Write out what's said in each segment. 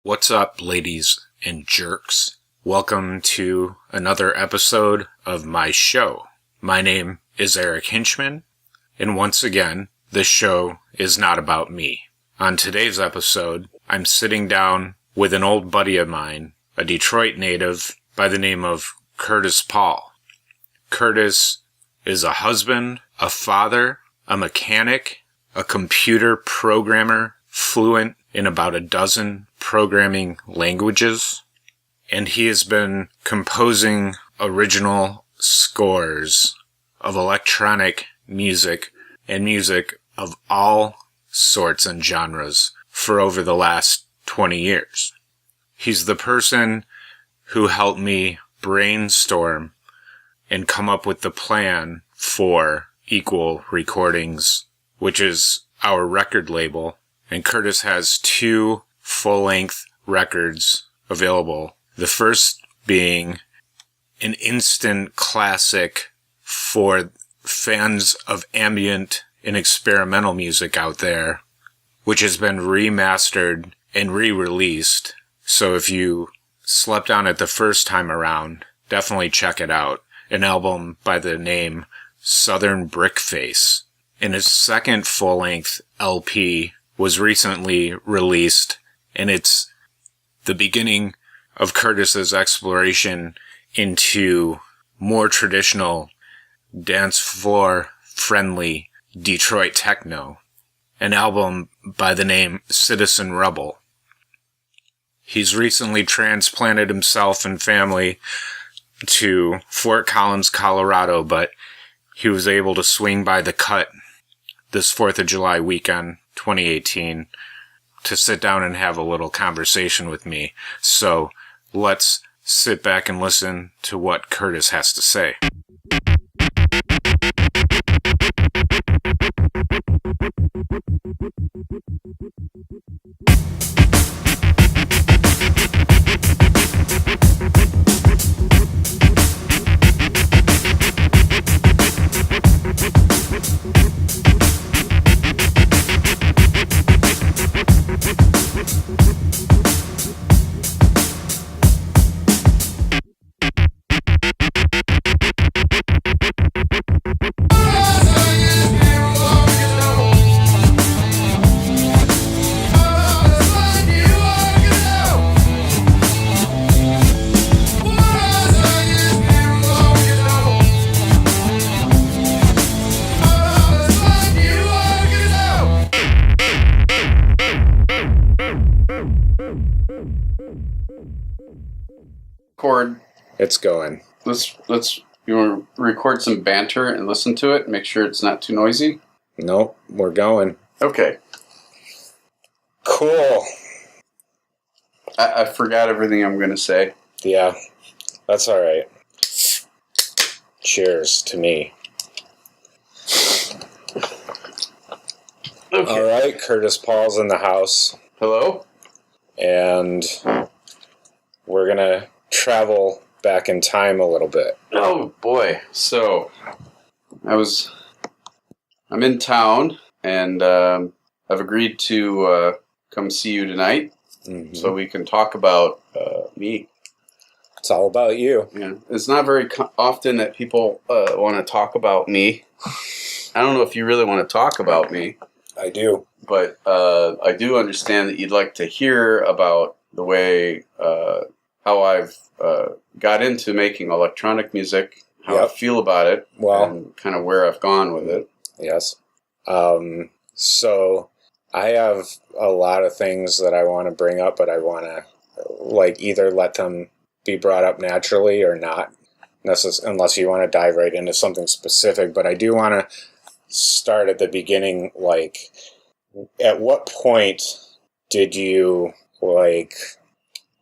What's up, ladies and jerks? Welcome to another episode of my show. My name is Eric Hinchman, and once again, this show is not about me. On today's episode, I'm sitting down with an old buddy of mine, a Detroit native by the name of Curtis Paul. Curtis is a husband, a father, a mechanic, a computer programmer, fluent in about a dozen programming languages, and he has been composing original scores of electronic music and music of all sorts and genres for over the last 20 years. He's the person who helped me brainstorm and come up with the plan for Equal Recordings, which is our record label. And Curtis has 2 full-length records available. The first being an instant classic for fans of ambient and experimental music out there, which has been remastered and re-released. So if you slept on it the first time around, definitely check it out. An album by the name Southern Brickface. And his second full-length LP was recently released, and it's the beginning of Curtis's exploration into more traditional dance floor friendly Detroit techno, an album by the name Citizen Rebel. He's recently transplanted himself and family to Fort Collins, Colorado, but he was able to swing by the Cut this 4th of July weekend, 2018, to sit down and have a little conversation with me. So let's sit back and listen to what Curtis has to say. It's going. You want to record some banter and listen to it and make sure it's not too noisy? Nope, we're going. Okay. Cool. I forgot everything I'm going to say. Yeah, that's all right. Cheers to me. Okay. All right, Curtis Paul's in the house. Hello? And we're going to travel back in time a little bit. Oh, boy. So, I'm in town, and I've agreed to come see you tonight, so we can talk about me. It's all about you. Yeah, it's not very often that people want to talk about me. I don't know if you really want to talk about me. I do. But I do understand that you'd like to hear about the way how I've got into making electronic music, how I feel about it, and kind of where I've gone with it. Yes. So I have a lot of things that I want to bring up, but I want to either let them be brought up naturally or not, unless you want to dive right into something specific. But I do want to start at the beginning, at what point did you,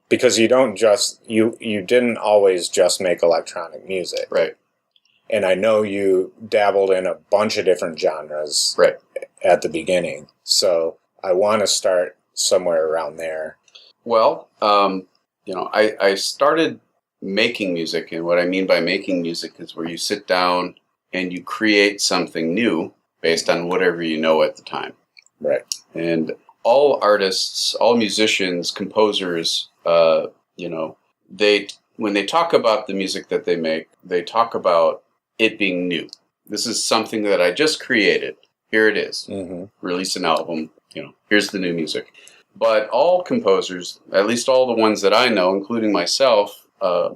because you don't you didn't always just make electronic music. Right. And I know you dabbled in a bunch of different genres at the beginning. So I want to start somewhere around there. Well, I started making music, and what I mean by making music is where you sit down and you create something new based on whatever you know at the time. Right. And all artists, all musicians, composers, when they talk about the music that they make, they talk about it being new. This is something that I just created. Here it is. Release an album. Here's the new music. But all composers, at least all the ones that I know, including myself,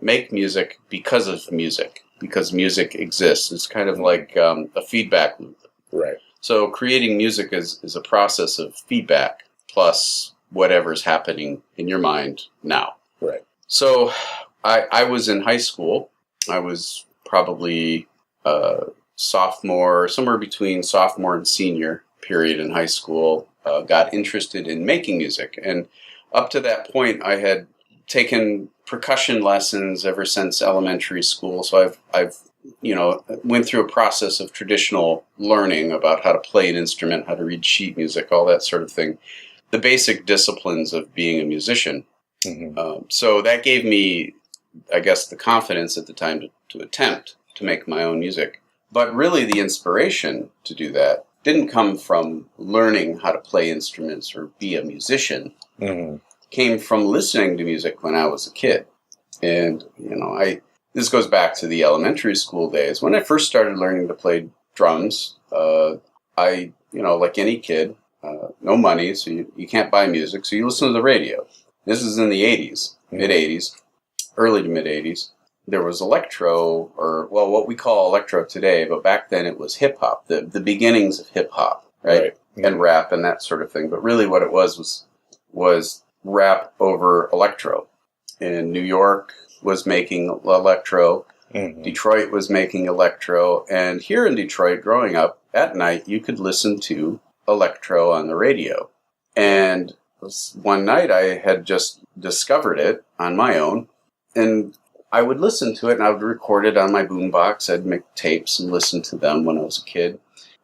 make music because of music, because music exists. It's kind of like a feedback loop. Right. So creating music is a process of feedback plus whatever's happening in your mind now. Right. So I was in high school. I was probably sophomore, somewhere between sophomore and senior period in high school. Got interested in making music. And up to that point, I had taken percussion lessons ever since elementary school. So I've went through a process of traditional learning about how to play an instrument, how to read sheet music, all that sort of thing. The basic disciplines of being a musician. So that gave me, I guess, the confidence at the time to attempt to make my own music. But really the inspiration to do that didn't come from learning how to play instruments or be a musician. Came from listening to music when I was a kid. And, this goes back to the elementary school days. When I first started learning to play drums, I, like any kid, no money, so you can't buy music, so you listen to the radio. This is in the 80s, mid-80s, early to mid-80s. There was electro, or, well, what we call electro today, but back then it was hip-hop, the beginnings of hip-hop, right? And rap and that sort of thing. But really what it was rap over electro. And New York was making electro. Detroit was making electro. And here in Detroit, growing up, at night, you could listen to electro on the radio. And one night I had just discovered it on my own. And I would listen to it and I would record it on my boombox. I'd make tapes and listen to them when I was a kid.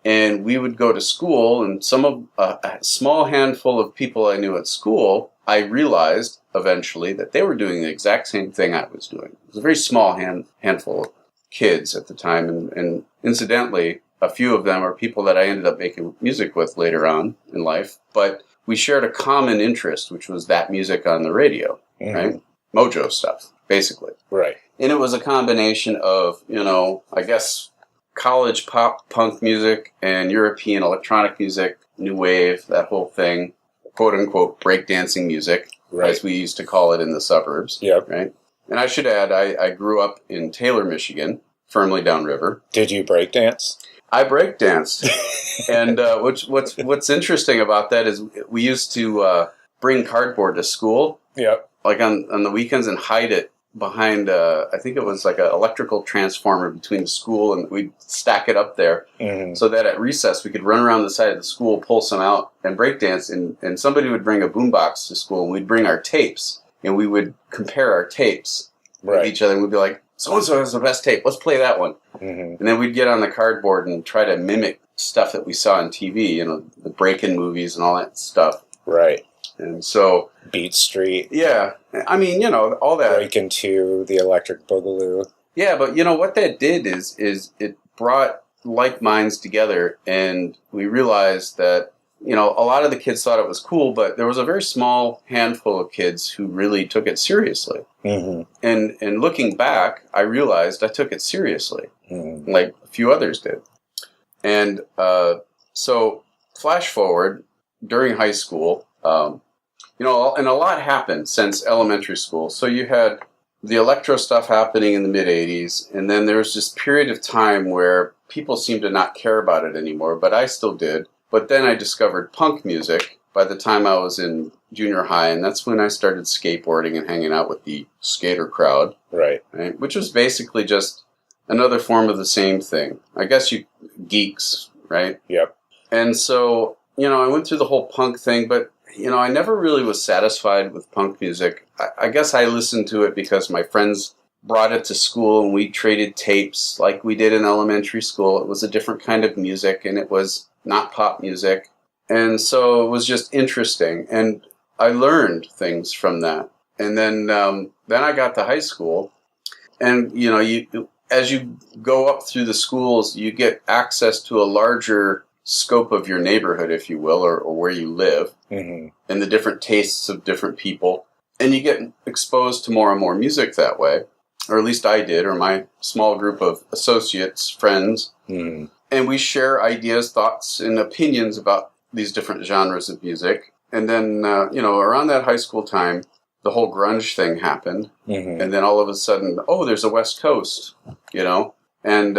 And we would go to school, and some of a small handful of people I knew at school, I realized eventually that they were doing the exact same thing I was doing. It was a very small handful of kids at the time. And incidentally, a few of them are people that I ended up making music with later on in life. But we shared a common interest, which was that music on the radio, right? Mojo stuff, basically. Right. And it was a combination of, I guess, college pop punk music and European electronic music, new wave, that whole thing, quote unquote breakdancing music, as we used to call it in the suburbs. Right. And I should add, I grew up in Taylor, Michigan, firmly downriver. Did you breakdance? I breakdanced. And what's interesting about that is we used to bring cardboard to school. Like on the weekends and hide it behind, I think it was like an electrical transformer between the school, and we'd stack it up there so that at recess we could run around the side of the school, pull some out, and breakdance. And somebody would bring a boombox to school, and we'd bring our tapes, and we would compare our tapes with each other, and we'd be like, so-and-so has the best tape, let's play that one. And then we'd get on the cardboard and try to mimic stuff that we saw on TV, the break-in movies and all that stuff. Right. And so... Beat Street. Yeah. I mean, all that. Break Into, the Electric Boogaloo. Yeah, but what that did is it brought like minds together, and we realized that, a lot of the kids thought it was cool, but there was a very small handful of kids who really took it seriously. And looking back, I realized I took it seriously, like a few others did. And so flash forward, during high school, and a lot happened since elementary school. So you had the electro stuff happening in the mid-'80s, and then there was this period of time where people seemed to not care about it anymore, but I still did. But then I discovered punk music by the time I was in junior high, and that's when I started skateboarding and hanging out with the skater crowd. Right? Which was basically just another form of the same thing. I guess geeks, right? Yep. And so, I went through the whole punk thing, but I never really was satisfied with punk music. I guess I listened to it because my friends brought it to school and we traded tapes like we did in elementary school. It was a different kind of music, and it was not pop music. And so it was just interesting. And I learned things from that. And then I got to high school, and, as you go up through the schools, you get access to a larger scope of your neighborhood, if you will, or where you live, and the different tastes of different people. And you get exposed to more and more music that way, or at least I did, or my small group of associates, friends. And we share ideas, thoughts, and opinions about these different genres of music. And then, around that high school time, the whole grunge thing happened. And then all of a sudden, there's a West Coast, and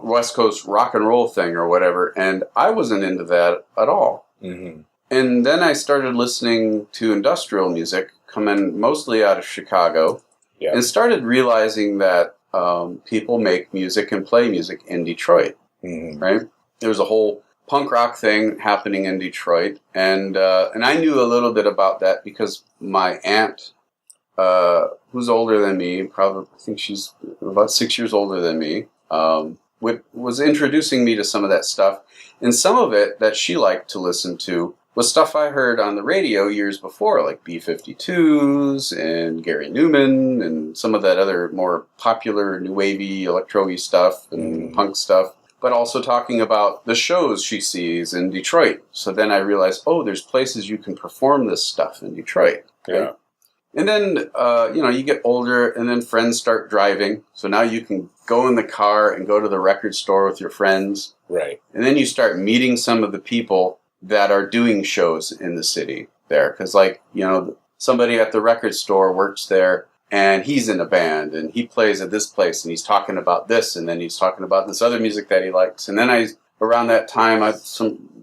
West Coast rock and roll thing or whatever. And I wasn't into that at all. And then I started listening to industrial music coming mostly out of Chicago, and started realizing that people make music and play music in Detroit, right? There's a whole punk rock thing happening in Detroit. And I knew a little bit about that because my aunt, who's older than me, probably, I think she's about 6 years older than me, was introducing me to some of that stuff. And some of it that she liked to listen to was stuff I heard on the radio years before, like B-52s and Gary Newman and some of that other more popular new wavy, electro-y stuff and punk stuff, but also talking about the shows she sees in Detroit. So then I realized, there's places you can perform this stuff in Detroit. Right? Yeah. And then, you get older and then friends start driving. So now you can go in the car and go to the record store with your friends. Right. And then you start meeting some of the people that are doing shows in the city there. Because, somebody at the record store works there and he's in a band and he plays at this place and he's talking about this and then he's talking about this other music that he likes. And then around that time,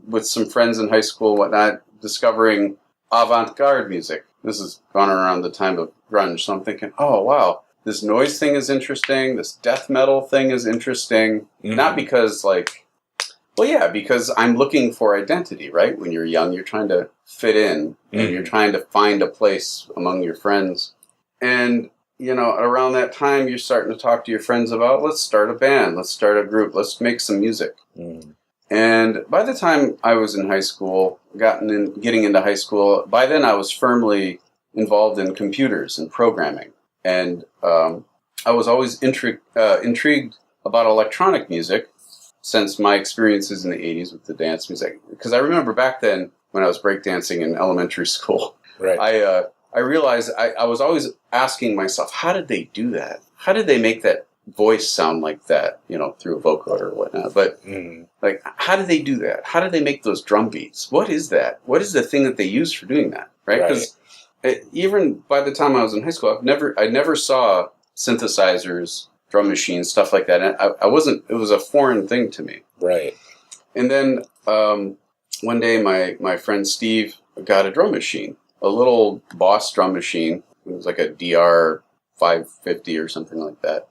with some friends in high school and whatnot, discovering avant-garde music. This is gone around the time of grunge. So I'm thinking, oh, wow, this noise thing is interesting. This death metal thing is interesting. Not because, because I'm looking for identity, right? When you're young, you're trying to fit in and you're trying to find a place among your friends. And, around that time, you're starting to talk to your friends about, let's start a band, let's start a group, let's make some music. And by the time I was in high school, getting into high school, by then I was firmly involved in computers and programming. And I was always intrigued about electronic music since my experiences in the 80s with the dance music. Because I remember back then when I was breakdancing in elementary school, right. I realized I was always asking myself, how did they do that? How did they make that voice sound like that, through a vocoder or whatnot? But how did they do that? How did they make those drum beats? What is that? What is the thing that they use for doing that? Right? Because even by the time I was in high school, I never saw synthesizers, drum machines, stuff like that. And it was a foreign thing to me. Right. And then one day my friend Steve got a drum machine, a little Boss drum machine. It was like a DR 550 or something like that.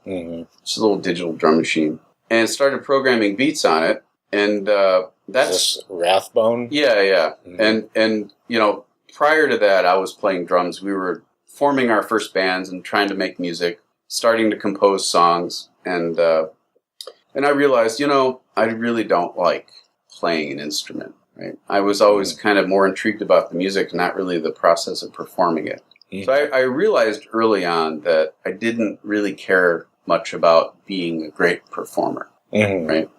Just a little digital drum machine. And started programming beats on it. And that's... Rathbone? Yeah. And prior to that, I was playing drums. We were forming our first bands and trying to make music, starting to compose songs. And I realized, I really don't like playing an instrument. Right? I was always kind of more intrigued about the music, not really the process of performing it. So I realized early on that I didn't really care much about being a great performer, right?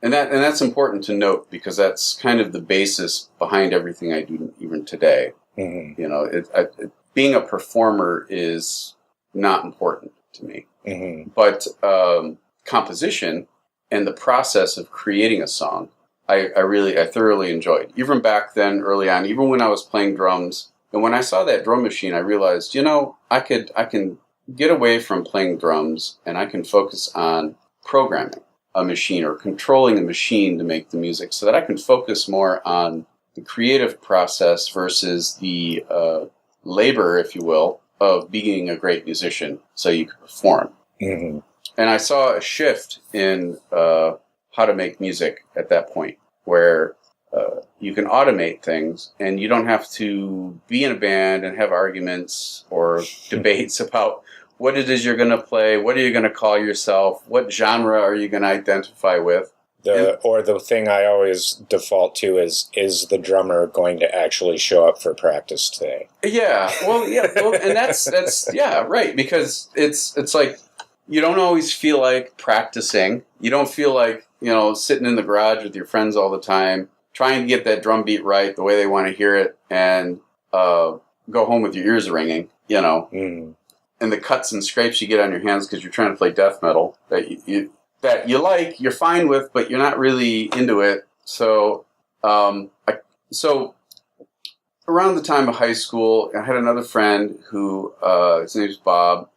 And that's important to note because that's kind of the basis behind everything I do even today. Being a performer is not important to me, but composition and the process of creating a song, I thoroughly enjoyed. Even back then, early on, even when I was playing drums. And when I saw that drum machine, I realized, I can get away from playing drums and I can focus on programming a machine or controlling a machine to make the music so that I can focus more on the creative process versus the labor, if you will, of being a great musician so you can perform. And I saw a shift in how to make music at that point where you can automate things and you don't have to be in a band and have arguments or debates about what it is you're going to play, what are you going to call yourself, what genre are you going to identify with. Or the thing I always default to is the drummer going to actually show up for practice today? Yeah, and that's yeah, right, because it's like you don't always feel like practicing. You don't feel like sitting in the garage with your friends all the time, trying to get that drum beat right the way they want to hear it, and go home with your ears ringing, and the cuts and scrapes you get on your hands because you're trying to play death metal that you like, you're fine with, but you're not really into it. So, so around the time of high school, I had another friend who his name's Bob.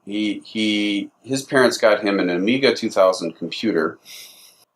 His parents got him an Amiga 2000 computer,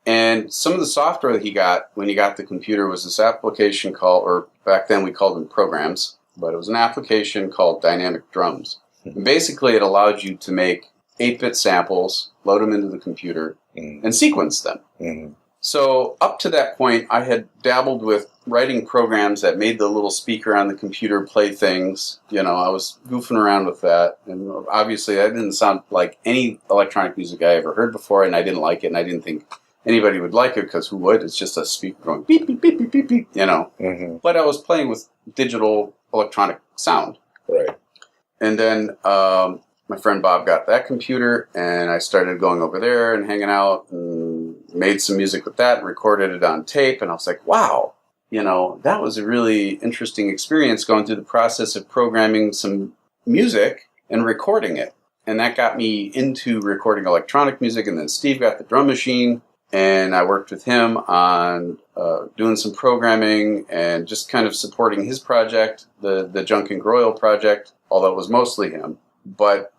and some of the software that he got when he got the computer was this application called, or back then we called them programs, but it was an application called Dynamic Drums. And basically, it allowed you to make 8-bit samples, load them into the computer, and sequence them. Mm-hmm. So up to that point, I had dabbled with writing programs that made the little speaker on the computer play things. I was goofing around with that. And obviously, that didn't sound like any electronic music I ever heard before, and I didn't like it, and I didn't think anybody would like it, because who would? It's just a speaker going beep, beep, beep, beep, beep, beep, Mm-hmm. But I was playing with digital electronic sound. Right. And then my friend Bob got that computer, and I started going over there and hanging out and made some music with that and recorded it on tape. And I was like, wow, that was a really interesting experience, going through the process of programming some music and recording it. And that got me into recording electronic music. And then Steve got the drum machine, and I worked with him on doing some programming and just kind of supporting his project, the Junk and Groyle project, although it was mostly him. But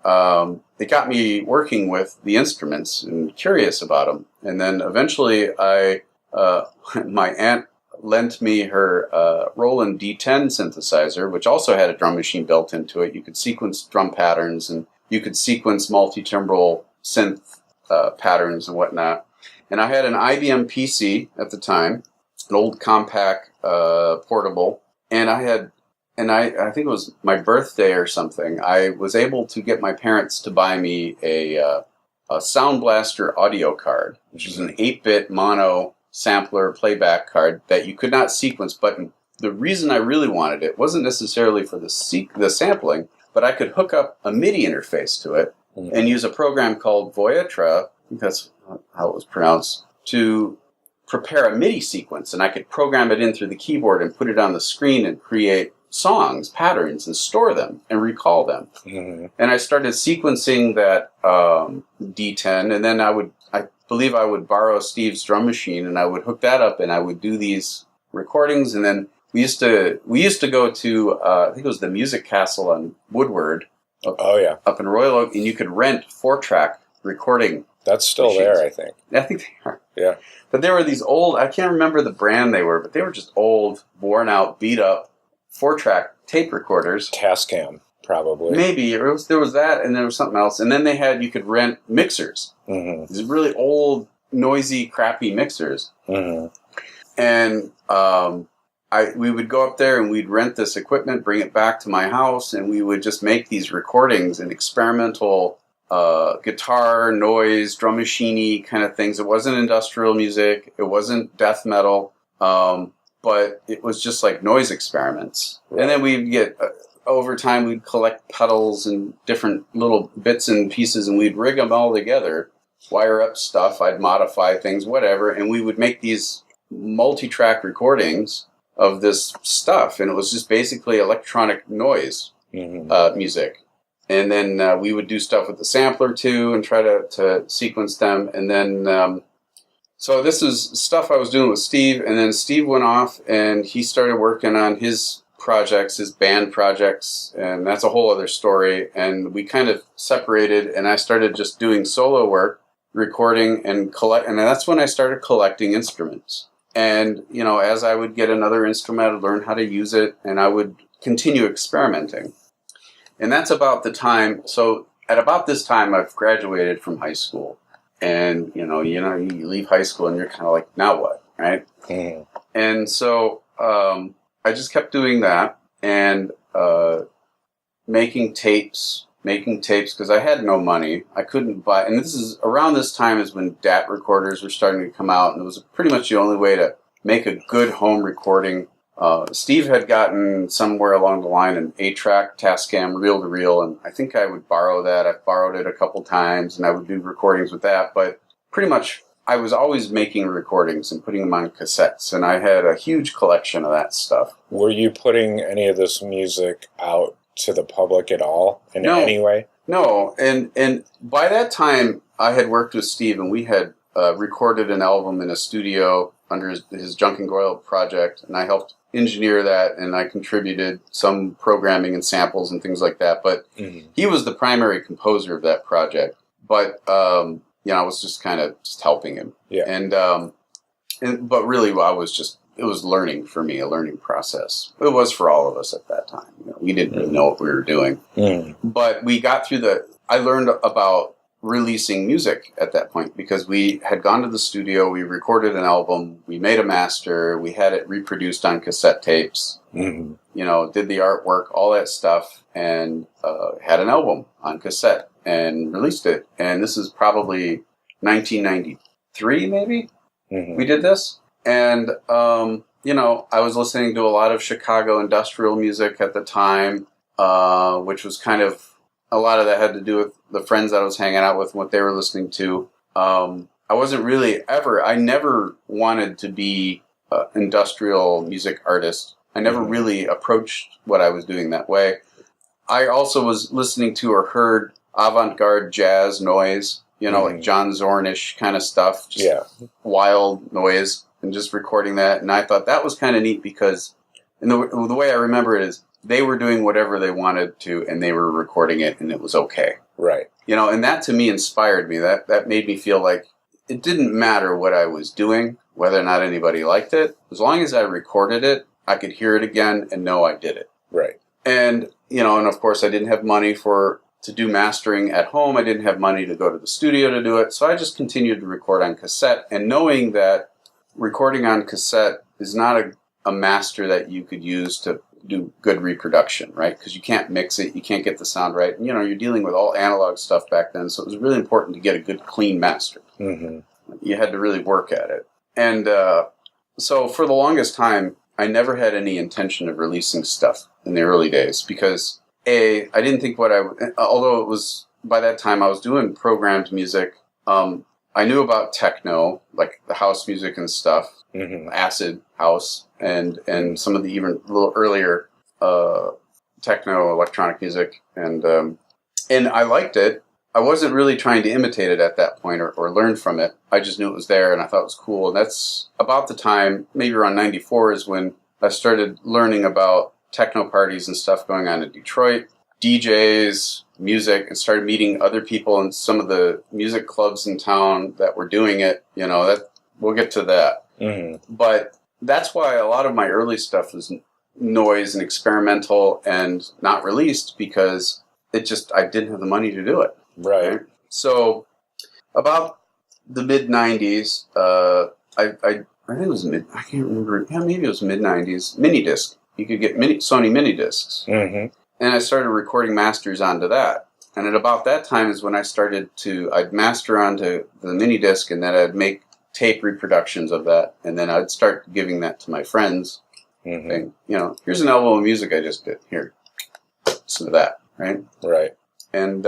it got me working with the instruments and curious about them. And then eventually my aunt lent me her Roland D10 synthesizer, which also had a drum machine built into it. You could sequence drum patterns, and you could sequence multi-timbral synth patterns and whatnot. And I had an IBM PC at the time, an old compact portable, and I think it was my birthday or something, I was able to get my parents to buy me a Sound Blaster audio card, which is an 8-bit mono sampler playback card that you could not sequence. But the reason I really wanted it wasn't necessarily for the sampling, but I could hook up a MIDI interface to it and use a program called Voyetra, I think that's how it was pronounced, to prepare a MIDI sequence. And I could program it in through the keyboard and put it on the screen and create songs, patterns, and store them and recall them. Mm-hmm. And I started sequencing that D10, and then I believe I would borrow Steve's drum machine, and I would hook that up, and I would do these recordings. And then we used to go to I think it was the Music Castle on Woodward. Up in Royal Oak, and you could rent 4-track recording. That's still machines. There, I think. I think they are. Yeah. But there were these old, I can't remember the brand they were, but they were just old, worn out, beat up 4-track tape recorders. Tascam, probably. Maybe. There was that, and there was something else. And then you could rent mixers. Mm-hmm. These really old, noisy, crappy mixers. Mm-hmm. And we would go up there and we'd rent this equipment, bring it back to my house, and we would just make these recordings and experimental guitar, noise, drum machine-y kind of things. It wasn't industrial music. It wasn't death metal. But it was just like noise experiments. Right. And then we'd get, over time, we'd collect pedals and different little bits and pieces, and we'd rig them all together, wire up stuff, I'd modify things, whatever, and we would make these multi-track recordings of this stuff, and it was just basically electronic noise music. And then we would do stuff with the sampler, too, and try to sequence them, and then... So this is stuff I was doing with Steve, and then Steve went off and he started working on his projects, his band projects, and that's a whole other story. And we kind of separated, and I started just doing solo work, recording and and that's when I started collecting instruments. And, as I would get another instrument, I'd learn how to use it, and I would continue experimenting. And that's about the time, so at about this time, I've graduated from high school. And, you leave high school and you're kind of like, now what, right? Mm. And so I just kept doing that and making tapes because I had no money. I couldn't buy, and this is around this time is when DAT recorders were starting to come out, and it was pretty much the only way to make a good home recording. Steve had gotten somewhere along the line an 8-track Tascam reel-to-reel, and I think I would borrow that. I've borrowed it a couple times, and I would do recordings with that. But pretty much I was always making recordings and putting them on cassettes, and I had a huge collection of that stuff. Were you putting any of this music out to the public at all in any way? No, and by that time, I had worked with Steve, and we had recorded an album in a studio under his Junk and Goyle project, and I helped engineer that, and I contributed some programming and samples and things like that. But he was the primary composer of that project. But I was just kind of just helping him. Yeah. But really, it was learning for me, a learning process. It was for all of us at that time. We didn't really know what we were doing. But we got through I learned about releasing music at that point because we had gone to the studio, we recorded an album, we made a master, we had it reproduced on cassette tapes, did the artwork, all that stuff, and had an album on cassette and released it. And this is probably 1993, maybe, we did this. And, I was listening to a lot of Chicago industrial music at the time, which was kind of, a lot of that had to do with the friends that I was hanging out with and what they were listening to. I wasn't really I never wanted to be an industrial music artist. I never really approached what I was doing that way. I also was listening to or heard avant-garde jazz noise, like John Zornish kind of stuff, just wild noise, and just recording that. And I thought that was kind of neat because, and the way I remember it is, they were doing whatever they wanted to, and they were recording it, and it was okay. Right. And that to me inspired me. That made me feel like it didn't matter what I was doing, whether or not anybody liked it. As long as I recorded it, I could hear it again and know I did it. Right. And, and of course I didn't have money to do mastering at home. I didn't have money to go to the studio to do it. So I just continued to record on cassette, and knowing that recording on cassette is not a master that you could use to do good reproduction, right? Because you can't mix it, you can't get the sound right. And, you're dealing with all analog stuff back then, so it was really important to get a good, clean master. You had to really work at it. And so for the longest time, I never had any intention of releasing stuff in the early days because, I didn't think although it was, by that time I was doing programmed music, I knew about techno, like the house music and stuff, acid house, and some of the even a little earlier techno electronic music, and I liked it. I wasn't really trying to imitate it at that point or learn from it. I just knew it was there, and I thought it was cool. And that's about the time, maybe around 94, is when I started learning about techno parties and stuff going on in Detroit, DJs, music, and started meeting other people in some of the music clubs in town that were doing it. That we'll get to that. But that's why a lot of my early stuff was noise and experimental and not released because I didn't have the money to do it. Right. So about the mid-90s, I think it was I can't remember. Yeah, maybe it was mid-90s. Minidisc. You could get Sony mini discs. And I started recording masters onto that. And at about that time is when I'd master onto the mini disc, and then I'd make tape reproductions of that, and then I'd start giving that to my friends. Saying, here's an album of music I just did. Here, listen to that, right? Right. And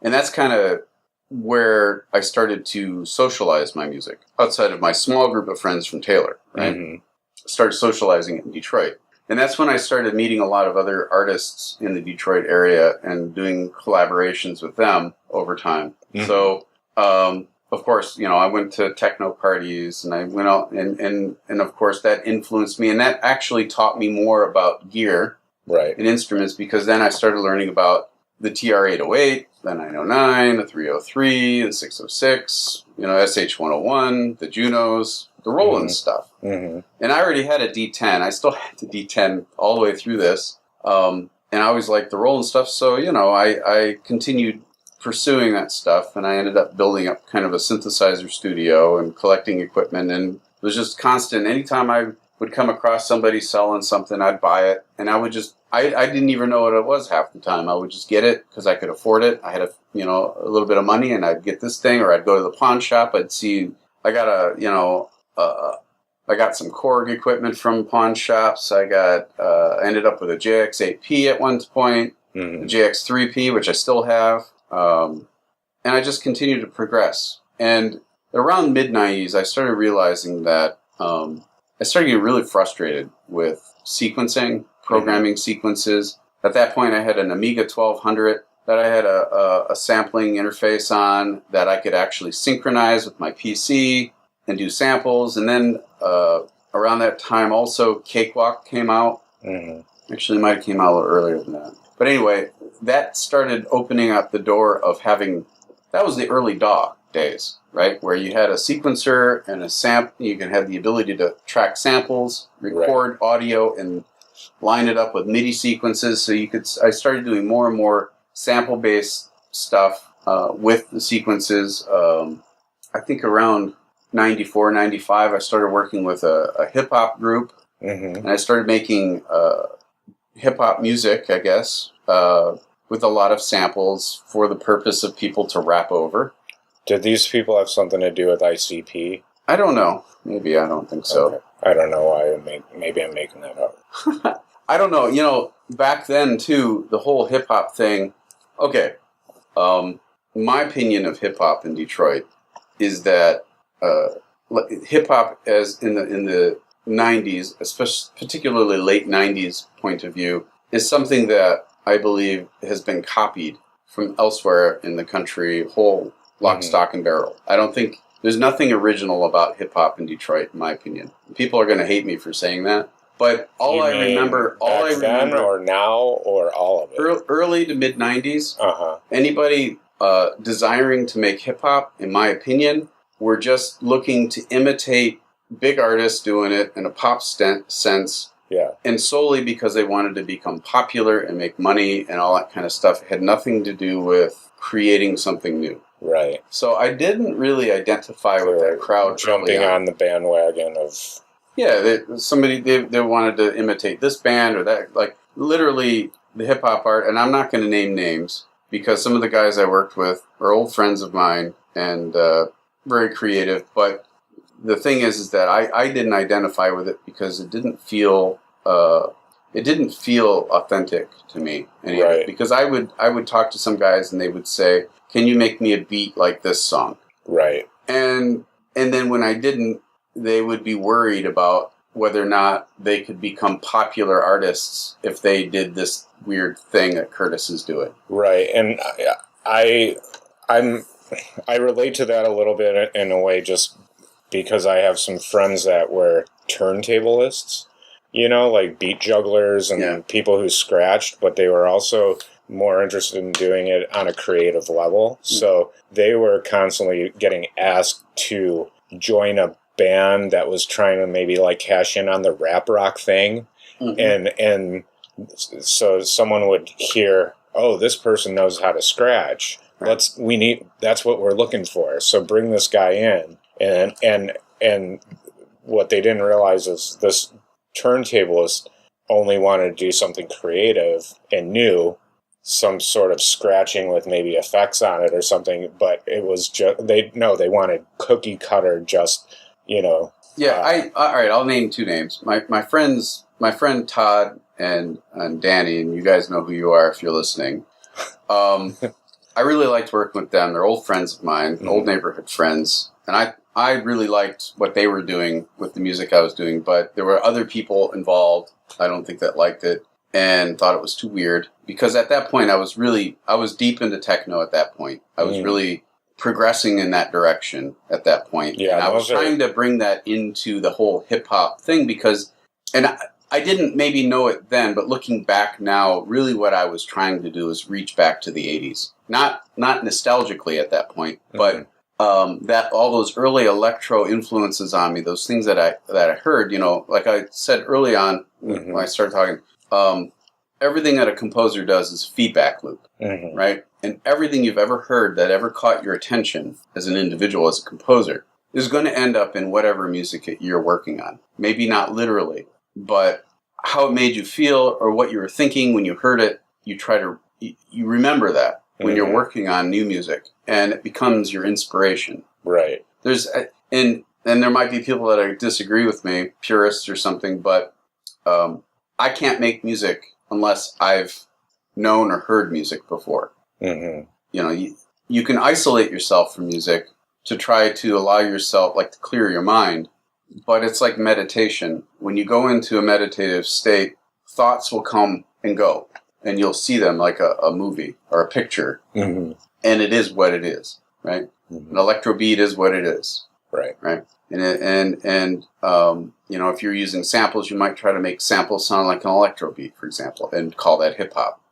that's kind of where I started to socialize my music outside of my small group of friends from Taylor, right? Start socializing it in Detroit. And that's when I started meeting a lot of other artists in the Detroit area and doing collaborations with them over time. So, of course, I went to techno parties, and I went out, and of course that influenced me, and that actually taught me more about gear and instruments, because then I started learning about the TR-808, the 909, the 303, the 606, SH-101, the Junos, the Roland stuff. And I already had a D10. I still had the D10 all the way through this, and I always liked the Roland stuff, so, I continued pursuing that stuff, and I ended up building up kind of a synthesizer studio and collecting equipment, and it was just constant. Anytime I would come across somebody selling something, I'd buy it, and I would just, I didn't even know what it was half the time. I would just get it because I could afford it. I had a little bit of money, and I'd get this thing, or I'd go to the pawn shop. I'd see, I got I got some Korg equipment from pawn shops. I ended up with a JX8P at one point, a JX3P, which I still have. And I just continued to progress. And around mid-90s, I started realizing that I started getting really frustrated with sequencing, programming sequences. At that point, I had an Amiga 1200 that I had a sampling interface on that I could actually synchronize with my PC and do samples. And then around that time, also Cakewalk came out. Actually, it might have came out a little earlier than that. But anyway, that started opening up the door of having... That was the early DAW days, right? Where you had a sequencer and a sample. You can have the ability to track samples, record audio, and line it up with MIDI sequences. So I started doing more and more sample-based stuff with the sequences. I think around 94, 95, I started working with a hip-hop group. And I started making hip-hop music, I guess, with a lot of samples for the purpose of people to rap over. Did these people have something to do with ICP? I don't know. Maybe. I don't think so. Okay. I don't know why. Maybe I'm making that up. I don't know. You know, back then, too, the whole hip-hop thing... Okay. My opinion of hip-hop in Detroit is that hip-hop, as in the 90s, especially particularly late 90s point of view, is something that I believe has been copied from elsewhere in the country, whole lock, stock, and barrel. I don't think there's nothing original about hip-hop in Detroit, in my opinion. People are going to hate me for saying that, but all I remember or now or all of it, early to mid 90s. Anybody desiring to make hip-hop, in my opinion, were just looking to imitate big artists doing it in a pop sense. Yeah. And solely because they wanted to become popular and make money and all that kind of stuff. It had nothing to do with creating something new. Right. So I didn't really identify with that crowd. Jumping on the bandwagon of... Yeah, they wanted to imitate this band or that. Like, literally, the hip-hop art, and I'm not going to name names, because some of the guys I worked with are old friends of mine and very creative, but the thing is that I didn't identify with it because it didn't feel authentic to me anyway. Right. Because I would talk to some guys and they would say, "Can you make me a beat like this song?" Right. And then when I didn't, they would be worried about whether or not they could become popular artists if they did this weird thing that Curtis is doing. Right. And I relate to that a little bit in a way just because I have some friends that were turntablists, you know, like beat jugglers and people who scratched, but they were also more interested in doing it on a creative level. So they were constantly getting asked to join a band that was trying to maybe like cash in on the rap rock thing. And so someone would hear, "Oh, this person knows how to scratch. That's what we're looking for. So bring this guy in." And what they didn't realize is this turntablist only wanted to do something creative and new, some sort of scratching with maybe effects on it or something, but it was just they wanted cookie cutter, just, you know. Yeah, all right, I'll name two names. My friend Todd and Danny, and you guys know who you are if you're listening. I really liked working with them. They're old friends of mine, old neighborhood friends, and I really liked what they were doing with the music I was doing, but there were other people involved, I don't think, that liked it and thought it was too weird. Because at that point, I was deep into techno at that point. I was really progressing in that direction at that point. Yeah, and I was trying to bring that into the whole hip-hop thing because, and I didn't maybe know it then, but looking back now, really what I was trying to do is reach back to the 80s. Not nostalgically at that point, but... that all those early electro influences on me, those things that I heard, you know, like I said early on when I started talking, everything that a composer does is feedback loop, right? And everything you've ever heard that ever caught your attention as an individual, as a composer, is going to end up in whatever music you're working on. Maybe not literally, but how it made you feel or what you were thinking when you heard it, you remember that when you're working on new music, and it becomes your inspiration. Right. And there might be people that disagree with me, purists or something, but I can't make music unless I've known or heard music before. You know, you can isolate yourself from music to try to allow yourself, like, to clear your mind. But it's like meditation. When you go into a meditative state, thoughts will come and go, and you'll see them like a movie or a picture, and it is what it is, right? An electro beat is what it is, right? And you know, if you're using samples, you might try to make samples sound like an electro beat, for example, and call that hip hop.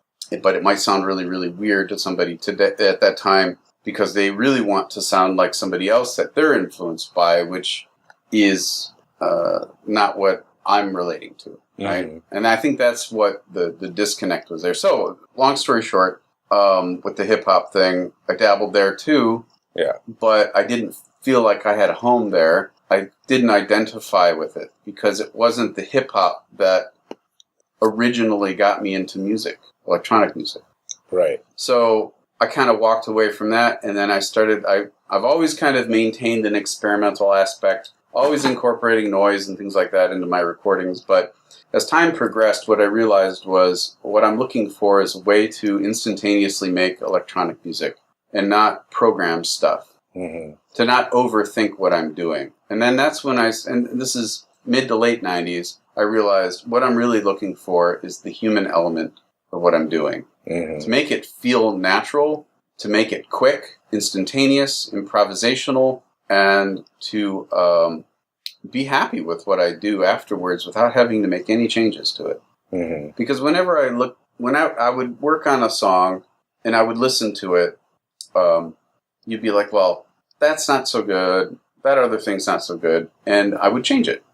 But it might sound really, really weird to somebody today at that time because they really want to sound like somebody else that they're influenced by, which is not what I'm relating to, right? And I think that's what the disconnect was there. So, long story short, with the hip hop thing, I dabbled there too. Yeah. But I didn't feel like I had a home there. I didn't identify with it because it wasn't the hip hop that originally got me into music, electronic music. Right. So I kind of walked away from that, and then I've always kind of maintained an experimental aspect, always incorporating noise and things like that into my recordings. But as time progressed, what I realized was what I'm looking for is a way to instantaneously make electronic music and not program stuff. To not overthink what I'm doing. And then that's when and this is mid to late 90s, I realized what I'm really looking for is the human element of what I'm doing. To make it feel natural, to make it quick, instantaneous, improvisational, and to be happy with what I do afterwards without having to make any changes to it. Because whenever I would work on a song and I would listen to it, you'd be like, well, that's not so good. That other thing's not so good. And I would change it.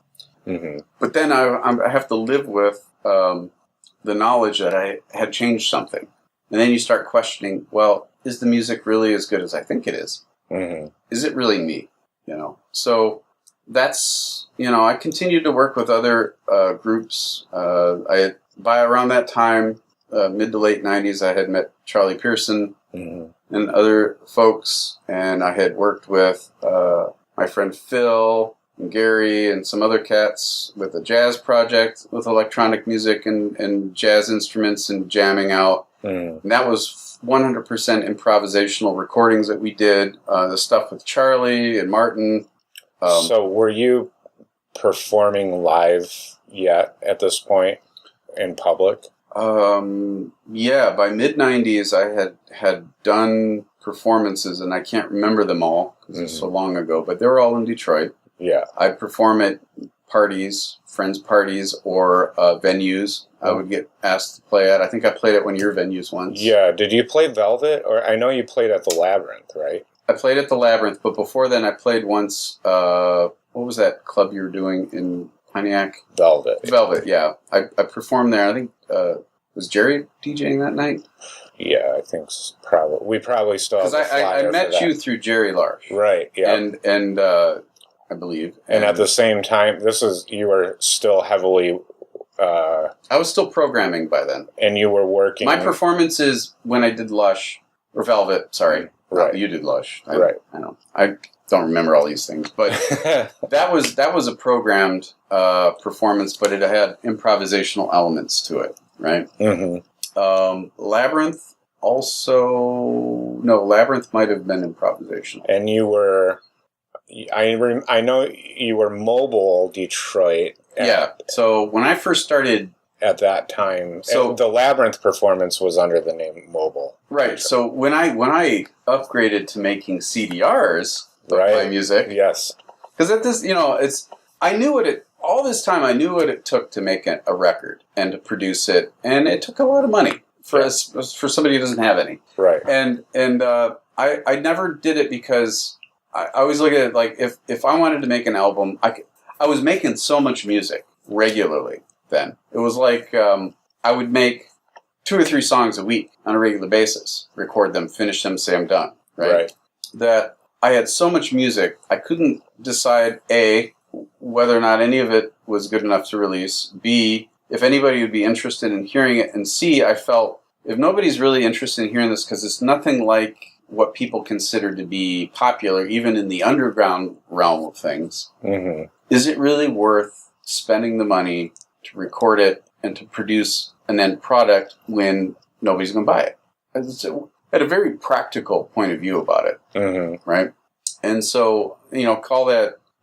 But then I have to live with the knowledge that I had changed something. And then you start questioning, well, is the music really as good as I think it is? Is it really me? You know? So that's, you know, I continued to work with other groups. By around that time, mid to late 90s, I had met Charlie Pearson and other folks, and I had worked with my friend Phil and Gary and some other cats with a jazz project with electronic music and jazz instruments and jamming out. And that was 100% improvisational recordings that we did. The stuff with Charlie and Martin. So were you performing live yet at this point in public? Yeah, by mid-90s I had done performances, and I can't remember them all because it's so long ago, but they were all in Detroit. Yeah. I'd perform at parties, friends' parties, or venues I would get asked to play at. I think I played at one of your venues once. Yeah, did you play Velvet? Or I know you played at the Labyrinth, right? I played at the Labyrinth, but before then I played once, what was that club you were doing in Pontiac? Velvet, yeah. I performed there. I think, was Jerry DJing that night? Yeah, I think probably. We probably still have because I met you through Jerry Larsh, right? Yeah, and I believe, and at the same time, you were still heavily. I was still programming by then, and you were working. My performances when I did Lush or Velvet, sorry, right? You did Lush, right? I don't remember all these things, but that was a programmed performance, but it had improvisational elements to it, right? Labyrinth Labyrinth might have been improvisational. And you were, I know you were Mobile Detroit. Yeah. So when I first started at that time, so the Labyrinth performance was under the name Mobile. Right. Detroit. So when I upgraded to making CDRs of my music, yes, because at this, all this time I knew what it took to make a record and to produce it, and it took a lot of money for somebody who doesn't have any. Right. And I never did it because I always look at it like if I wanted to make an album, I was making so much music regularly then. It was like I would make 2 or 3 songs a week on a regular basis, record them, finish them, say I'm done. Right. That I had so much music, I couldn't decide A, whether or not any of it was good enough to release, B, if anybody would be interested in hearing it, and C, I felt if nobody's really interested in hearing this because it's nothing like what people consider to be popular, even in the underground realm of things, is it really worth spending the money to record it and to produce an end product when nobody's going to buy it? I had a very practical point of view about it, right? And so, you know,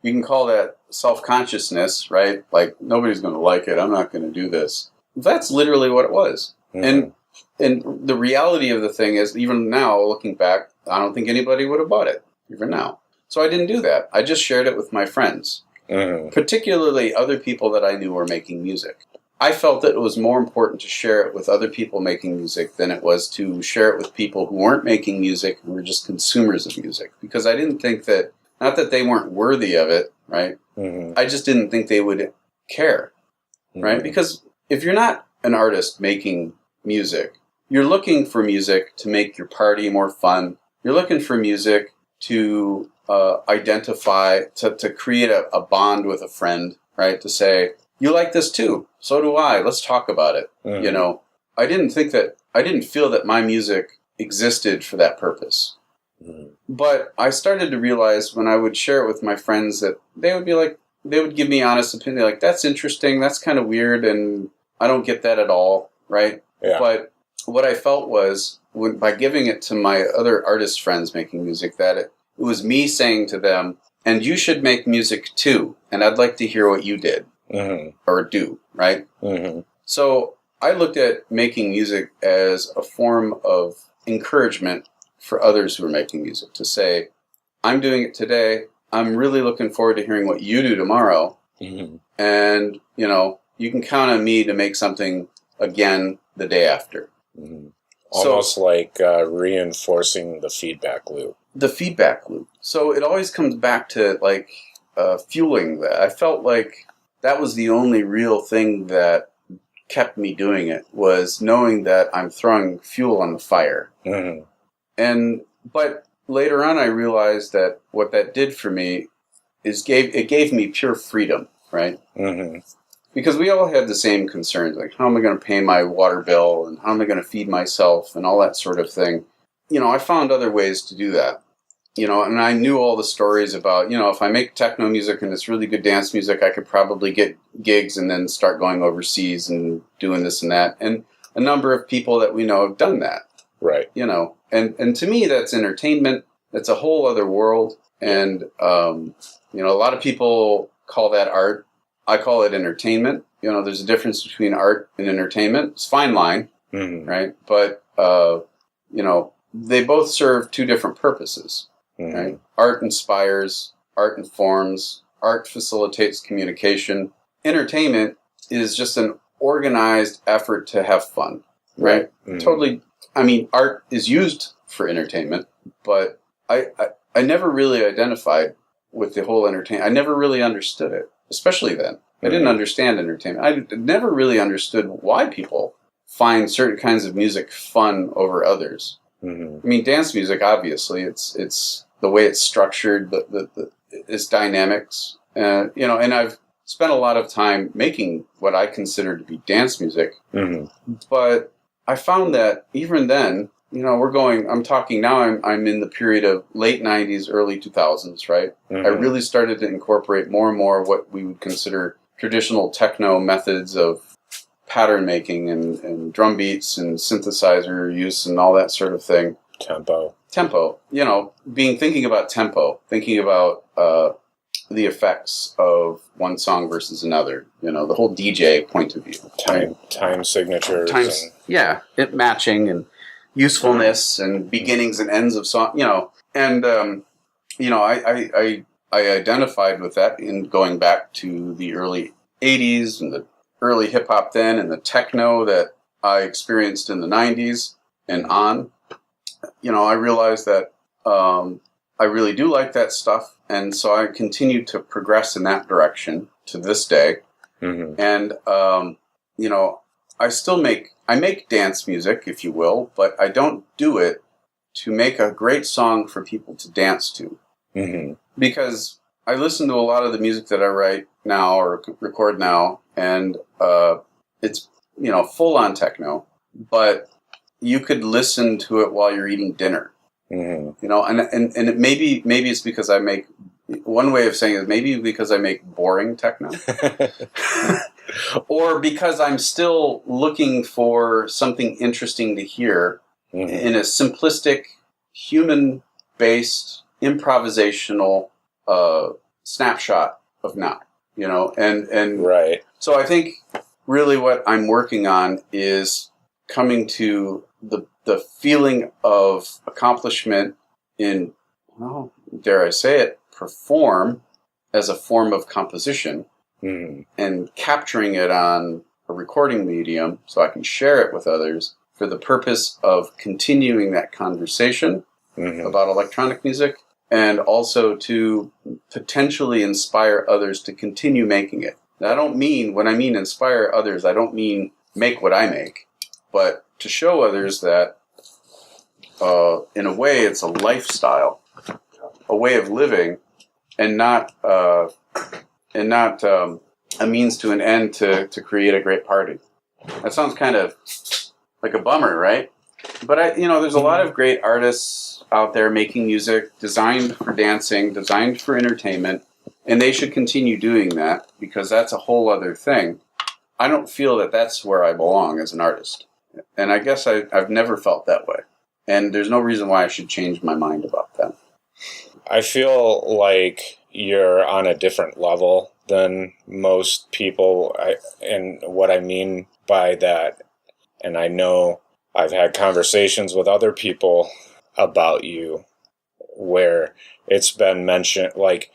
you can call that self-consciousness, right? Like, nobody's going to like it. I'm not going to do this. That's literally what it was. Mm-hmm. And the reality of the thing is, even now, looking back, I don't think anybody would have bought it, even now. So I didn't do that. I just shared it with my friends, particularly other people that I knew were making music. I felt that it was more important to share it with other people making music than it was to share it with people who weren't making music, who were just consumers of music. Because I didn't think that, not that they weren't worthy of it, right? Mm-hmm. I just didn't think they would care, right? Because if you're not an artist making music, you're looking for music to make your party more fun. You're looking for music to identify, to create a bond with a friend, right? To say, you like this too. So do I. Let's talk about it. Mm-hmm. You know, I didn't feel that my music existed for that purpose. Mm-hmm. But I started to realize when I would share it with my friends that they would give me honest opinion, like, that's interesting, that's kind of weird, and I don't get that at all, right? Yeah. But what I felt was, by giving it to my other artist friends making music, that it was me saying to them, and you should make music too, and I'd like to hear what you did. Mm-hmm. Or do, right? Mm-hmm. So I looked at making music as a form of encouragement for others who are making music, to say, I'm doing it today, I'm really looking forward to hearing what you do tomorrow, and, you know, you can count on me to make something again the day after. Mm-hmm. Almost like reinforcing the feedback loop. The feedback loop. So it always comes back to, like, fueling that. I felt like that was the only real thing that kept me doing it, was knowing that I'm throwing fuel on the fire. Mm-hmm. But later on, I realized that what that did for me is it gave me pure freedom, right? Mm-hmm. Because we all had the same concerns, like, how am I going to pay my water bill, and how am I going to feed myself, and all that sort of thing. You know, I found other ways to do that. You know, and I knew all the stories about, you know, if I make techno music and it's really good dance music, I could probably get gigs and then start going overseas and doing this and that. And a number of people that we know have done that. Right. You know, and to me, that's entertainment. That's a whole other world. And, you know, a lot of people call that art. I call it entertainment. You know, there's a difference between art and entertainment. It's a fine line, right? But, you know, they both serve two different purposes. Mm-hmm. Right? Art inspires, art informs, art facilitates communication. Entertainment is just an organized effort to have fun, right? Mm-hmm. Totally. I mean, art is used for entertainment, but I never really identified with the whole entertainment. I never really understood it, especially then. I didn't understand entertainment. I never really understood why people find certain kinds of music fun over others. Mm-hmm. I mean, dance music, obviously, it's the way it's structured, its dynamics, you know. And I've spent a lot of time making what I consider to be dance music, but I found that even then, you know, I'm talking now. I'm in the period of late '90s, early 2000s, right? Mm-hmm. I really started to incorporate more and more what we would consider traditional techno methods of pattern making and drum beats and synthesizer use and all that sort of thing. Tempo, you know, thinking about tempo, thinking about the effects of one song versus another, you know, the whole DJ point of view. Time signatures. It matching and usefulness and beginnings and ends of song, you know. And, you know, I identified with that in going back to the early 80s and the early hip-hop then and the techno that I experienced in the 90s and on. You know, I realized that I really do like that stuff, and so I continued to progress in that direction to this day. Mm-hmm. And, you know, I make dance music, if you will, but I don't do it to make a great song for people to dance to. Mm-hmm. Because I listen to a lot of the music that I write now or record now, and it's, you know, full-on techno, but you could listen to it while you're eating dinner. Mm-hmm. You know, and it maybe it's because I make, one way of saying it is maybe because I make boring techno. Or because I'm still looking for something interesting to hear in a simplistic, human-based, improvisational snapshot of now, and right. So I think really what I'm working on is coming to the feeling of accomplishment in, well, dare I say it, perform as a form of composition, and capturing it on a recording medium so I can share it with others for the purpose of continuing that conversation about electronic music, and also to potentially inspire others to continue making it. Now, when I mean inspire others, I don't mean make what I make, but to show others that in a way it's a lifestyle, a way of living, and not a means to an end to create a great party. That sounds kind of like a bummer, right? But there's a lot of great artists out there making music designed for dancing, designed for entertainment, and they should continue doing that because that's a whole other thing. I don't feel that that's where I belong as an artist. And I guess I've never felt that way. And there's no reason why I should change my mind about that. I feel like you're on a different level than most people. And what I mean by that, and I know I've had conversations with other people about you where it's been mentioned, like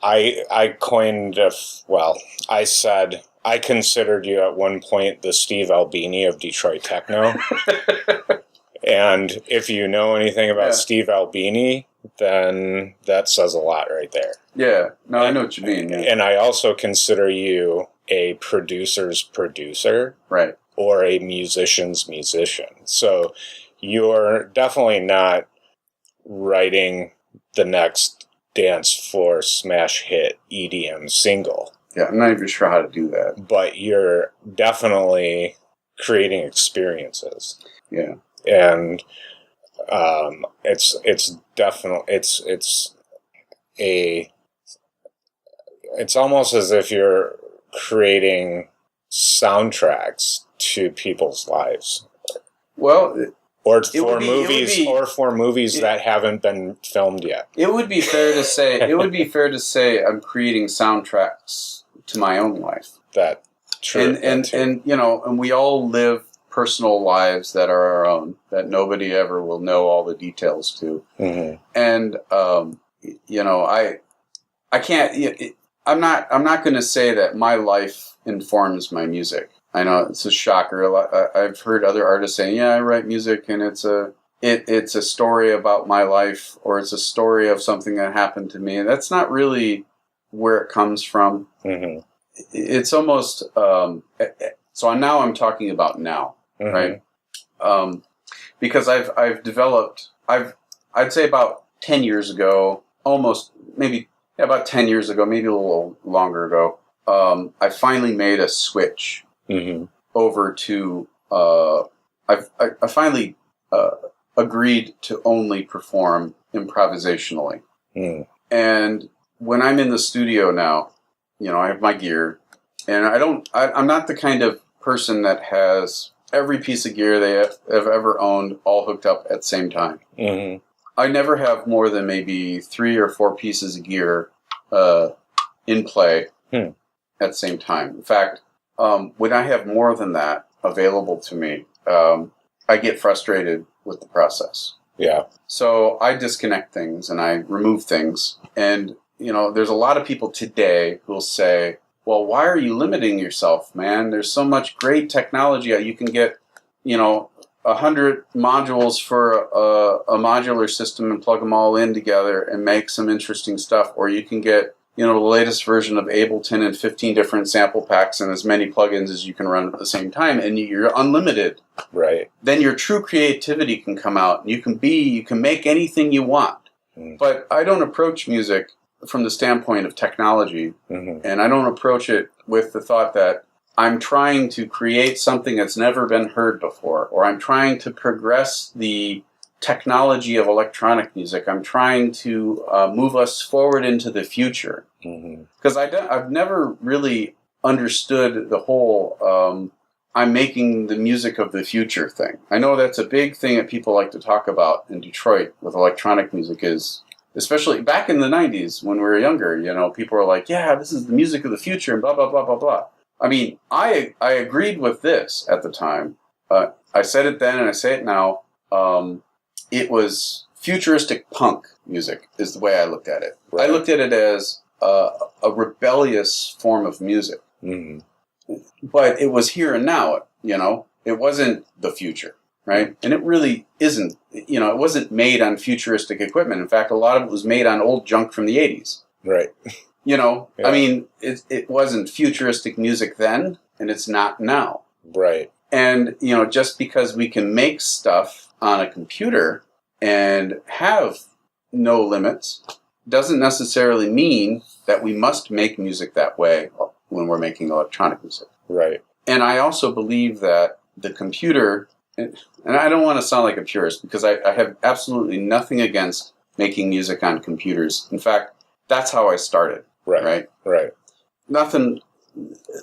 I coined I said I considered you at one point the Steve Albini of Detroit techno. And if you know anything about Steve Albini, then that says a lot right there. Yeah, no, I know what you mean. Yeah. And I also consider you a producer's producer. Right. Or a musician's musician. So you're definitely not writing the next dance floor smash hit EDM single. Yeah, I'm not even sure how to do that. But you're definitely creating experiences. Yeah. And it's almost as if you're creating soundtracks to people's lives. Well, or for movies that haven't been filmed yet. It would be fair to say I'm creating soundtracks to my own life. That true. And we all live personal lives that are our own, that nobody ever will know all the details to. Mm-hmm. And I can't. I'm not going to say that my life informs my music. I know it's a shocker. I've heard other artists saying, "Yeah, I write music, and it's a story about my life, or it's a story of something that happened to me." And that's not really where it comes from. Mm-hmm. It's almost so. Now I'm talking about now, right? Because I've developed. I'd say about 10 years ago, almost maybe about 10 years ago, maybe a little longer ago. I finally made a switch. Mm-hmm. Over to I finally agreed to only perform improvisationally. And when I'm in the studio now, I have my gear, and I'm not the kind of person that has every piece of gear they have ever owned all hooked up at the same time. Mm-hmm. I never have more than maybe 3 or 4 pieces of gear in play at the same time. In fact, when I have more than that available to me, I get frustrated with the process. Yeah. So I disconnect things and I remove things. And, there's a lot of people today who will say, well, why are you limiting yourself, man? There's so much great technology. You can get, 100 modules for a modular system and plug them all in together and make some interesting stuff. Or you can get, the latest version of Ableton and 15 different sample packs and as many plugins as you can run at the same time, and you're unlimited. Right. Then your true creativity can come out, and you can make anything you want. But I don't approach music from the standpoint of technology, and I don't approach it with the thought that I'm trying to create something that's never been heard before, or I'm trying to progress the technology of electronic music. I'm trying to move us forward into the future. Because I've never really understood the whole I'm making the music of the future thing. I know that's a big thing that people like to talk about in Detroit with electronic music is, especially back in the 90s when we were younger, people were like, yeah, this is the music of the future and blah, blah, blah, blah, blah. I mean, I agreed with this at the time. I said it then and I say it now. It was futuristic punk music is the way I looked at it. Right. I looked at it as a rebellious form of music. Mm-hmm. But it was here and now, It wasn't the future, right? And it really isn't, it wasn't made on futuristic equipment. In fact, a lot of it was made on old junk from the 80s. Right. Yeah. I mean, it wasn't futuristic music then, and it's not now. Right. And, just because we can make stuff on a computer and have no limits doesn't necessarily mean that we must make music that way when we're making electronic music. Right. And I also believe that the computer, and I don't want to sound like a purist because I have absolutely nothing against making music on computers. In fact, that's how I started. Right. Nothing.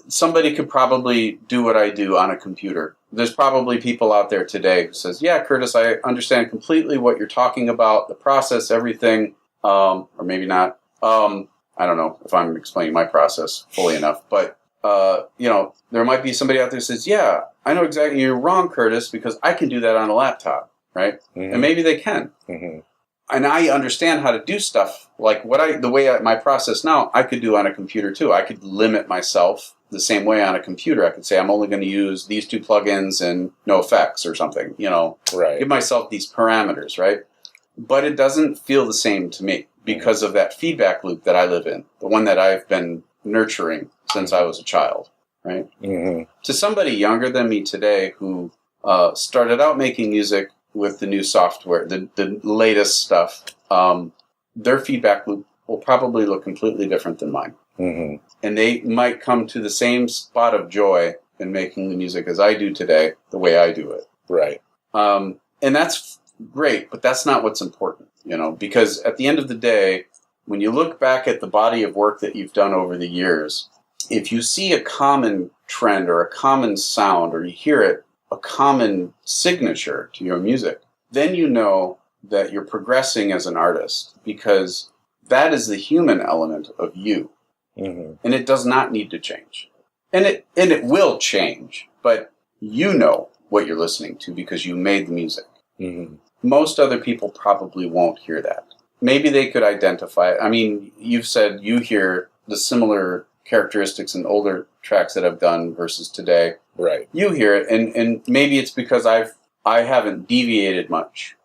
Somebody could probably do what I do on a computer. There's probably people out there today who says, yeah, Curtis, I understand completely what you're talking about, the process, everything, or maybe not. I don't know if I'm explaining my process fully enough, but, there might be somebody out there who says, yeah, I know exactly, you're wrong, Curtis, because I can do that on a laptop, right? Mm-hmm. And maybe they can. Mm-hmm. And I understand how to do stuff like my process now, I could do on a computer too. I could limit myself the same way on a computer. I could say, I'm only going to use these 2 plugins and no effects or something, right. Give myself these parameters, right? But it doesn't feel the same to me because of that feedback loop that I live in, the one that I've been nurturing since I was a child, right? Mm-hmm. To somebody younger than me today who started out making music with the new software, the latest stuff, their feedback loop will probably look completely different than mine. Mm-hmm. And they might come to the same spot of joy in making the music as I do today, the way I do it. Right. And that's great, but that's not what's important, because at the end of the day, when you look back at the body of work that you've done over the years, if you see a common trend or a common sound, or you hear it, a common signature to your music, then you know that you're progressing as an artist, because that is the human element of you. Mm-hmm. And it does not need to change. And it will change, but you know what you're listening to because you made the music. Mm-hmm. Most other people probably won't hear that. Maybe they could identify it. I mean, you've said you hear the similar characteristics in older tracks that I've done versus today. Right. You hear it, and maybe it's because I haven't deviated much,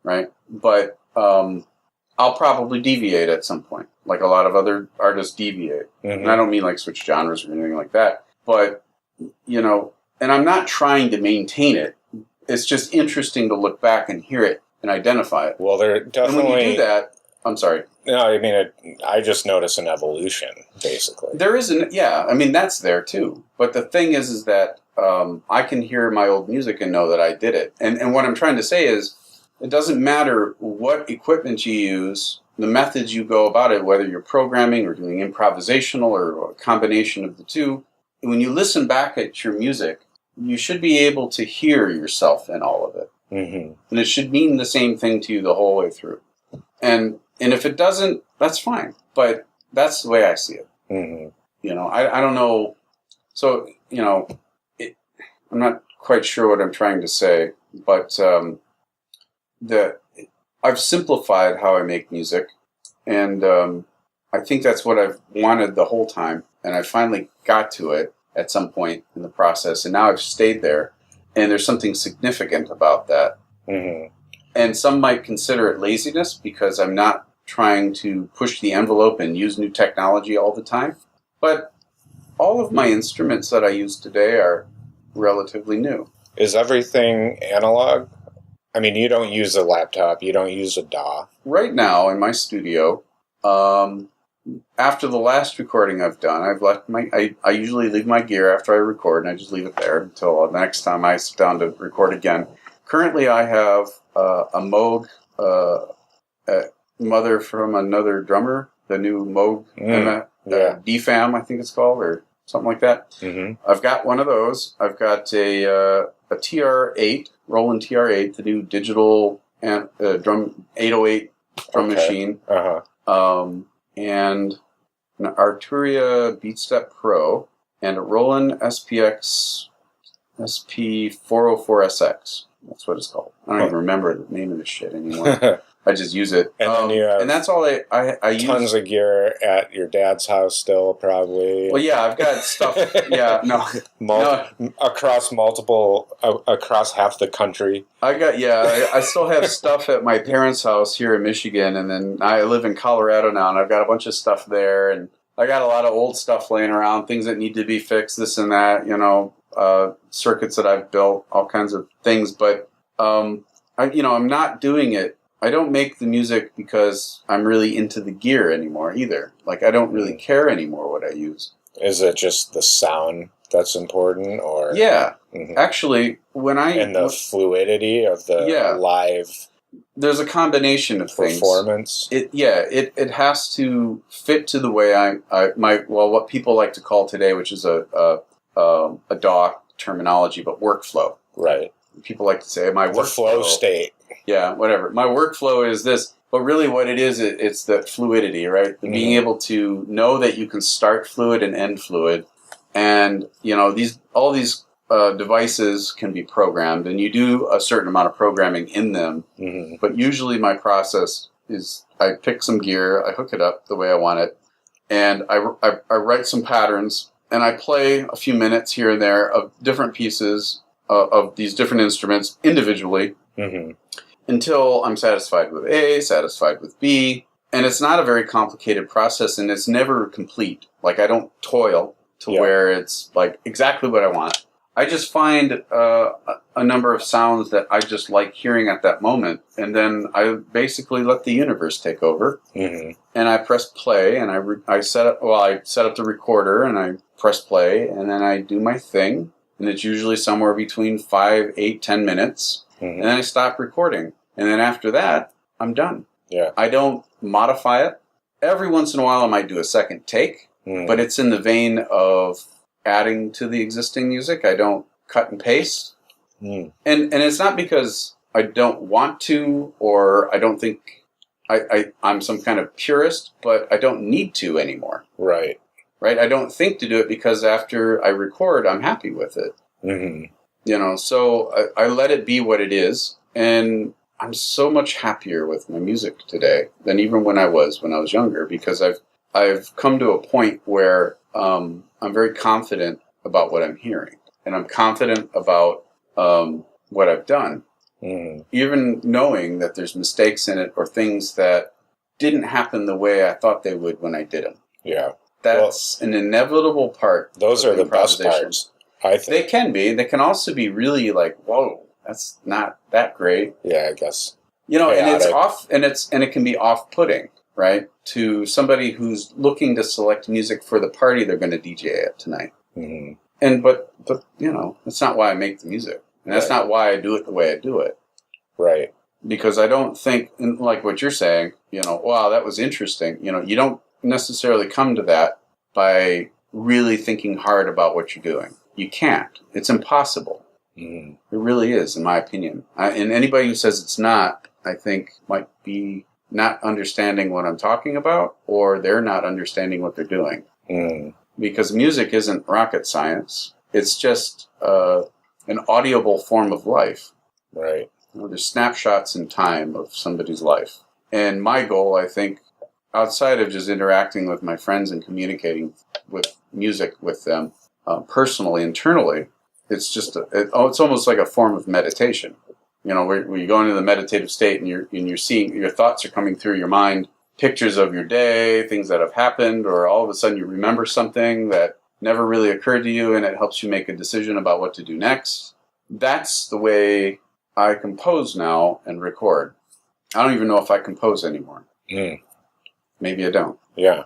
right? But I'll probably deviate at some point, like a lot of other artists deviate. Mm-hmm. And I don't mean like switch genres or anything like that. But, and I'm not trying to maintain it. It's just interesting to look back and hear it and identify it. Well, there definitely... And when you do that... I'm sorry. No, I mean, I just notice an evolution, basically. There is that's there too. But the thing is that I can hear my old music and know that I did it. And what I'm trying to say is, it doesn't matter what equipment you use, the methods you go about it, whether you're programming or doing improvisational or a combination of the two. When you listen back at your music, you should be able to hear yourself in all of it. Mm-hmm. And it should mean the same thing to you the whole way through. And if it doesn't, that's fine. But that's the way I see it. Mm-hmm. I don't know. So, I'm not quite sure what I'm trying to say, but I've simplified how I make music. And I think that's what I've wanted the whole time. And I finally got to it at some point in the process. And now I've stayed there. And there's something significant about that. Mm-hmm. And some might consider it laziness because I'm not trying to push the envelope and use new technology all the time. But all of my instruments that I use today are relatively new. Is everything analog? I mean, you don't use a laptop, you don't use a DAW. Right now in my studio, after the last recording I've done, I've left I usually leave my gear after I record, and I just leave it there until the next time I sit down to record again. Currently, I have a Moog, Mother from Another Drummer, the new Moog DFAM, I think it's called, or something like that. Mm-hmm. I've got one of those. I've got a TR8, Roland TR8, the new digital drum 808 drum machine, and an Arturia BeatStep Pro, and a Roland SPX SP404SX. That's what it's called. I don't even remember the name of this shit anymore. I just use it. And then you have and that's all I use. Tons of gear at your dad's house still, probably. Well, yeah, I've got stuff. Yeah, no. Across half the country. I still have stuff at my parents' house here in Michigan, and then I live in Colorado now, and I've got a bunch of stuff there, and I got a lot of old stuff laying around, things that need to be fixed, this and that, circuits that I've built, all kinds of things, but, I'm not doing it. I don't make the music because I'm really into the gear anymore either. Like, I don't really care anymore what I use. Is it just the sound that's important, or? Yeah. Mm-hmm. Actually, and the fluidity of the live... There's a combination of performance. Things. It has to fit to the way what people like to call today, which is a DAW terminology, but workflow. Right. People like to say my workflow. The flow state. Yeah, whatever. My workflow is this, but really what it is, it's the fluidity, right? The being able to know that you can start fluid and end fluid, and all these devices can be programmed, and you do a certain amount of programming in them. Mm-hmm. But usually my process is I pick some gear, I hook it up the way I want it, and I write some patterns, and I play a few minutes here and there of different pieces of these different instruments individually until I'm satisfied with A, satisfied with B, and it's not a very complicated process, and it's never complete. Like, I don't toil to where it's like exactly what I want. I just find a number of sounds that I just like hearing at that moment, and then I basically let the universe take over. Mm-hmm. And I press play, and I set up the recorder, and I press play, and then I do my thing, and it's usually somewhere between 5, 8, 10 minutes, and then I stop recording, and then after that, I'm done. Yeah, I don't modify it. Every once in a while, I might do a second take, but it's in the vein of adding to the existing music. I don't cut and paste. And it's not because I don't want to, or I don't think I'm some kind of purist, but I don't need to anymore. Right. I don't think to do it because after I record, I'm happy with it. Mm-hmm. So I let it be what it is, and I'm so much happier with my music today than even when I was younger, because I've come to a point where I'm very confident about what I'm hearing, and I'm confident about what I've done, even knowing that there's mistakes in it or things that didn't happen the way I thought they would when I did them. Yeah. That's an inevitable part. Those are the best parts, I think. They can be. They can also be really like, whoa, that's not that great. Yeah, I guess. And it's off, and it can be off-putting, right, to somebody who's looking to select music for the party they're going to DJ at tonight. Mm-hmm. But that's not why I make the music, and that's not why I do it the way I do it. Right. Because I don't think, like what you're saying, wow, that was interesting. You don't necessarily come to that by really thinking hard about what you're doing. You can't. It's impossible. Mm. It really is, in my opinion. And anybody who says it's not, I think, might be not understanding what I'm talking about, or they're not understanding what they're doing. Mm. Because music isn't rocket science. It's just an audible form of life. Right. There's snapshots in time of somebody's life. And my goal, I think, outside of just interacting with my friends and communicating with music with them personally, internally, it's just it's almost like a form of meditation. Where you go into the meditative state and you're seeing, your thoughts are coming through your mind, pictures of your day, things that have happened, or all of a sudden you remember something that never really occurred to you, and it helps you make a decision about what to do next. That's the way I compose now and record. I don't even know if I compose anymore. Mm. Maybe I don't. Yeah.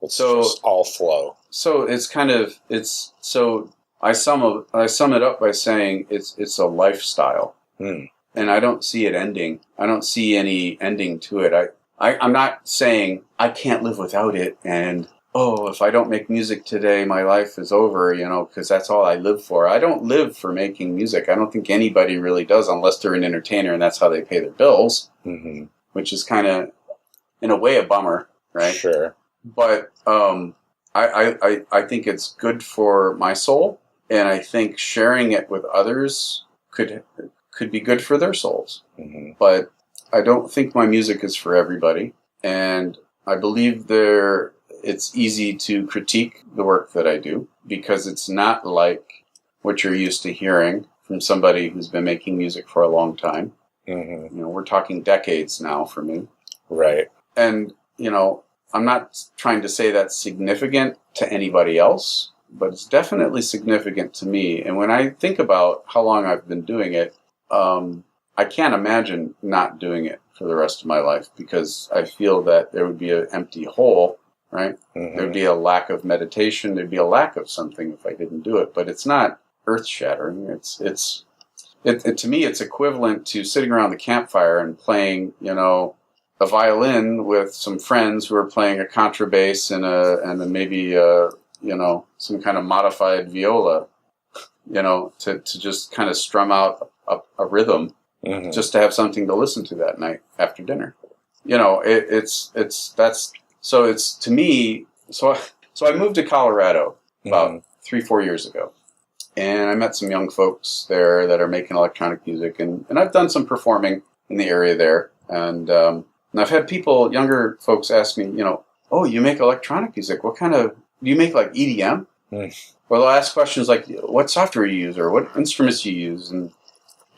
It's just all flow. So it's I sum it up by saying it's a lifestyle. Mm. And I don't see it ending. I don't see any ending to it. I'm not saying I can't live without it, and oh, if I don't make music today, my life is over, because that's all I live for. I don't live for making music. I don't think anybody really does unless they're an entertainer and that's how they pay their bills, which is kind of, in a way, a bummer, right? Sure. But I think it's good for my soul, and I think sharing it with others could be good for their souls. But I don't think my music is for everybody, and I believe it's easy to critique the work that I do because it's not like what you're used to hearing from somebody who's been making music for a long time. We're talking decades now for me. Right. And, I'm not trying to say that's significant to anybody else, but it's definitely significant to me. And when I think about how long I've been doing it, I can't imagine not doing it for the rest of my life because I feel that there would be an empty hole, right? There'd be a lack of meditation. There'd be a lack of something if I didn't do it. But it's not earth-shattering. To me, it's equivalent to sitting around the campfire and playing, a violin with some friends who are playing a contrabass and then maybe some kind of modified viola, to just kind of strum out a rhythm, just to have something to listen to that night after dinner. It's to me. So I moved to Colorado about 3-4 years ago, and I met some young folks there that are making electronic music, and I've done some performing in the area there, and I've had younger folks ask me, oh, you make electronic music? What kind of, do you make like EDM? Or they'll ask questions like, what software you use or what instruments you use and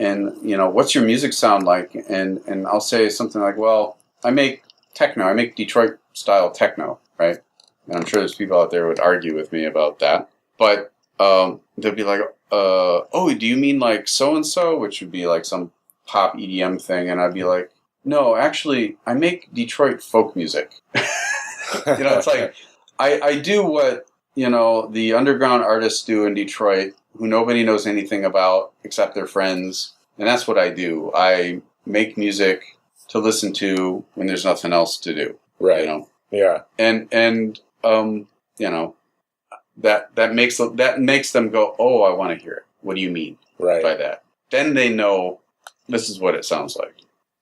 what's your music sound like? And I'll say something like, well, I make techno. I make Detroit style techno, right? And I'm sure there's people out there who would argue with me about that. But they'll be like, oh, do you mean like so-and-so? Which would be like some pop EDM thing. And I'd be like, no, actually, I make Detroit folk music. It's like, I do what, the underground artists do in Detroit, who nobody knows anything about except their friends. And that's what I do. I make music to listen to when there's nothing else to do. Right. Yeah. And that makes them go, oh, I want to hear it. What do you mean by that? Then they know this is what it sounds like.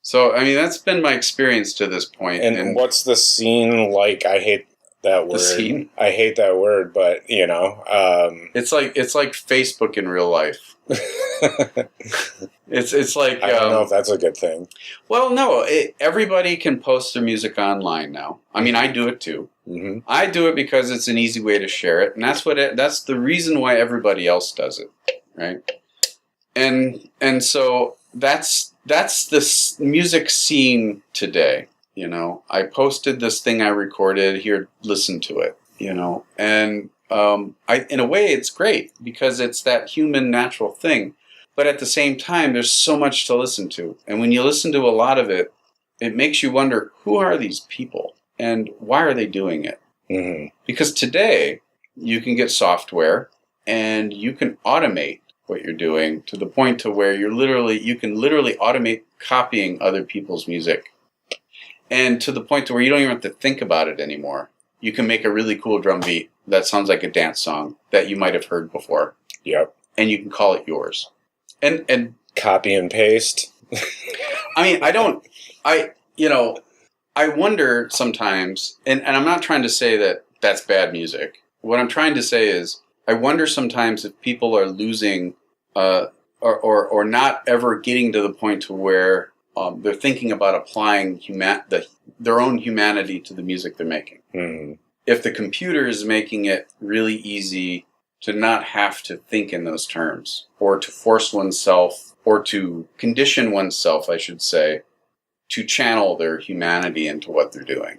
So, I mean, that's been my experience to this point. And what's the scene like? I hate that word. The scene? I hate that word, but, It's like Facebook in real life. It's like... I don't know if that's a good thing. Well, no. Everybody can post their music online now. I mean, I do it too. I do it because it's an easy way to share it. And that's the reason why everybody else does it, right? And so that's the music scene today. I posted this thing I recorded here. Listen to it. And in a way, it's great because it's that human, natural thing. But at the same time, there's so much to listen to, and when you listen to a lot of it, it makes you wonder, who are these people and why are they doing it? Because today you can get software and you can automate what you're doing to the point to where you can literally automate copying other people's music, and to the point to where you don't even have to think about it anymore. You can make a really cool drum beat that sounds like a dance song that you might have heard before. Yep. And you can call it yours. And copy and paste. I mean, I wonder sometimes, and I'm not trying to say that that's bad music. What I'm trying to say is, I wonder sometimes if people are losing, or not ever getting to the point to where they're thinking about applying their own humanity to the music they're making. If the computer is making it really easy to not have to think in those terms, or to force oneself, or to condition oneself, I should say, to channel their humanity into what they're doing.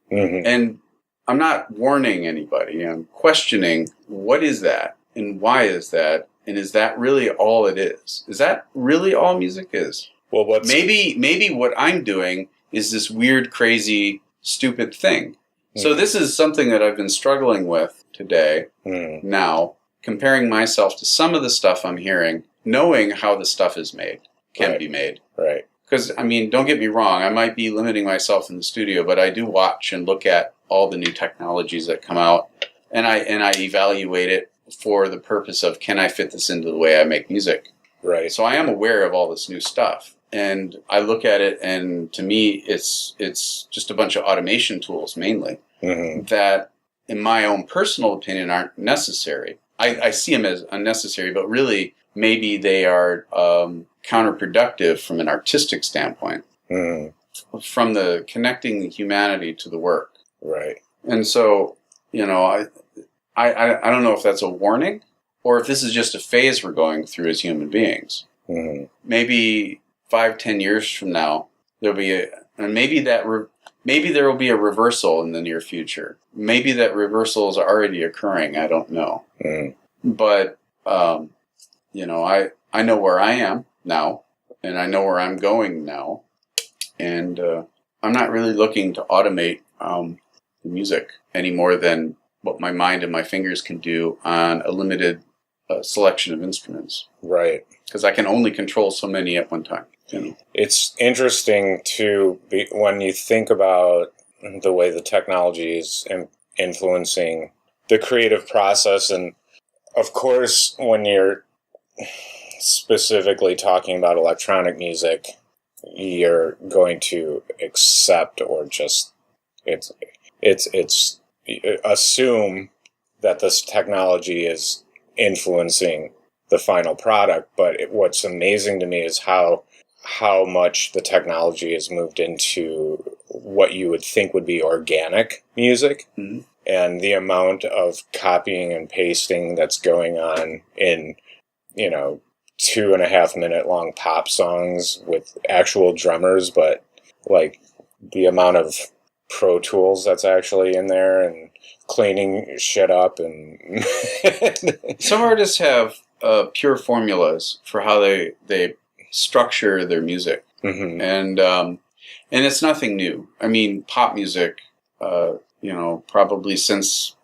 And I'm not warning anybody. I'm questioning, what is that? And why is that? And is that really all it is? Is that really all music is? Well, maybe what I'm doing is this weird, crazy, stupid thing. So this is something that I've been struggling with today, now, comparing myself to some of the stuff I'm hearing, knowing how the stuff is made, can be made. Right. Because, I mean, don't get me wrong, I might be limiting myself in the studio, but I do watch and look at all the new technologies that come out, and I evaluate it for the purpose of, can I fit this into the way I make music? Right. So I am aware of all this new stuff, and I look at it, and to me, it's just a bunch of automation tools mainly that, in my own personal opinion, aren't necessary. I see them as unnecessary, but really maybe they are counterproductive from an artistic standpoint, from the connecting the humanity to the work. Right. And so, I don't know if that's a warning or if this is just a phase we're going through as human beings. Maybe 5-10 years from now, there'll be maybe there will be a reversal in the near future. Maybe that reversal is already occurring. I don't know. But, I know where I am now, and I know where I'm going now. And I'm not really looking to automate the music any more than what my mind and my fingers can do on a limited selection of instruments. Right. Because I can only control so many at one time. It's interesting when you think about the way the technology is influencing the creative process. And of course, when you're specifically talking about electronic music, you're going to accept or just assume that this technology is influencing the final product. But what's amazing to me is how much the technology has moved into what you would think would be organic music, and the amount of copying and pasting that's going on in 2.5 minute long pop songs with actual drummers, but like the amount of Pro Tools that's actually in there and cleaning shit up. And some artists have pure formulas for how they structure their music, and it's nothing new. I mean, pop music, probably since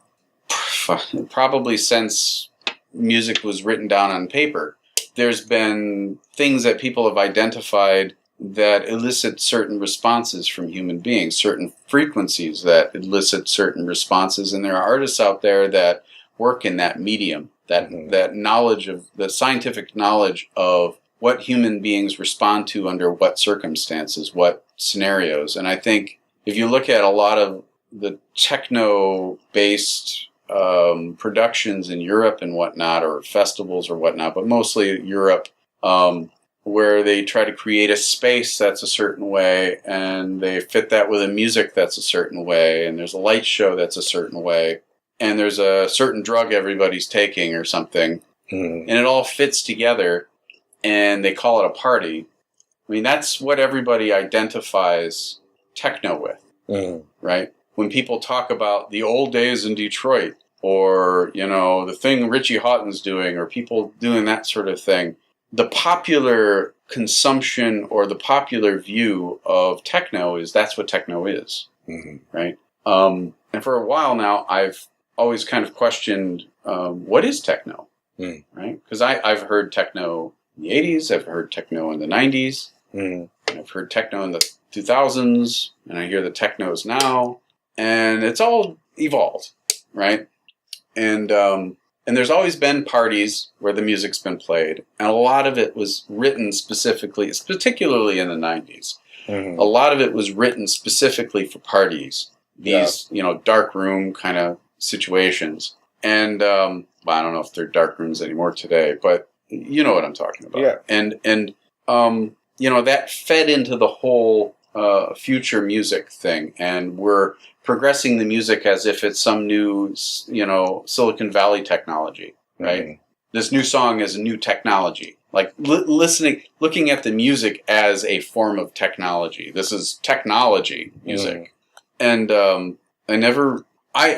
music was written down on paper, there's been things that people have identified that elicit certain responses from human beings, certain frequencies that elicit certain responses, and there are artists out there that work in that medium, that knowledge of the scientific knowledge of what human beings respond to under what circumstances, what scenarios. And I think if you look at a lot of the techno-based productions in Europe and whatnot, or festivals or whatnot, but mostly Europe, where they try to create a space that's a certain way, and they fit that with a music that's a certain way, and there's a light show that's a certain way, and there's a certain drug everybody's taking or something, and it all fits together, and they call it a party. I mean, that's what everybody identifies techno with, right? When people talk about the old days in Detroit, or, the thing Richie Hawtin's doing, or people doing that sort of thing, the popular consumption or the popular view of techno is that's what techno is, right? And for a while now, I've always kind of questioned what is techno, right? Because I've heard techno in the 80s, I've heard techno in the 90s, I've heard techno in the 2000s, and I hear the technos now, and it's all evolved, right? And there's always been parties where the music's been played, and a lot of it was written specifically, particularly in the 90s. A lot of it was written specifically for parties, these dark room kind of situations. And I don't know if they're dark rooms anymore today, but you know what I'm talking about. Yeah. And that fed into the whole future music thing, and we're progressing the music as if it's some new, Silicon Valley technology, right? This new song is a new technology. Like looking at the music as a form of technology. This is technology music, and I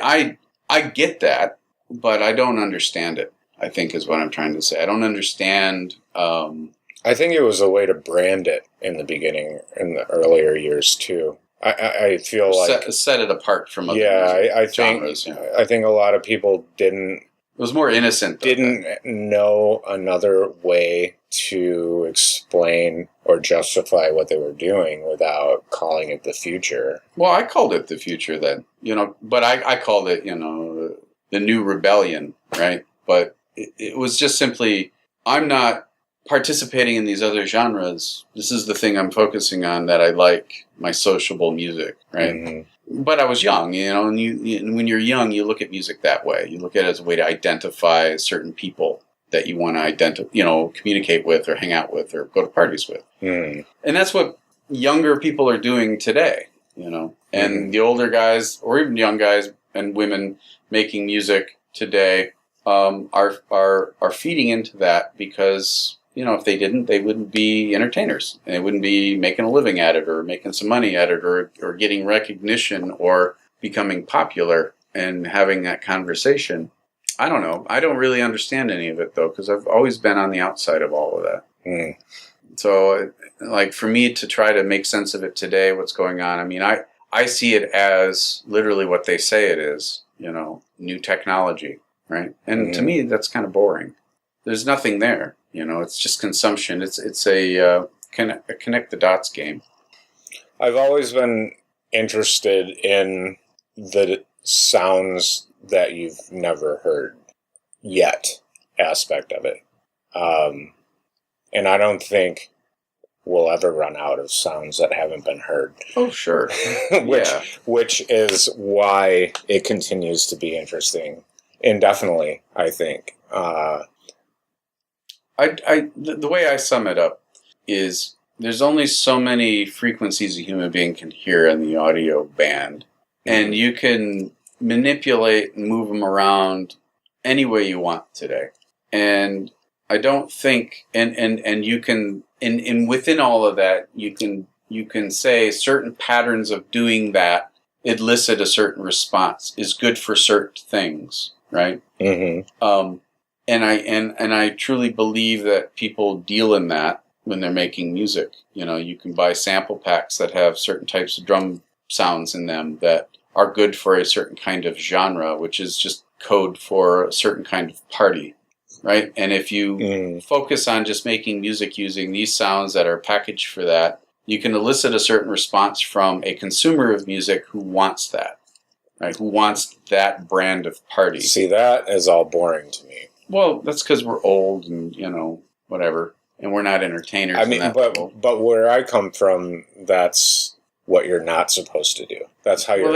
get that, but I don't understand it, I think is what I'm trying to say. I don't understand. I think it was a way to brand it in the beginning, in the earlier years too. I feel like set it apart from other I think genres. I think a lot of people didn't was more innocent. Didn't know another way to explain or justify what they were doing without calling it the future. Well, I called it the future then, but I called it, the new rebellion, right? But it was just simply, I'm not participating in these other genres. This is the thing I'm focusing on, that I like my sociable music, right? Mm-hmm. But I was young, and when you're young, you look at music that way. You look at it as a way to identify certain people that you want to communicate with or hang out with or go to parties with. Mm. And that's what younger people are doing today, and the older guys, or even young guys and women making music today, are feeding into that, because if they didn't, they wouldn't be entertainers, and they wouldn't be making a living at it, or making some money at it, or getting recognition, or becoming popular and having that conversation. I don't know. I don't really understand any of it, though, because I've always been on the outside of all of that. Mm. So, for me to try to make sense of it today, what's going on, I mean, I see it as literally what they say it is, new technology, right? And to me, that's kind of boring. There's nothing there, it's just consumption. It's a connect the dots game. I've always been interested in the sounds that you've never heard yet aspect of it. And I don't think we'll ever run out of sounds that haven't been heard. Oh, sure. which is why it continues to be interesting indefinitely, I think. The way I sum it up is there's only so many frequencies a human being can hear in the audio band, and you can manipulate and move them around any way you want today. And I don't think, and you can, and within all of that, you can say certain patterns of doing that elicit a certain response is good for certain things, right? Mm-hmm. And I truly believe that people deal in that when they're making music. You can buy sample packs that have certain types of drum sounds in them that are good for a certain kind of genre, which is just code for a certain kind of party, right? And if you focus on just making music using these sounds that are packaged for that, you can elicit a certain response from a consumer of music who wants that, right? Who wants that brand of party. See, that is all boring to me. Well, that's because we're old and, whatever, and we're not entertainers. I mean, but where I come from, that's what you're not supposed to do. That's how you're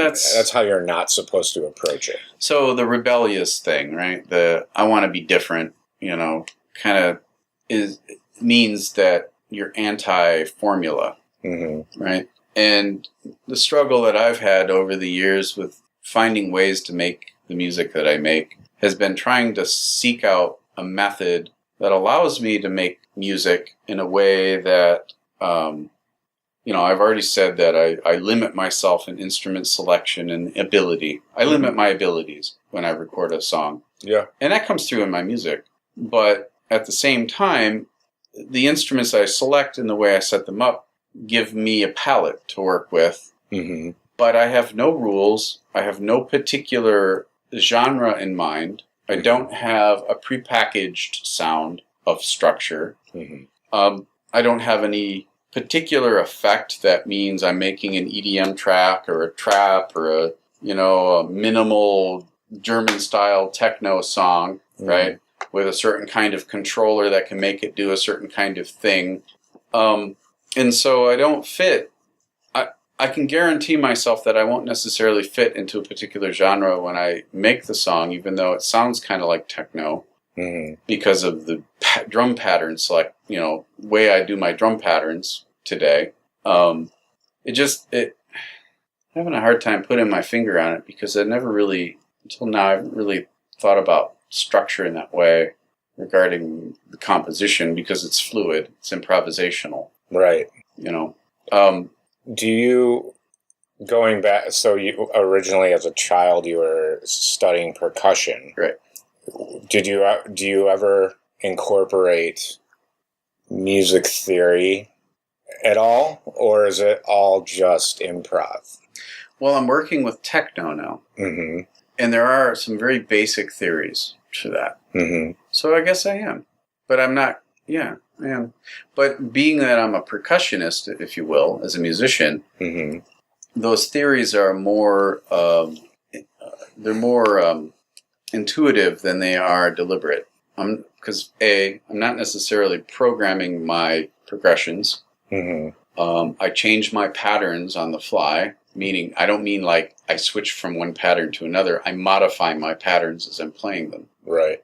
not supposed to approach it. So the rebellious thing, right? The I want to be different, kind of means that you're anti-formula, right? And the struggle that I've had over the years with finding ways to make the music that I make has been trying to seek out a method that allows me to make music in a way that, I've already said that I limit myself in instrument selection and ability. I limit my abilities when I record a song. Yeah. And that comes through in my music. But at the same time, the instruments I select and the way I set them up give me a palette to work with. Mm-hmm. But I have no rules. I have no particular genre in mind. I don't have a prepackaged sound of structure. Mm-hmm. I don't have any particular effect that means I'm making an EDM track or a trap or a minimal German style techno song, right? With a certain kind of controller that can make it do a certain kind of thing. And so I don't fit. I can guarantee myself that I won't necessarily fit into a particular genre when I make the song, even though it sounds kind of like techno, because of the drum patterns, way I do my drum patterns today. I'm having a hard time putting my finger on it because I never really, until now, I haven't really thought about structure in that way regarding the composition because it's fluid, it's improvisational. Right. Do you, going back, so you originally as a child you were studying percussion. Right. Do you ever incorporate music theory at all, or is it all just improv? Well, I'm working with techno now. Mm-hmm. And there are some very basic theories, for that. Mm-hmm. So I guess I am. But I'm not, yeah, I am. But being that I'm a percussionist, if you will, as a musician, mm-hmm. those theories are more, they're more intuitive than they are deliberate. Because I'm not necessarily programming my progressions. Mm-hmm. I change my patterns on the fly, meaning I don't mean like I switch from one pattern to another. I modify my patterns as I'm playing them. Right.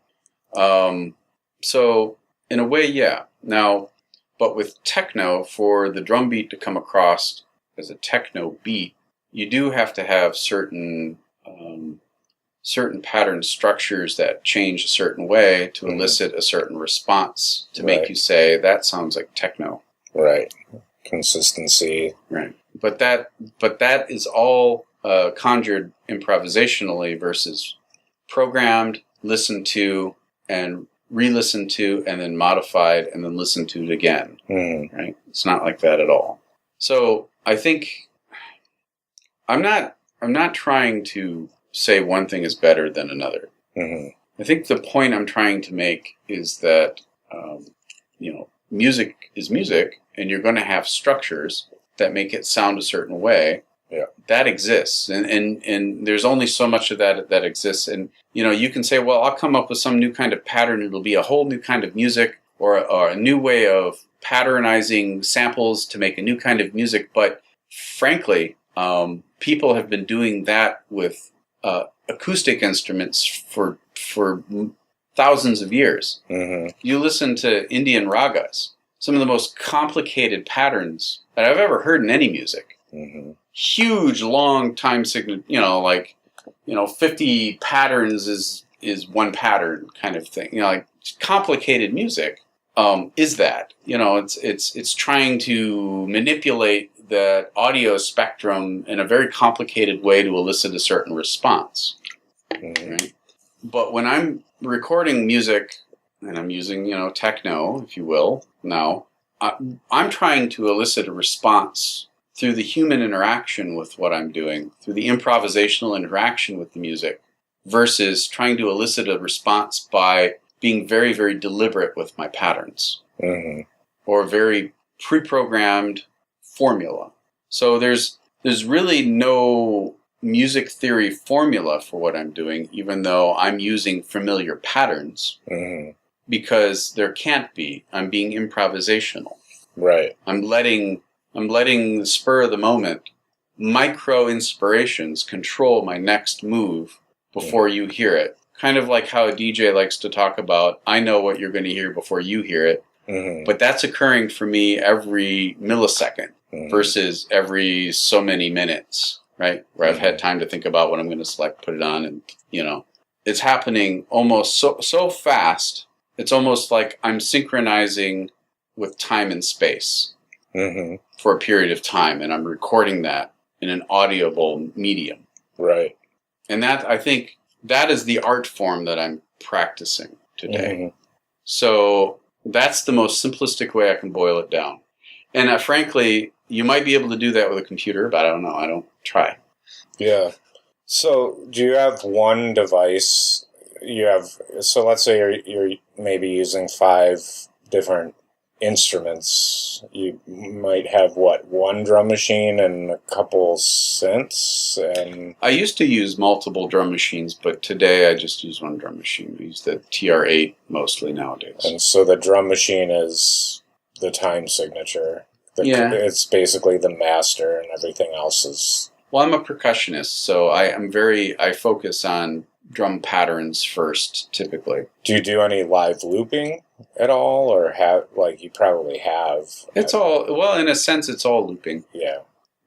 So in a way, yeah. Now, but with techno, for the drum beat to come across as a techno beat, you do have to have certain pattern structures that change a certain way to elicit a certain response to make you say, that sounds like techno. Right. Consistency. Right. But that is all conjured improvisationally versus programmed, listened to, and re-listened to, and then modified, and then listened to it again. Mm. Right? It's not like that at all. So I think I'm not trying to say one thing is better than another. Mm-hmm. I think the point I'm trying to make is that music is music, and you're going to have structures that make it sound a certain way. Yeah. That exists, and there's only so much of that exists. And you can say, well, I'll come up with some new kind of pattern. It'll be a whole new kind of music, or a new way of patternizing samples to make a new kind of music. But frankly, people have been doing that with acoustic instruments for thousands of years. Mm-hmm. You listen to Indian ragas, some of the most complicated patterns that I've ever heard in any music. Mm-hmm. Huge, long time signature, 50 patterns is one pattern kind of thing. Like complicated music is that. It's trying to manipulate the audio spectrum in a very complicated way to elicit a certain response. Mm-hmm. Right? But when I'm recording music, and I'm using, techno, if you will, now, I'm trying to elicit a response through the human interaction with what I'm doing, through the improvisational interaction with the music, versus trying to elicit a response by being very, very deliberate with my patterns, mm-hmm. or very pre-programmed formula. So there's really no music theory formula for what I'm doing, even though I'm using familiar patterns, mm-hmm. because there can't be. I'm being improvisational. Right. I'm letting the spur of the moment, micro inspirations control my next move before you hear it. Kind of like how a DJ likes to talk about, I know what you're going to hear before you hear it. Mm-hmm. But that's occurring for me every millisecond, mm-hmm. versus every so many minutes, right? Where I've had time to think about what I'm going to select, put it on, and, it's happening almost so fast. It's almost like I'm synchronizing with time and space. Mm-hmm. For a period of time, and I'm recording that in an audible medium. Right. And that, I think, that is the art form that I'm practicing today. Mm-hmm. So that's the most simplistic way I can boil it down. And frankly, you might be able to do that with a computer, but I don't know. I don't try. Yeah. So do you have one device? So let's say you're maybe using 5 different instruments. You might have one drum machine and a couple synths, and I used to use multiple drum machines, but today I just use one drum machine. We use the TR-8 mostly nowadays. And so the drum machine is the time signature. It's basically the master, and everything else is. Well, I'm a percussionist, so I focus on drum patterns first, typically. Do you do any live looping at all, or you probably have? It's all, in a sense, it's all looping. Yeah.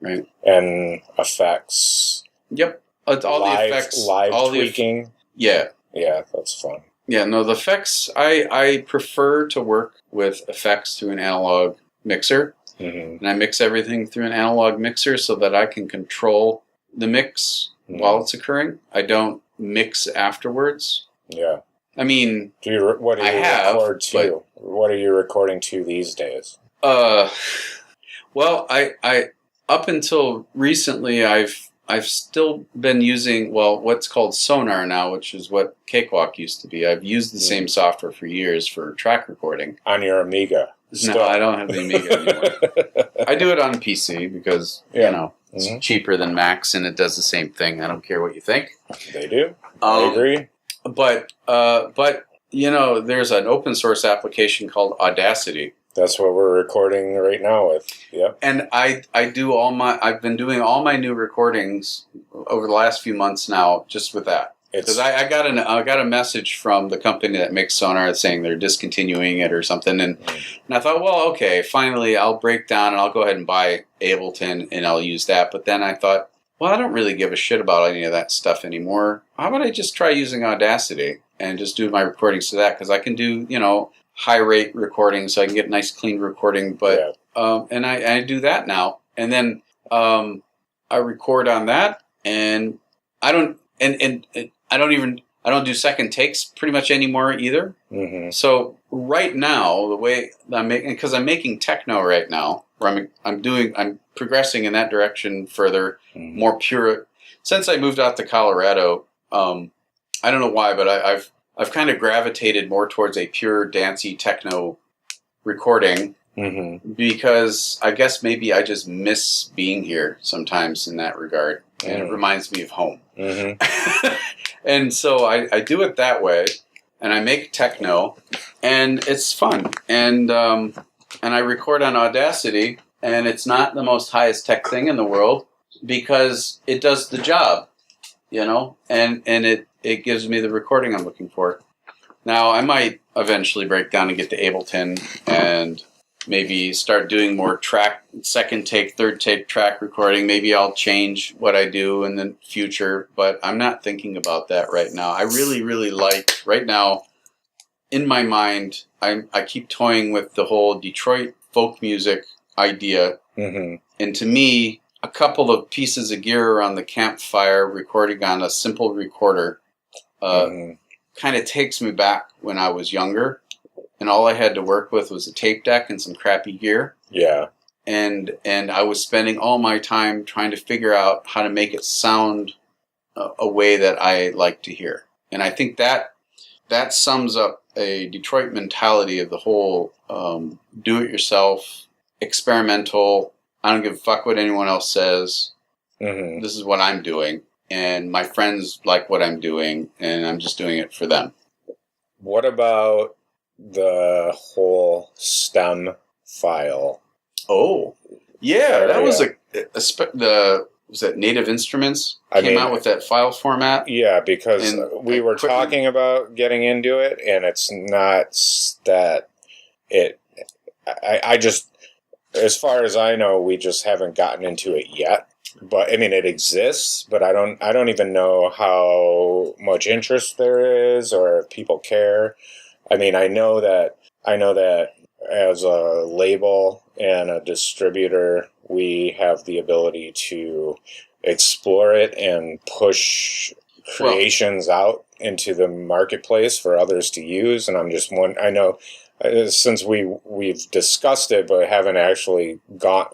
Right. And effects. Yep. It's all the effects. Live tweaking. Yeah. Yeah, that's fun. Yeah, no, the effects, I prefer to work with effects through an analog mixer. Mm-hmm. And I mix everything through an analog mixer so that I can control the mix while it's occurring. I don't mix afterwards. Yeah. I mean, what do you record to? What are you recording to these days? Well, I up until recently, I I've still been using, what's called Sonar now, which is what Cakewalk used to be. I've used the same software for years for track recording. On your Amiga? No, I don't have the Amiga anymore. I do it on PC because, it's cheaper than Macs and it does the same thing. I don't care what you think. They do. I agree. But there's an open source application called Audacity. That's what we're recording right now with. Yep. And I've been doing all my new recordings over the last few months now just with that. Because I got a message from the company that makes Sonar saying they're discontinuing it or something, and I thought, well, okay, finally I'll break down and I'll go ahead and buy Ableton and I'll use that. But then I thought, well, I don't really give a shit about any of that stuff anymore. How about I just try using Audacity and just do my recordings to that? Because I can do, high rate recording, so I can get nice clean recording. But and I do that now, and then I record on that, and I don't I don't do second takes pretty much anymore either. Mm-hmm. So right now, the way I'm making, because I'm making techno right now, where I'm progressing in that direction further, more pure. Since I moved out to Colorado, I don't know why, but I've kind of gravitated more towards a pure dancey techno recording, because I guess maybe I just miss being here sometimes in that regard, and it reminds me of home. And so I do it that way, and I make techno, and it's fun, and I record on Audacity, and it's not the most highest tech thing in the world because it does the job, and it gives me the recording I'm looking for. Now, I might eventually break down and get to Ableton and maybe start doing more second take, third take track recording. Maybe I'll change what I do in the future, but I'm not thinking about that right now. I really, really like, right now, in my mind, I keep toying with the whole Detroit folk music idea. And to me, a couple of pieces of gear around the campfire recording on a simple recorder kind of takes me back when I was younger, and all I had to work with was a tape deck and some crappy gear. Yeah. And I was spending all my time trying to figure out how to make it sound a way that I like to hear. And I think that sums up a Detroit mentality of the whole do-it-yourself, experimental, I don't give a fuck what anyone else says. This is what I'm doing. And my friends like what I'm doing, and I'm just doing it for them. What about the whole stem file? Oh, yeah, that was was that Native Instruments came out with that file format? Yeah, because we were talking about getting into it, and it's not that it. I just, as far as I know, we just haven't gotten into it yet. But I mean, it exists, but I don't even know how much interest there is or if people care. I mean, I know that as a label and a distributor, we have the ability to explore it and push creations out into the marketplace for others to use. And I'm just I know since we've discussed it but haven't actually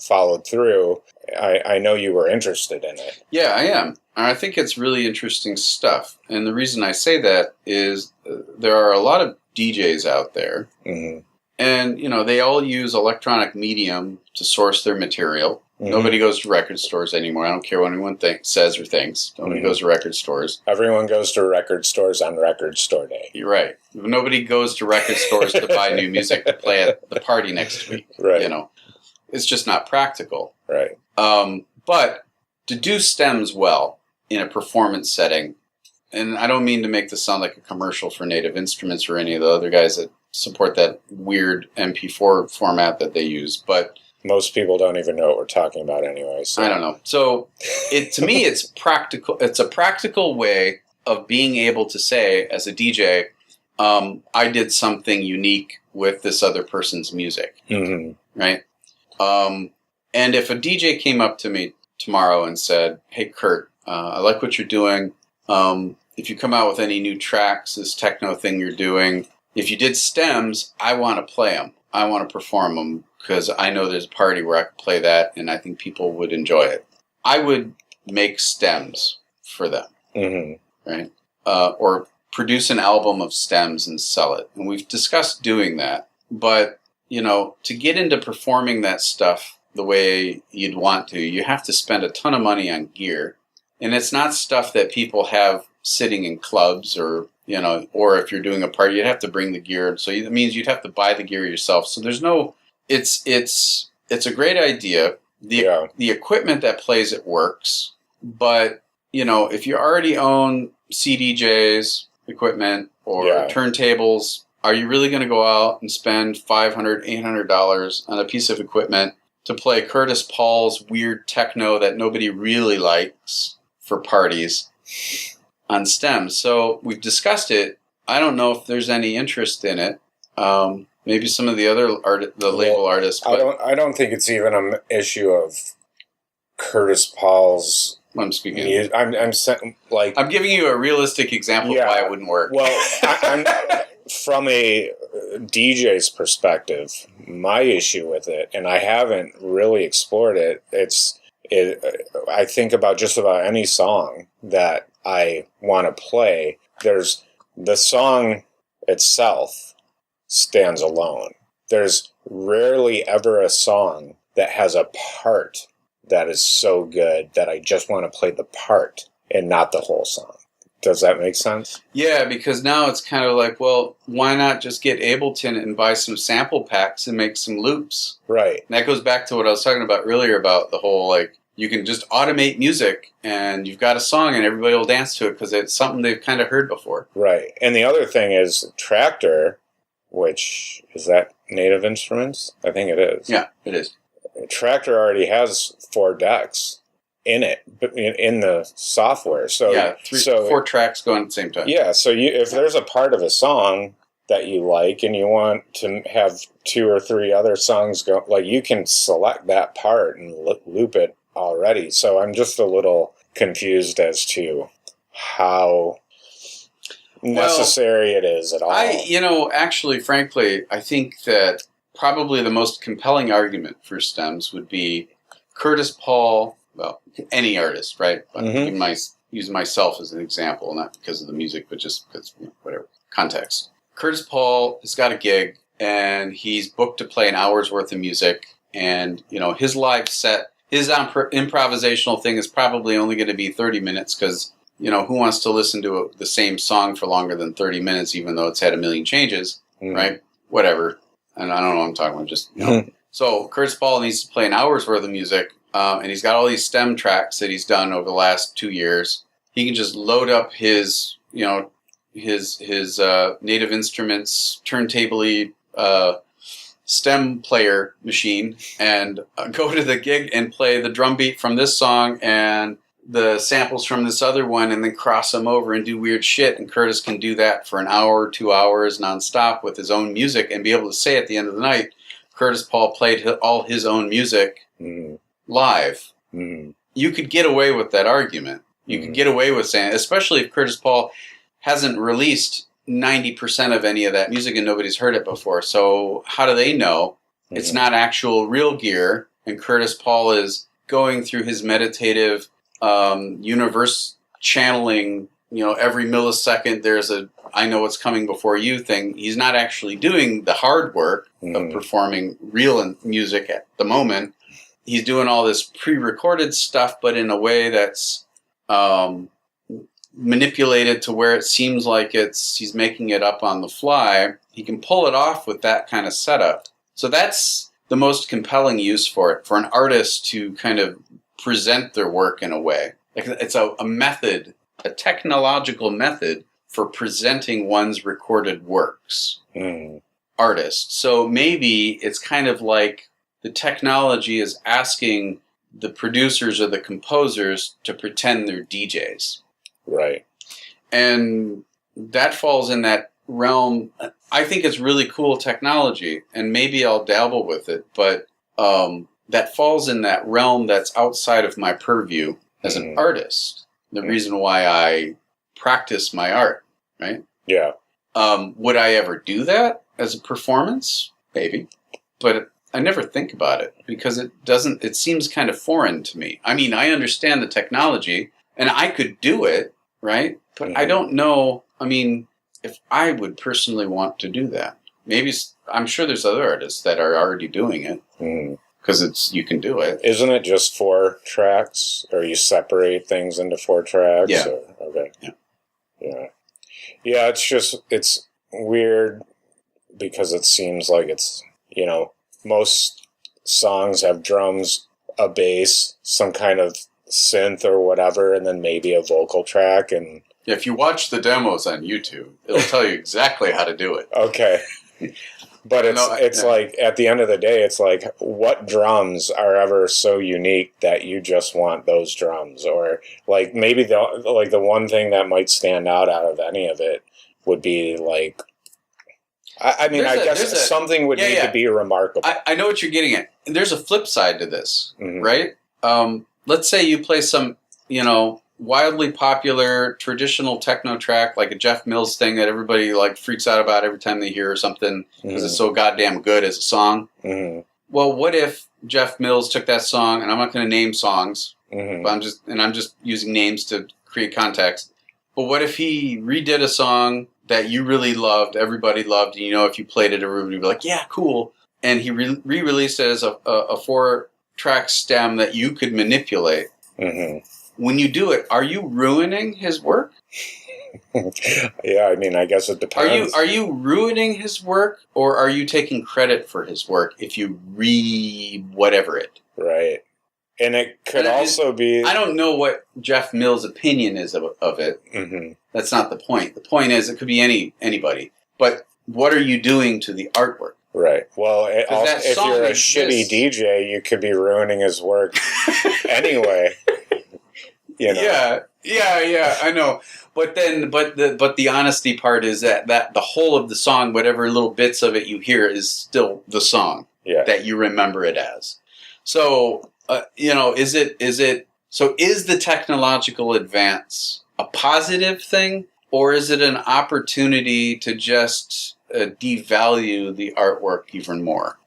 followed through, I know you were interested in it. Yeah, I am. I think it's really interesting stuff. And the reason I say that is there are a lot of DJs out there. And, they all use electronic medium to source their material. Nobody goes to record stores anymore. I don't care what anyone says or thinks. Nobody goes to record stores. Everyone goes to record stores on Record Store Day. You're right. Nobody goes to record stores to buy new music to play at the party next week. Right. It's just not practical. Right. But to do stems well in a performance setting, and I don't mean to make this sound like a commercial for Native Instruments or any of the other guys that support that weird MP4 format that they use, but most people don't even know what we're talking about anyway. So. I don't know. So to me, it's practical. It's a practical way of being able to say, as a DJ, I did something unique with this other person's music. Right? And if a DJ came up to me tomorrow and said, "Hey, Kurt, I like what you're doing. If you come out with any new tracks, this techno thing you're doing, if you did stems, I want to play them. I want to perform them because I know there's a party where I could play that and I think people would enjoy it." I would make stems for them, Mm-hmm. right? Or produce an album of stems and sell it. And we've discussed doing that. But, to get into performing that stuff the way you'd want to, you have to spend a ton of money on gear. And it's not stuff that people have sitting in clubs or if you're doing a party, you'd have to bring the gear. So it means you'd have to buy the gear yourself. So there's no, it's a great idea. The equipment that plays it works. But, if you already own CDJs equipment or turntables, are you really going to go out and spend $500, $800 on a piece of equipment to play Curtis Paul's weird techno that nobody really likes for parties on stems? So we've discussed it. I don't know if there's any interest in it. Maybe some of the other label artists. But I don't think it's even an issue of Curtis Paul's. I'm speaking. I'm giving you a realistic example of why it wouldn't work. Well, I'm from a DJ's perspective, my issue with it, and I haven't really explored it. I think about just about any song that I want to play. There's the song itself stands alone. There's rarely ever a song that has a part that is so good that I just want to play the part and not the whole song. Does that make sense? Yeah, because now it's kind of like, well, why not just get Ableton and buy some sample packs and make some loops? Right. And that goes back to what I was talking about earlier about the whole, you can just automate music and you've got a song and everybody will dance to it because it's something they've kind of heard before. Right. And the other thing is Traktor, which, is that Native Instruments? I think it is. Yeah, it is. Traktor already has 4 decks in it, in the software. So yeah, 4 tracks going at the same time. Yeah, so if there's a part of a song that you like and you want to have 2 or 3 other songs go, you can select that part and loop it already. So I'm just a little confused as to how necessary it is at all. Actually, frankly, I think that probably the most compelling argument for stems would be Curtis Paul, well, any artist, right? But using myself as an example, not because of the music, but just because, whatever, context. Curtis Paul has got a gig, and he's booked to play an hour's worth of music, and, his live set, his improvisational thing is probably only going to be 30 minutes, because, who wants to listen to the same song for longer than 30 minutes, even though it's had a million changes, right? Whatever. And I don't know what I'm talking about, just, So Curtis Paul needs to play an hour's worth of music, and he's got all these stem tracks that he's done over the last 2 years. He can just load up his Native Instruments turntable stem player machine and go to the gig and play the drum beat from this song and the samples from this other one and then cross them over and do weird shit. And Curtis can do that for an hour, 2 hours nonstop with his own music and be able to say at the end of the night, Curtis Paul played all his own music live. You could get away with that argument. You could get away with saying, especially if Curtis Paul hasn't released 90% of any of that music and nobody's heard it before. So how do they know it's not actual real gear and Curtis Paul is going through his meditative universe channeling, every millisecond there's a I know what's coming before you thing. He's not actually doing the hard work of performing real music at the moment. He's doing all this pre-recorded stuff, but in a way that's manipulated to where it seems like he's making it up on the fly. He can pull it off with that kind of setup. So that's the most compelling use for it, for an artist to kind of present their work in a way. It's a method, a technological method for presenting one's recorded works. Artist. So maybe it's kind of like the technology is asking the producers or the composers to pretend they're DJs. Right. And that falls in that realm. I think it's really cool technology, and maybe I'll dabble with it, but that falls in that realm that's outside of my purview as an artist. The reason why I practice my art, right? Yeah. Would I ever do that as a performance? Maybe. But I never think about it because it seems kind of foreign to me. I mean, I understand the technology and I could do it, right? But I don't know, I mean, if I would personally want to do that. Maybe, I'm sure there's other artists that are already doing it because you can do it. Isn't it just 4 tracks, or you separate things into 4 tracks? Yeah. Okay. Yeah, it's weird because it seems like it's, most songs have drums, a bass, some kind of synth or whatever, and then maybe a vocal track. And if you watch the demos on YouTube, it'll tell you exactly how to do it. Okay. But it's like, at the end of the day, it's like, what drums are ever so unique that you just want those drums? Or like maybe the one thing that might stand out of any of it would be like, I guess something would need to be remarkable. I know what you're getting at. There's a flip side to this, right? Let's say you play some, wildly popular traditional techno track, like a Jeff Mills thing that everybody like freaks out about every time they hear something because it's so goddamn good as a song. Well, what if Jeff Mills took that song, and I'm not going to name songs, but I'm just using names to create context. But what if he redid a song that you really loved, everybody loved, and if you played it, everybody would be like, yeah, cool. And he re-released it as a 4-track stem that you could manipulate. When you do it, are you ruining his work? Yeah, I mean, I guess it depends. Are you ruining his work, or are you taking credit for his work if you whatever it? Right. And it could also be... I don't know what Jeff Mills' opinion is of it. That's not the point. The point is it could be anybody. But what are you doing to the artwork? Right. Well, if you're a shitty DJ, you could be ruining his work anyway. Yeah, I know. But the honesty part is that the whole of the song, whatever little bits of it you hear, is still the song that you remember it as. So, is the technological advance a positive thing, or is it an opportunity to just devalue the artwork even more?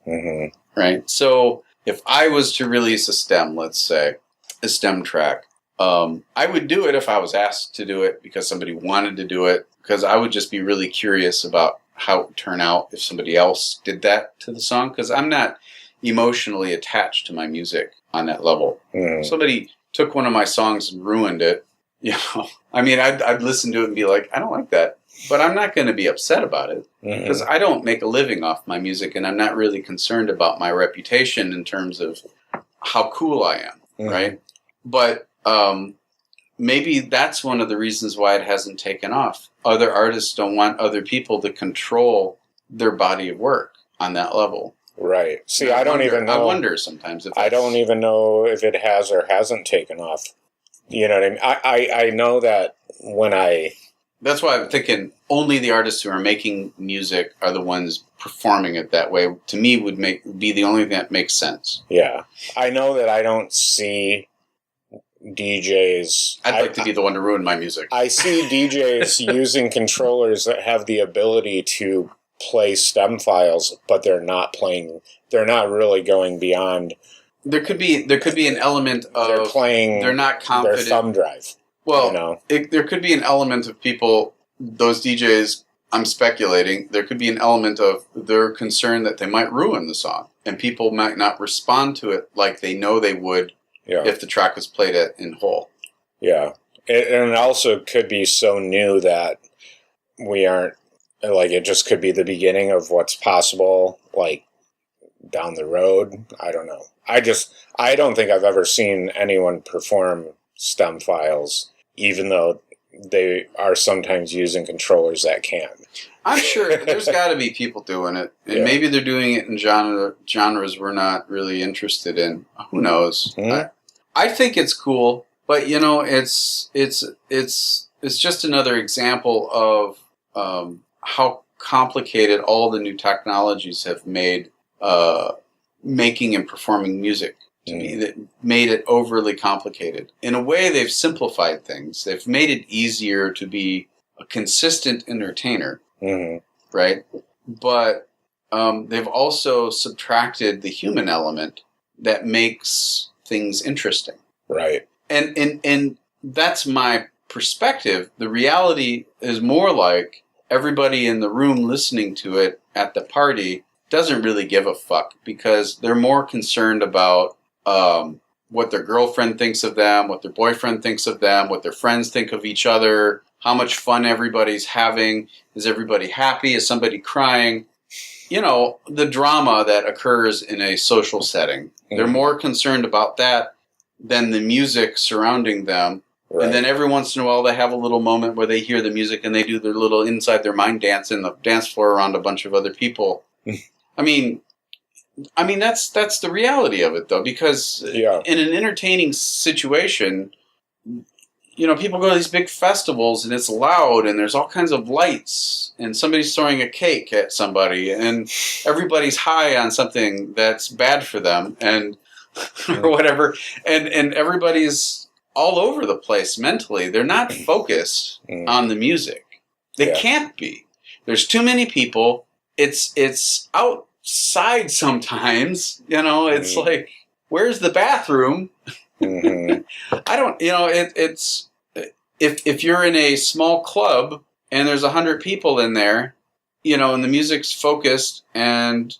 Right? So, if I was to release a stem, let's say, a stem track, I would do it if I was asked to do it because somebody wanted to do it, because I would just be really curious about how it would turn out if somebody else did that to the song, because I'm not emotionally attached to my music on that level. Somebody took one of my songs and ruined it, I mean, I'd listen to it and be like, I don't like that, but I'm not going to be upset about it because I don't make a living off my music, and I'm not really concerned about my reputation in terms of how cool I am, right? But maybe that's one of the reasons why it hasn't taken off. Other artists don't want other people to control their body of work on that level. Right. See, I don't even know. I wonder sometimes if I don't even know if it has or hasn't taken off. You know what I mean? I know that when That's why I'm thinking only the artists who are making music are the ones performing it that way. To me, would be the only thing that makes sense. Yeah. I know that I don't see DJs... I'd like to be the one to ruin my music. I see DJs using controllers that have the ability to play stem files, but they're not really going beyond... There could be an element of... They're not confident. Their thumb drive. Well, there could be an element of people, those DJs, I'm speculating, there could be an element of their concern that they might ruin the song, and people might not respond to it like they know they would if the track was played in whole. Yeah. And it also could be so new that we aren't, like, it just could be the beginning of what's possible, like, down the road. I don't know. I don't think I've ever seen anyone perform stem files, even though they are sometimes using controllers that can. I'm sure there's got to be people doing it, and maybe they're doing it in genres we're not really interested in. Who knows? I think it's cool, but it's just another example of how complicated all the new technologies have made making and performing music. To me, that made it overly complicated. In a way, they've simplified things. They've made it easier to be a consistent entertainer, right? But they've also subtracted the human element that makes things interesting. Right. And that's my perspective. The reality is more like everybody in the room listening to it at the party doesn't really give a fuck, because they're more concerned about what their girlfriend thinks of them, what their boyfriend thinks of them, what their friends think of each other, how much fun everybody's having, is everybody happy, is somebody crying? The drama that occurs in a social setting. Mm-hmm. They're more concerned about that than the music surrounding them. Right. And then every once in a while they have a little moment where they hear the music and they do their little inside their mind dance in the dance floor around a bunch of other people. I mean that's the reality of it, though, because in an entertaining situation, people go to these big festivals and it's loud and there's all kinds of lights and somebody's throwing a cake at somebody and everybody's high on something that's bad for them and or whatever, and everybody's all over the place mentally. They're not focused on the music. They can't be. There's too many people. It's outside sometimes. It's like, where's the bathroom? Mm-hmm. I don't. It's if you're in a small club and there's 100 people in there, and the music's focused, and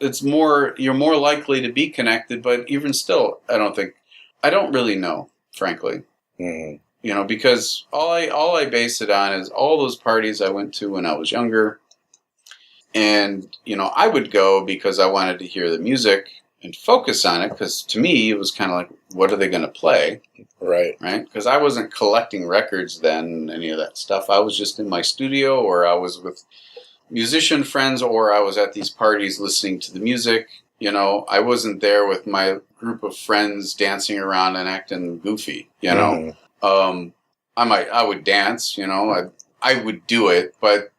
it's more, you're more likely to be connected. But even still, I don't really know, frankly. Mm-hmm. Because all I base it on is all those parties I went to when I was younger. And, I would go because I wanted to hear the music and focus on it, because to me, it was kind of like, what are they going to play? Right. Right? Because I wasn't collecting records then, any of that stuff. I was just in my studio, or I was with musician friends, or I was at these parties listening to the music. I wasn't there with my group of friends dancing around and acting goofy, I would dance, I would do it, but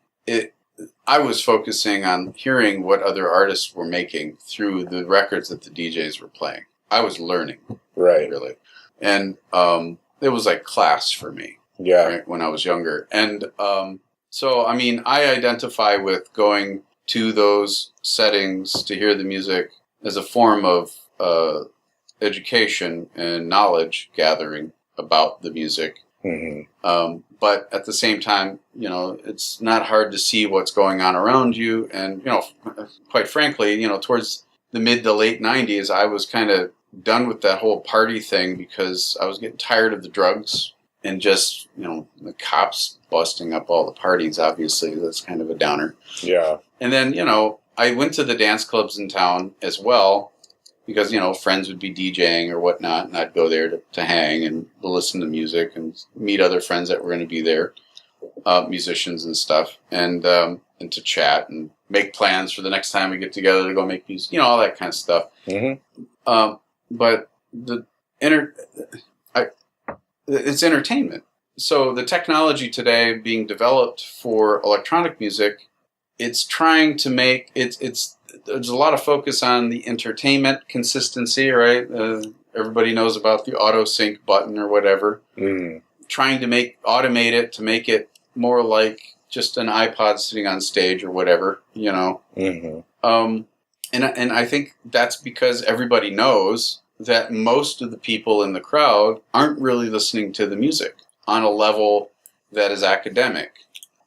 I was focusing on hearing what other artists were making through the records that the DJs were playing. I was learning. Right. Really. And it was like class for me. Yeah. Right, when I was younger. And so, I identify with going to those settings to hear the music as a form of education and knowledge gathering about the music. Mm-hmm. But at the same time, it's not hard to see what's going on around you. And, quite frankly, towards the mid to late 90s, I was kind of done with that whole party thing, because I was getting tired of the drugs and just, the cops busting up all the parties. Obviously, that's kind of a downer. Yeah. And then, I went to the dance clubs in town as well, because, friends would be DJing or whatnot, and I'd go there to hang and listen to music and meet other friends that were going to be there, musicians and stuff, and to chat and make plans for the next time we get together to go make music, all that kind of stuff. Mm-hmm. But it's entertainment. So the technology today being developed for electronic music, it's trying to make there's a lot of focus on the entertainment consistency, right? Everybody knows about the auto sync button or whatever. Mm. Trying to automate it to make it more like just an iPod sitting on stage or whatever, Mm-hmm. And I think that's because everybody knows that most of the people in the crowd aren't really listening to the music on a level that is academic.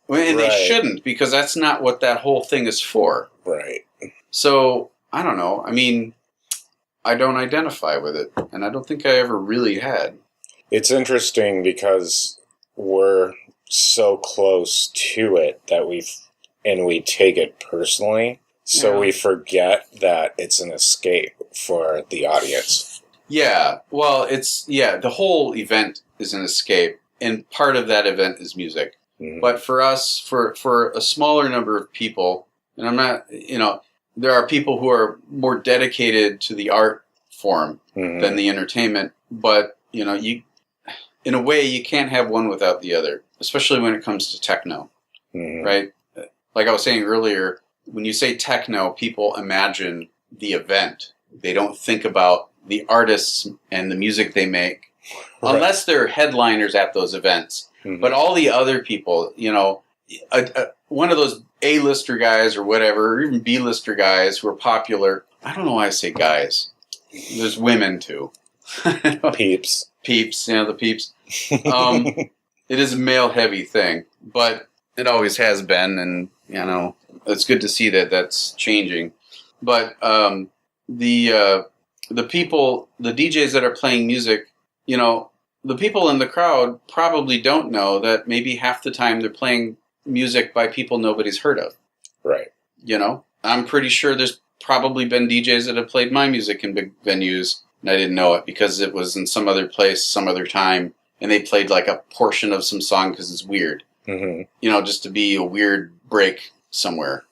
And they shouldn't, because that's not what that whole thing is for. Right. So, I don't know. I don't identify with it, and I don't think I ever really had. It's interesting because we're so close to it that we take it personally, so we forget that it's an escape for the audience. Yeah, well, the whole event is an escape, and part of that event is music. Mm-hmm. But for us, for a smaller number of people, and I'm not, there are people who are more dedicated to the art form than the entertainment, but, in a way, you can't have one without the other, especially when it comes to techno, right? Like I was saying earlier, when you say techno, people imagine the event. They don't think about the artists and the music they make, unless they're headliners at those events. Mm-hmm. But all the other people, one of those A-lister guys or whatever, or even B-lister guys who are popular. I don't know why I say guys. There's women too. Peeps. Peeps, the peeps. It is a male-heavy thing, but it always has been, and it's good to see that that's changing. But the people, the DJs that are playing music, the people in the crowd probably don't know that maybe half the time they're playing music by people nobody's heard of. Right. I'm pretty sure there's probably been DJs that have played my music in big venues, and I didn't know it because it was in some other place, some other time, and they played like a portion of some song because it's weird. Mm-hmm. Just to be a weird break somewhere.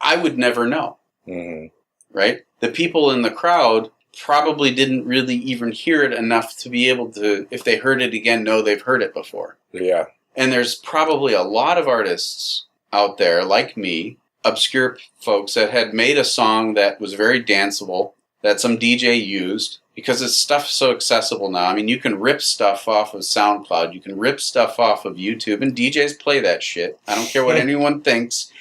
I would never know. Mm-hmm. Right? The people in the crowd probably didn't really even hear it enough to be able to, if they heard it again, know they've heard it before. Yeah. And there's probably a lot of artists out there, like me, obscure folks that had made a song that was very danceable, that some DJ used, because it's stuff so accessible now. I mean, you can rip stuff off of SoundCloud, you can rip stuff off of YouTube, and DJs play that shit. I don't care what anyone thinks,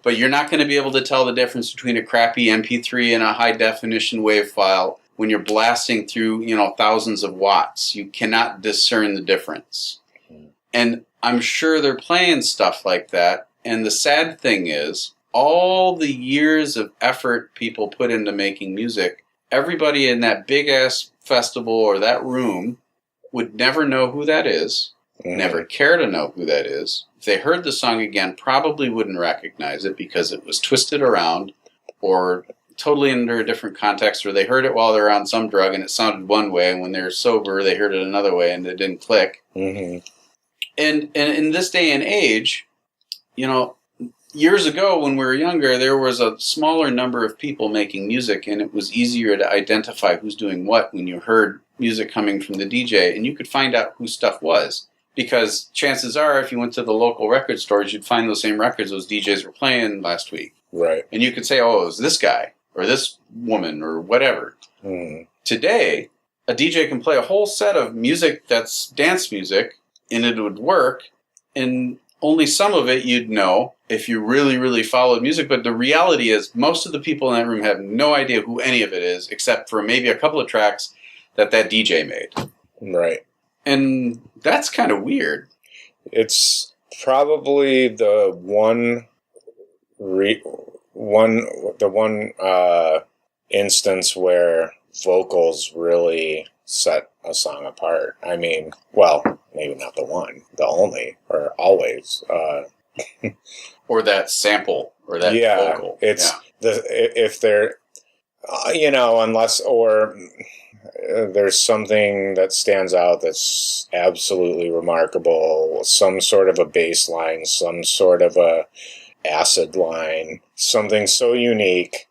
but you're not going to be able to tell the difference between a crappy MP3 and a high-definition WAV file when you're blasting through, thousands of watts. You cannot discern the difference. And I'm sure they're playing stuff like that, and the sad thing is, all the years of effort people put into making music, everybody in that big-ass festival or that room would never know who that is, never care to know who that is. If they heard the song again, probably wouldn't recognize it because it was twisted around or totally under a different context, or they heard it while they were on some drug and it sounded one way, and when they were sober, they heard it another way and it didn't click. Mm-hmm. And in this day and age, years ago, when we were younger, there was a smaller number of people making music, and it was easier to identify who's doing what when you heard music coming from the DJ, and you could find out who stuff was. Because chances are, if you went to the local record stores, you'd find those same records those DJs were playing last week. Right. And you could say, oh, it was this guy, or this woman, or whatever. Mm. Today, a DJ can play a whole set of music that's dance music, and it would work, and only some of it you'd know if you really, really followed music. But the reality is most of the people in that room have no idea who any of it is, except for maybe a couple of tracks that DJ made. Right. And that's kind of weird. It's probably the one instance where vocals really set a song apart. I mean, well, maybe not the one, the only, or always. Or that sample, or that vocal. It's if they're, unless, or there's something that stands out that's absolutely remarkable, some sort of a bass line, some sort of a acid line, something so unique,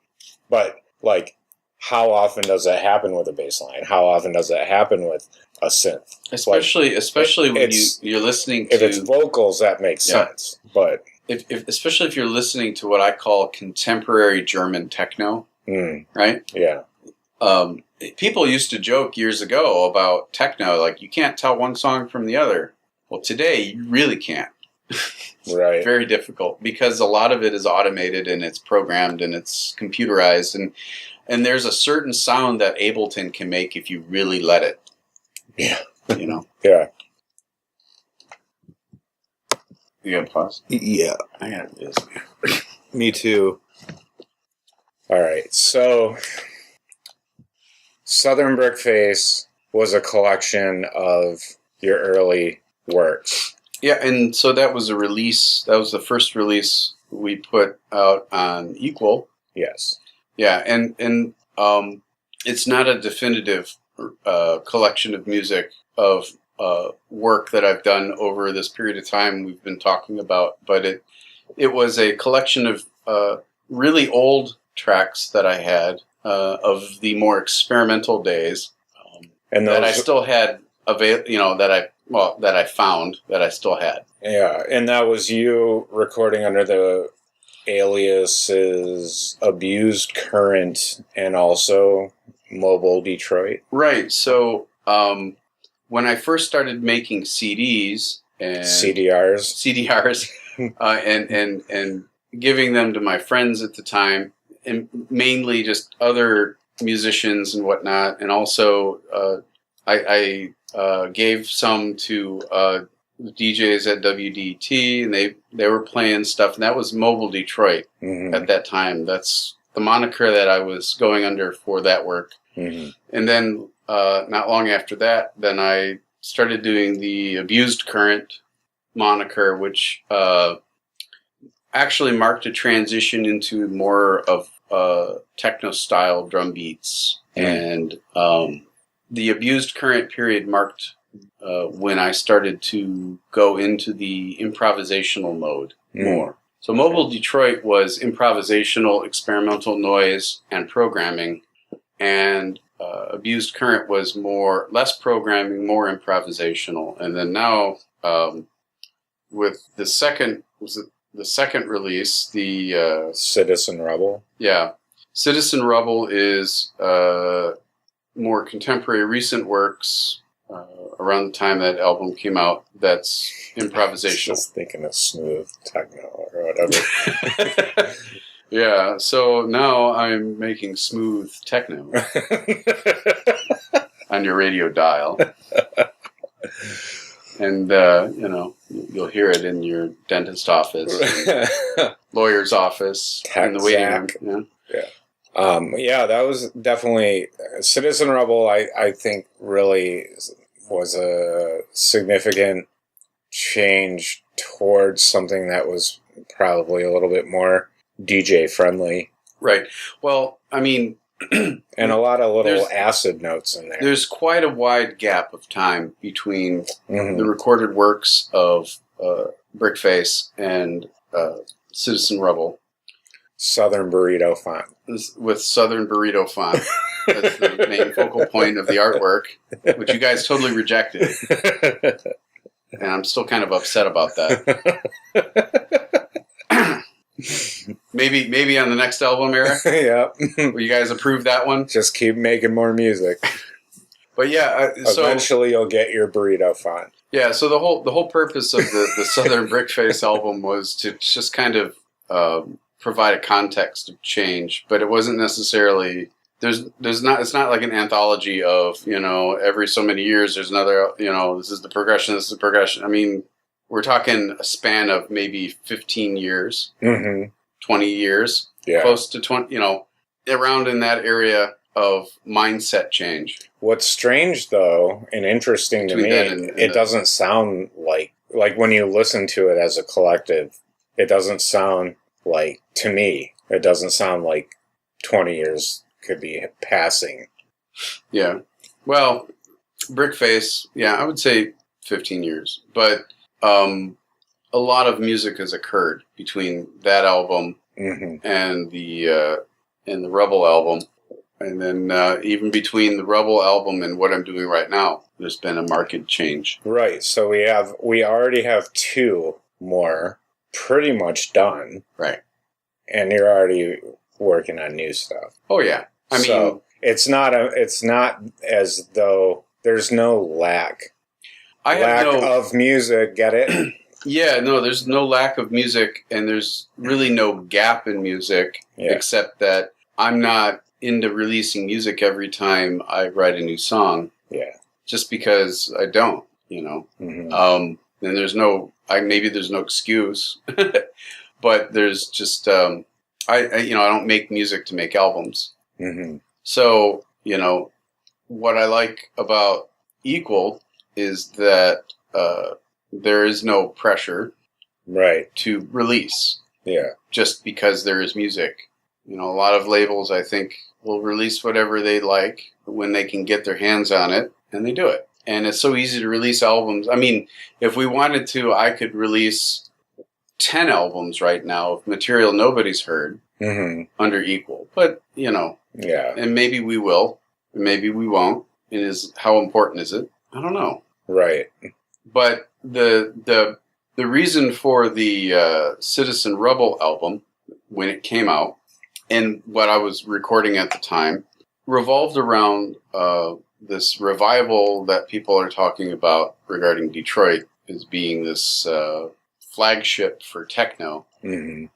but like, how often does that happen with a bass line? How often does that happen with a synth? Especially when you're listening to... If it's vocals, that makes sense. But especially if you're listening to what I call contemporary German techno, right? Yeah. People used to joke years ago about techno, like, you can't tell one song from the other. Well, today, you really can't. Right. Very difficult, because a lot of it is automated, and it's programmed, and it's computerized, and there's a certain sound that Ableton can make if you really let it. Yeah. Yeah. You got pause? Yeah. I got this. Me too. All right. So, Southern Brickface was a collection of your early works. Yeah, and so that was a release. That was the first release we put out on Equal. Yes. Yeah, and it's not a definitive collection of music of work that I've done over this period of time we've been talking about, but it was a collection of really old tracks that I had of the more experimental days, and that I still had that I found that I still had. Yeah, and that was you recording under the aliases Abused Current and also Mobile Detroit. Right. So when I first started making CDs and CDRs, and giving them to my friends at the time, and mainly just other musicians and whatnot. And also, I gave some to DJs at WDT, and they were playing stuff. And that was Mobile Detroit at that time. That's the moniker that I was going under for that work. And then not long after that, then I started doing the Abused Current moniker, which actually marked a transition into more of techno-style drum beats. And the Abused Current period marked when I started to go into the improvisational mode more. So Mobile Detroit was improvisational, experimental noise, and programming. And Abused Current was less programming, more improvisational. And then now, with the second release, the Citizen Rebel. Yeah, Citizen Rebel is more contemporary, recent works around the time that album came out. That's improvisational. Just thinking of smooth techno or whatever. Yeah, so now I'm making smooth techno on your radio dial. And, you'll hear it in your dentist office, lawyer's office, in the waiting room. Yeah, that was definitely... Citizen Rebel, I think, really was a significant change towards something that was probably a little bit more DJ friendly. Right. Well, I mean... and a lot of little acid notes in there. There's quite a wide gap of time between the recorded works of Brickface and Citizen Rebel. Southern Burrito Font. With Southern Burrito Font. That's the main focal point of the artwork, which you guys totally rejected. And I'm still kind of upset about that. Maybe on the next album, Eric. Yeah. Will you guys approve that one? Just keep making more music. But yeah, eventually you'll get your burrito font. Yeah, so the whole purpose of the Southern Brickface album was to just kind of provide a context of change, but it wasn't necessarily it's not like an anthology of, every so many years there's another, this is the progression. I mean, we're talking a span of maybe 15 years, 20 years, close to 20, around in that area of mindset change. What's strange, though, and interesting to me, it doesn't sound like when you listen to it as a collective, it doesn't sound like, to me, it doesn't sound like 20 years could be passing. Yeah. Well, Brickface, I would say 15 years. But a lot of music has occurred between that album and the Rebel album. And then even between the Rebel album and what I'm doing right now, there's been a marked change. Right. So we already have 2 more pretty much done. Right. And you're already working on new stuff. Oh yeah. I mean, it's not as though there's no lack of music. Get it? Yeah, no, there's no lack of music, and there's really no gap in music, except that I'm not into releasing music every time I write a new song. Yeah. Just because I don't, And there's maybe there's no excuse, but there's just I don't make music to make albums. So, what I like about Equal is that there is no pressure to release. Yeah. Just because there is music. A lot of labels, I think, will release whatever they like when they can get their hands on it, and they do it. And it's so easy to release albums. I mean, if we wanted to, I could release 10 albums right now of material nobody's heard under Equal. But, and maybe we will, and maybe we won't. And how important is it? I don't know. Right. But the reason for the Citizen Rebel album, when it came out, and what I was recording at the time, revolved around this revival that people are talking about regarding Detroit as being this flagship for techno. Mm-hmm.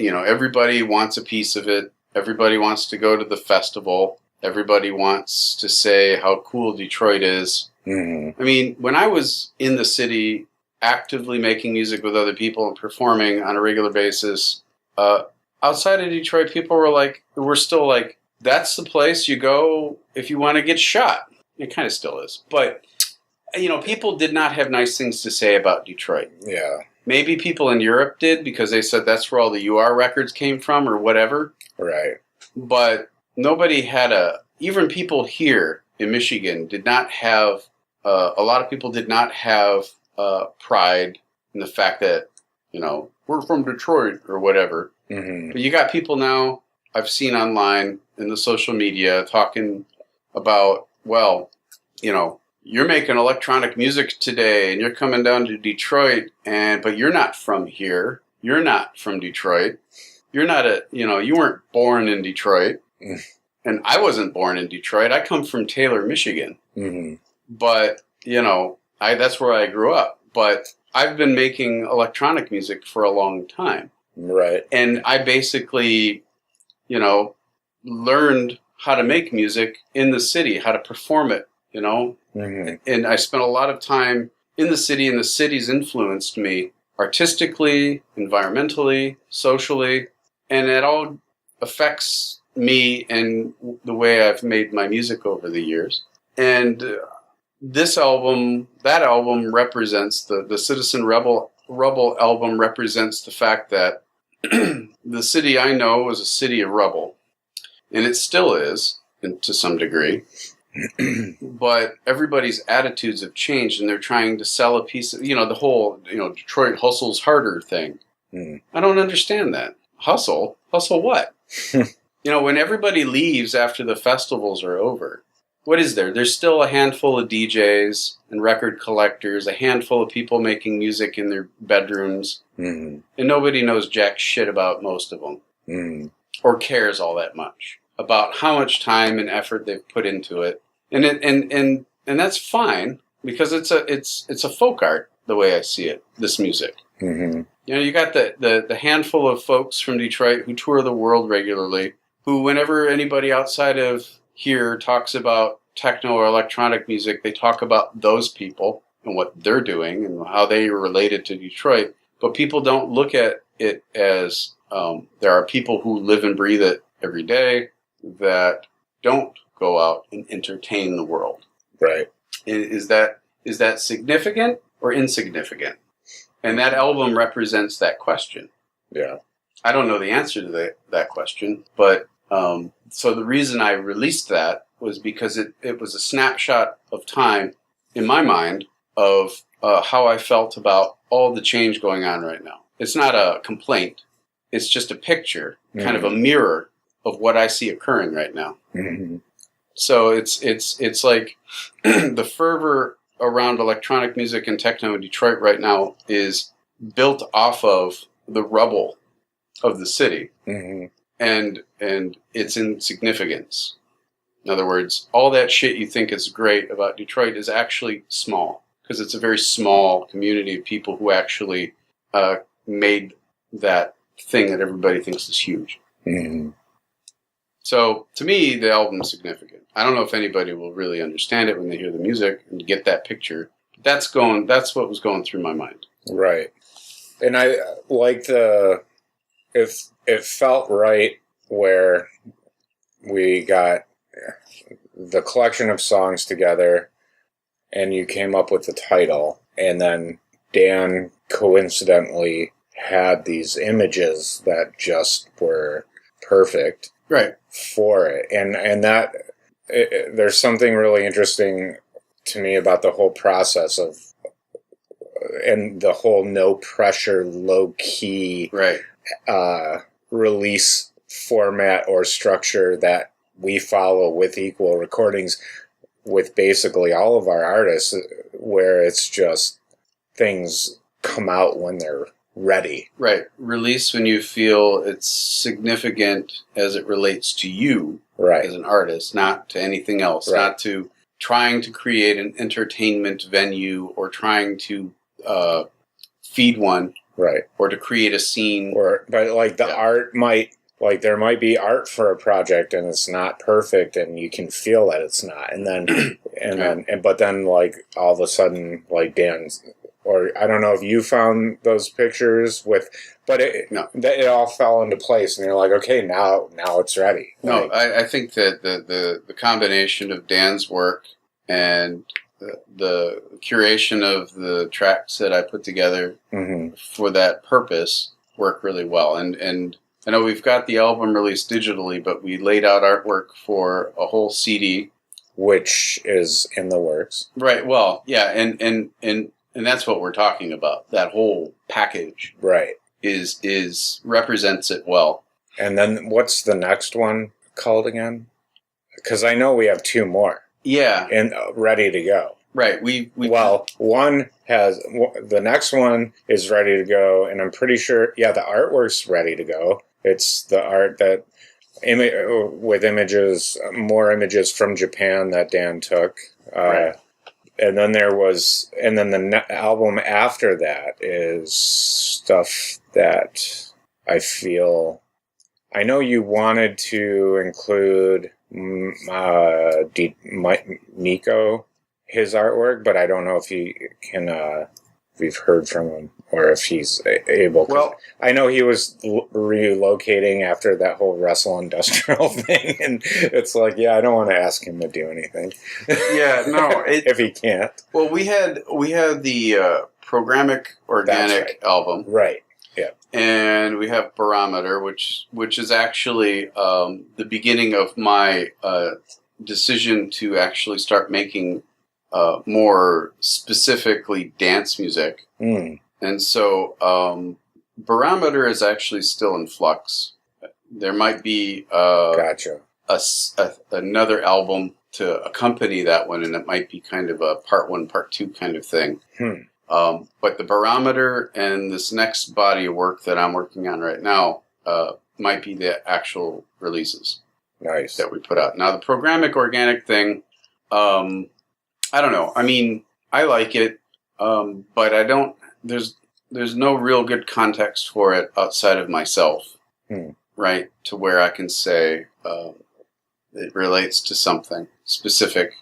You know, everybody wants a piece of it. Everybody wants to go to the festival. Everybody wants to say how cool Detroit is. Mm-hmm. I mean, when I was in the city actively making music with other people and performing on a regular basis, outside of Detroit, people were still like, that's the place you go if you want to get shot. It kind of still is. But, you know, people did not have nice things to say about Detroit. Yeah. Maybe people in Europe did because they said that's where all the UR records came from or whatever. Right. But nobody had even people here in Michigan did not have, a lot of people did not have pride in the fact that, you know, we're from Detroit or whatever. Mm-hmm. But you got people now I've seen online in the social media talking about, well, you know, you're making electronic music today and you're coming down to Detroit but you're not from here. You're not from Detroit. You're not you weren't born in Detroit. Mm. And I wasn't born in Detroit. I come from Taylor, Michigan. Mm-hmm. But, you know, that's where I grew up. But I've been making electronic music for a long time. Right. And I basically, you know, learned how to make music in the city, how to perform it, you know. Mm-hmm. And I spent a lot of time in the city, and the city's influenced me artistically, environmentally, socially, and it all affects me and the way I've made my music over the years. And that album represents the Citizen Rebel album represents the fact that the city I know was a city of rubble, and it still is, to some degree. But everybody's attitudes have changed, and they're trying to sell a piece of, you know, the whole, you know, Detroit hustles harder thing. Mm. I don't understand that. Hustle what? You know, when everybody leaves after the festivals are over, what is there? There's still a handful of DJs and record collectors, a handful of people making music in their bedrooms, Mm-hmm. and nobody knows jack shit about most of them, Mm-hmm. or cares all that much about how much time and effort they've put into it. And that's fine, because it's a folk art, the way I see it, this music. Mm-hmm. You know, you got the handful of folks from Detroit who tour the world regularly, who, whenever anybody outside of here talks about techno or electronic music, they talk about those people and what they're doing and how they are related to Detroit. But people don't look at it as there are people who live and breathe it every day that don't go out and entertain the world. Right. Is that significant or insignificant? And that album represents that question. Yeah. I don't know the answer to that question, but so the reason I released that was because it was a snapshot of time in my mind of how I felt about all the change going on right now. It's not a complaint. It's just a picture, kind of a mirror of what I see occurring right now. Mm-hmm. So it's like the fervor around electronic music and techno in Detroit right now is built off of the rubble of the city. Mm-hmm. And its insignificance. In other words, all that shit you think is great about Detroit is actually small, because it's a very small community of people who actually made that thing that everybody thinks is huge. Mm-hmm. So, to me, the album's significant. I don't know if anybody will really understand it when they hear the music and get that picture. That's what was going through my mind. Right. And I like it felt right where we got the collection of songs together and you came up with the title, and then Dan coincidentally had these images that just were perfect right for it. And that there's something really interesting to me about the whole process of, and the whole no pressure, low key right release format or structure that we follow with Equal Recordings, with basically all of our artists, where it's just things come out when they're ready. Right. Release when you feel it's significant as it relates to you, right, as an artist, not to anything else, right, not to trying to create an entertainment venue or trying to feed one. Right. Or to create a scene. But like the art might, like there might be art for a project and it's not perfect and you can feel that it's not. And then, but then like all of a sudden, like Dan's, or I don't know if you found those pictures but it all fell into place and you're like, okay, now it's ready. No, I think that the combination of Dan's work and the curation of the tracks that I put together for that purpose work really well. And I know we've got the album released digitally, but we laid out artwork for a whole CD, which is in the works. Right. Well, yeah, and that's what we're talking about. That whole package, right, is represents it well. And then what's the next one called again? Because I know we have 2 more. Yeah, and ready to go. Right. One has the next one is ready to go, and I'm pretty sure. Yeah, the artwork's ready to go. It's the art that with images, more images from Japan that Dan took. Right. And then the album after that is stuff that I feel. I know you wanted to include Nico, his artwork, but I don't know if he can. We've heard from him, or if he's able. Well, I know he was relocating after that whole Wrestle Industrial thing, and it's like, yeah, I don't want to ask him to do anything. Yeah, no, if he can't. Well, we had the Programmic Organic album, right? Yeah, and we have Barometer, which is actually the beginning of my decision to actually start making more specifically dance music. And so Barometer is actually still in flux. There might be another album to accompany that one, and it might be kind of a part 1, part 2 kind of thing. But the Barometer and this next body of work that I'm working on right now might be the actual releases. Nice. That we put out. Now, the Programmic Organic thing, I don't know. I mean, I like it, but I don't. There's no real good context for it outside of myself, right? To where I can say it relates to something specific.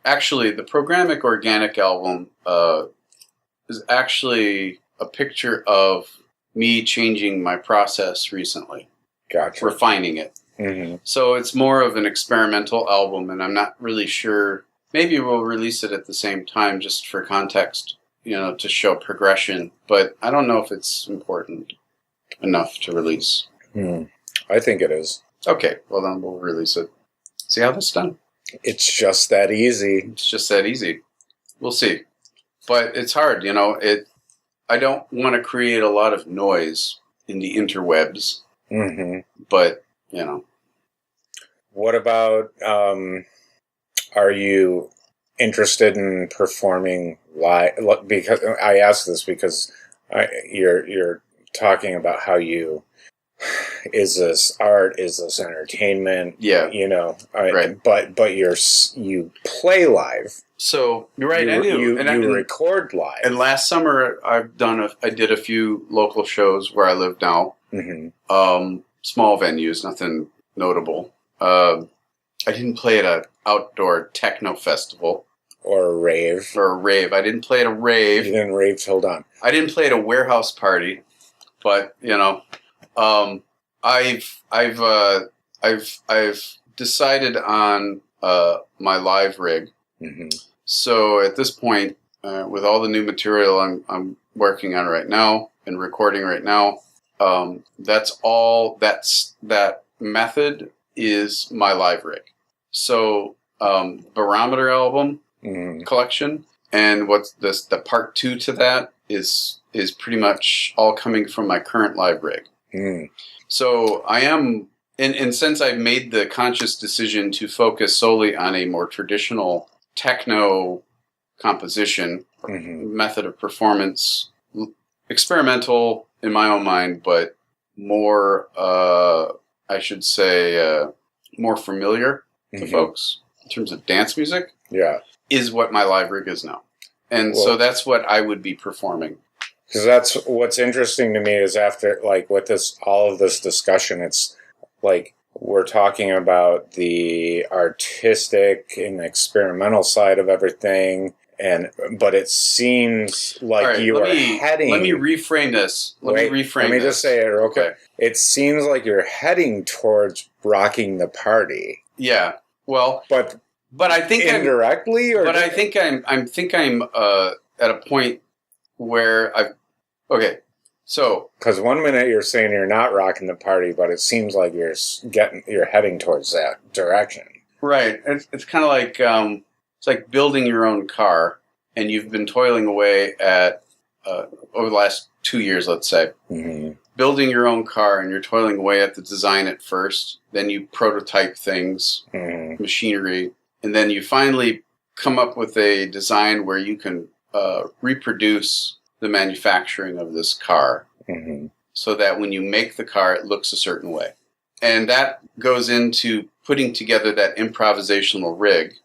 Actually, the Programmic Organic album is actually a picture of me changing my process recently. Gotcha. Refining it. So it's more of an experimental album, and I'm not really sure. Maybe we'll release it at the same time just for context, to show progression. But I don't know if it's important enough to release. I think it is. Okay, well then we'll release it. See how this is done? It's just that easy. It's just that easy. We'll see. But it's hard, I don't want to create a lot of noise in the interwebs. But, What about... are you interested in performing live? Because I ask this because you're talking about how is this art? Is this entertainment? Yeah, right. But you play live. So you're right. I do. You record live. And last summer I did a few local shows where I live now. Small venues, nothing notable. I didn't play at an outdoor techno festival. Or a rave. I didn't play at a rave. You didn't rave till dawn. I didn't play at a warehouse party, but I've decided on my live rig. So at this point, with all the new material I'm working on right now and recording right now, that method is my live rig. So Barometer album collection, and what's this? The part 2 to that is pretty much all coming from my current live rig. So I am, and since I've made the conscious decision to focus solely on a more traditional techno composition method of performance, experimental in my own mind, but more, I should say, more familiar to folks in terms of dance music. Yeah. Is what my live rig is now. And so that's what I would be performing. Because that's what's interesting to me is after, like, with this, all of this discussion, it's like we're talking about the artistic and experimental side of everything, but it seems like right, you are heading. Let me reframe this. Let me just say it real quick. It seems like you're heading towards rocking the party. Yeah. Well, but I think indirectly, I think I'm at a point where okay. So, because one minute you're saying you're not rocking the party, but it seems like you're heading towards that direction. Right. It's kind of like it's like building your own car, and you've been toiling away at over the last 2 years, let's say, building your own car, and you're toiling away at the design at first. Then you prototype things, machinery, and then you finally come up with a design where you can reproduce the manufacturing of this car, so that when you make the car, it looks a certain way. And that goes into putting together that improvisational rig.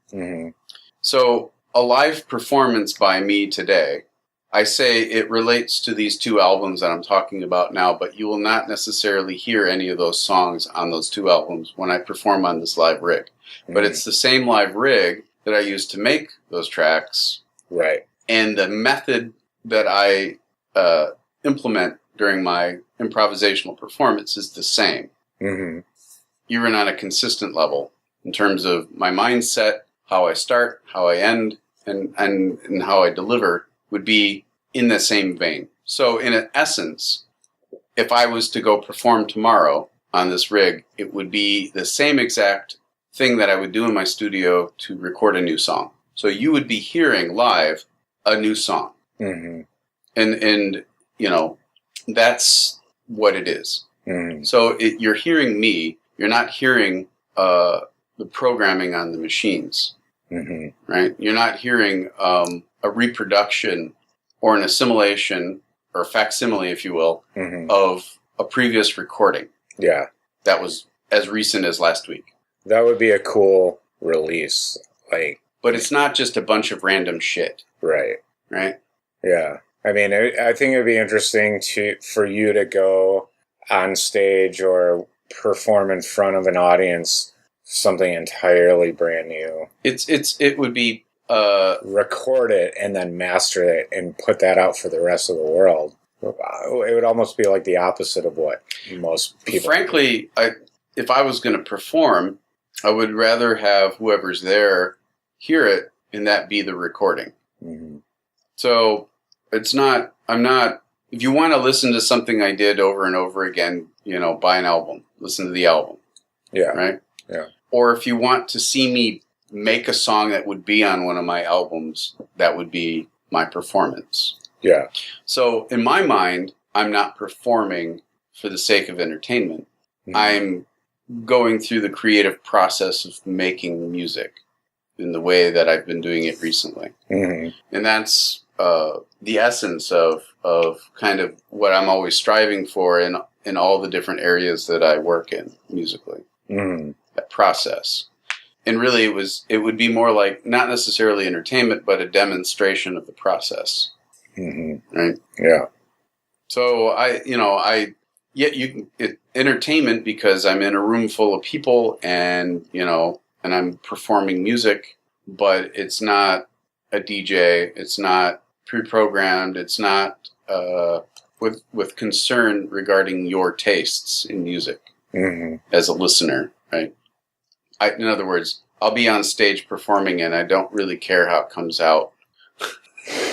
So a live performance by me today, I say it relates to these two albums that I'm talking about now, but you will not necessarily hear any of those songs on those two albums when I perform on this live rig. But it's the same live rig that I used to make those tracks. Right. And the method that I implement during my improvisational performance is the same. Even on a consistent level in terms of my mindset, how I start, how I end, and how I deliver would be in the same vein. So in essence, if I was to go perform tomorrow on this rig, it would be the same exact thing that I would do in my studio to record a new song. So you would be hearing live a new song. And you know, that's what it is. So you're hearing me, you're not hearing the programming on the machines, right? You're not hearing a reproduction or an assimilation or facsimile, if you will, of a previous recording. Yeah. That was as recent as last week. That would be a cool release. But it's not just a bunch of random shit. Right. Right? Yeah. I mean, I think it would be interesting for you to go on stage or perform in front of an audience something entirely brand new. It would be record it and then master it and put that out for the rest of the world. It would almost be like the opposite of what most people. Frankly, if I was going to perform, I would rather have whoever's there hear it and that be the recording. So it's not. I'm not. If you want to listen to something I did over and over again, you know, buy an album, listen to the album. Yeah. Right? Yeah. Or if you want to see me make a song that would be on one of my albums, that would be my performance. Yeah. So in my mind, I'm not performing for the sake of entertainment. I'm going through the creative process of making music in the way that I've been doing it recently. And that's the essence of kind of what I'm always striving for in all the different areas that I work in musically. That process. And really it would be more like not necessarily entertainment, but a demonstration of the process. Right? Yeah. So entertainment because I'm in a room full of people and, you know, and I'm performing music, but it's not a DJ. It's not pre-programmed. It's not with concern regarding your tastes in music as a listener, right? In other words, I'll be on stage performing and I don't really care how it comes out.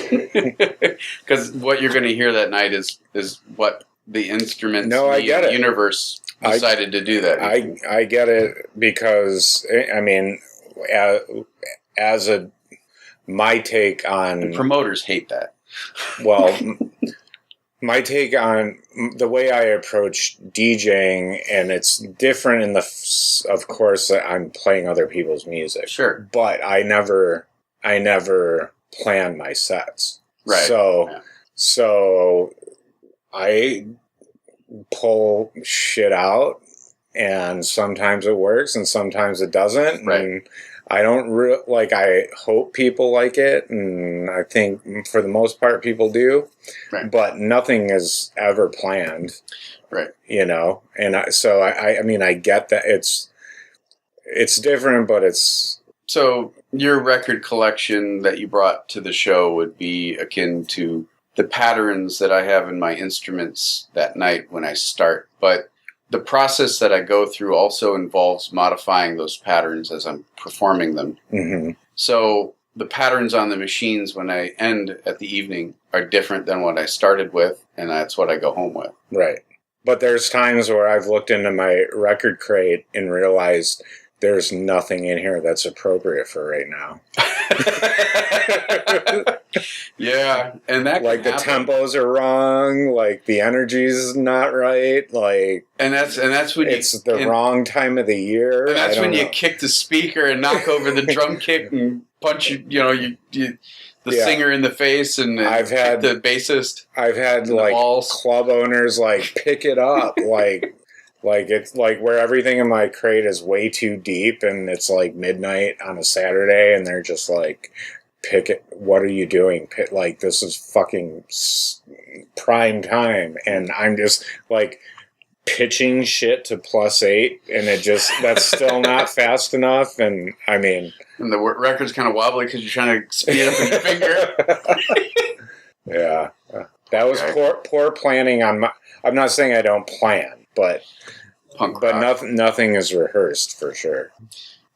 Because what you're going to hear that night is what the instruments, the universe decided to do that. I get it because, I mean, my take on... The promoters hate that. Well, my take on the way I approach DJing, and it's different of course, I'm playing other people's music. Sure. But I never plan my sets. Right. So I pull shit out, and sometimes it works and sometimes it doesn't. Right. And I don't I hope people like it, and I think for the most part people do, right. But nothing is ever planned, right? And I mean, I get that it's different, but it's... So your record collection that you brought to the show would be akin to the patterns that I have in my instruments that night when I start, but the process that I go through also involves modifying those patterns as I'm performing them. Mm-hmm. So the patterns on the machines when I end at the evening are different than what I started with, and that's what I go home with. Right. But there's times where I've looked into my record crate and realized there's nothing in here that's appropriate for right now. Yeah, and that the tempos are wrong, the energy's not right, and that's when it's the wrong time of the year. And that's when you kick the speaker and knock over the drum kit and punch the singer in the face, and I've had the bassist. I've had club owners pick it up it's where everything in my crate is way too deep, and it's midnight on a Saturday, and they're just pick it. What are you doing? This is fucking prime time, and I'm just pitching shit to +8, and that's still not fast enough. And I mean, and the record's kind of wobbly because you're trying to speed up with your finger. Yeah, that was poor planning on my. I'm not saying I don't plan, but nothing is rehearsed for sure.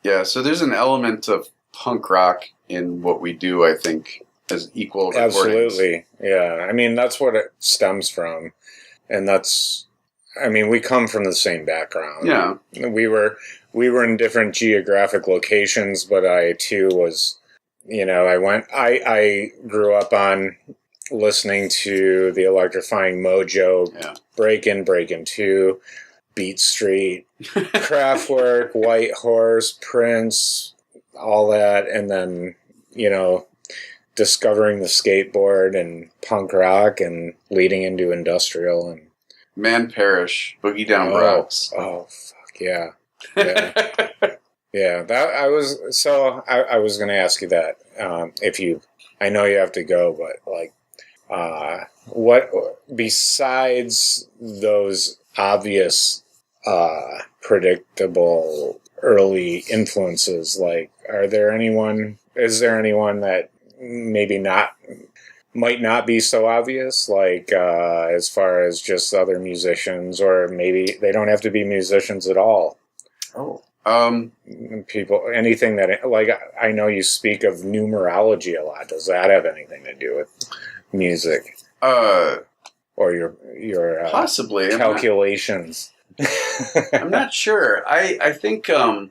Yeah, so there's an element of punk rock in what we do, I think, as equal recordings. Absolutely, yeah. I mean, that's what it stems from, and we come from the same background. Yeah, we were in different geographic locations, but I too was, I grew up on listening to the Electrifying Mojo, Breakin' 2, Beat Street, Kraftwerk, White Horse, Prince, all that, and then, discovering the skateboard and punk rock and leading into industrial and Man Parrish, Boogie Down Bronx. Oh, fuck yeah. Yeah, that I was going to ask you that. I know you have to go, but what besides those obvious, predictable early influences, is there anyone that maybe might not be so obvious, as far as just other musicians, or maybe they don't have to be musicians at all? People, anything that, I know you speak of numerology a lot. Does that have anything to do with music? Or your possibly calculations? I'm not sure. I think, I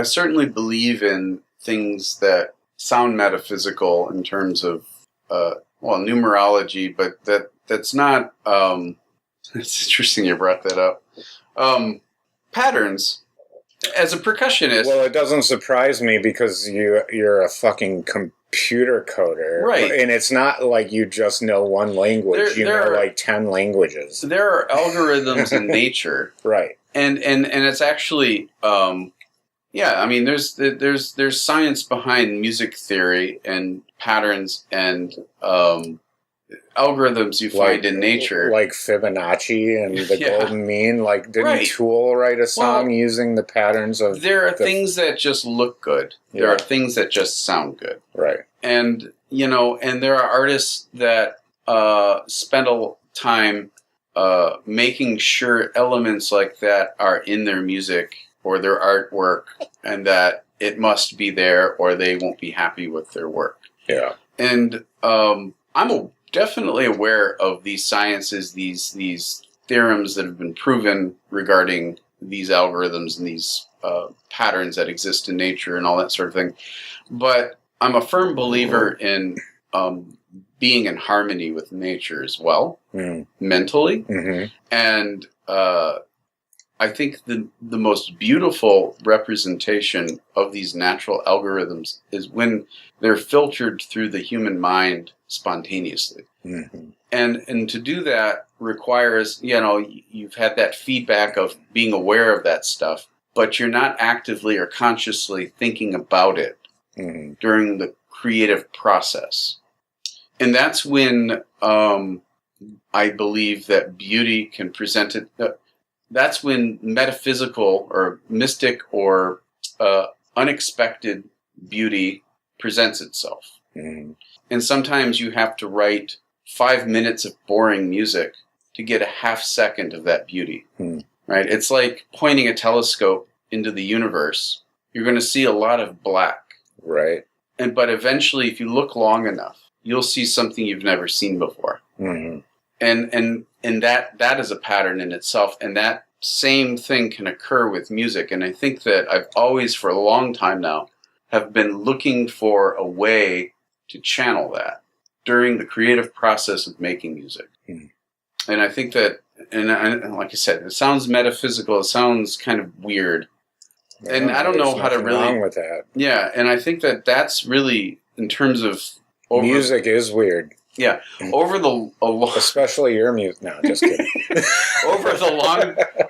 certainly believe in things that sound metaphysical in terms of, numerology, but that's not, it's interesting you brought that up. Patterns. As a percussionist... Well, it doesn't surprise me because you're a fucking computer coder. Right. And it's not like you just know one language. You know 10 languages. There are algorithms in nature. Right. And it's actually... there's science behind music theory and patterns and algorithms you find in nature. Like Fibonacci and the Golden Mean. Didn't Tool write a song using the patterns of... There are things that just look good. There are things that just sound good. Right. And, and there are artists that spend a time making sure elements like that are in their music or their artwork, and that it must be there or they won't be happy with their work. Yeah. And I'm definitely aware of these sciences, these theorems that have been proven regarding these algorithms and these patterns that exist in nature and all that sort of thing. But I'm a firm believer in being in harmony with nature as well, mentally. Mm-hmm. And I think the most beautiful representation of these natural algorithms is when they're filtered through the human mind spontaneously. Mm-hmm. And to do that requires, you've had that feedback of being aware of that stuff. but you're not actively or consciously thinking about it during the creative process. And that's when I believe that beauty can present it. That's when metaphysical or mystic or unexpected beauty presents itself. And sometimes you have to write 5 minutes of boring music to get a half second of that beauty. Right? It's like pointing a telescope into the universe. You're going to see a lot of black. Right. But eventually, if you look long enough, you'll see something you've never seen before. And that is a pattern in itself. And that same thing can occur with music. And I think that I've always, for a long time now, have been looking for a way to channel that during the creative process of making music. And I think that, and like I said, it sounds metaphysical. It sounds kind of weird. And I don't know how to really... wrong with that. Yeah, and I think that that's really, in terms of... music is weird. Yeah, over the... Especially your music. No, just kidding.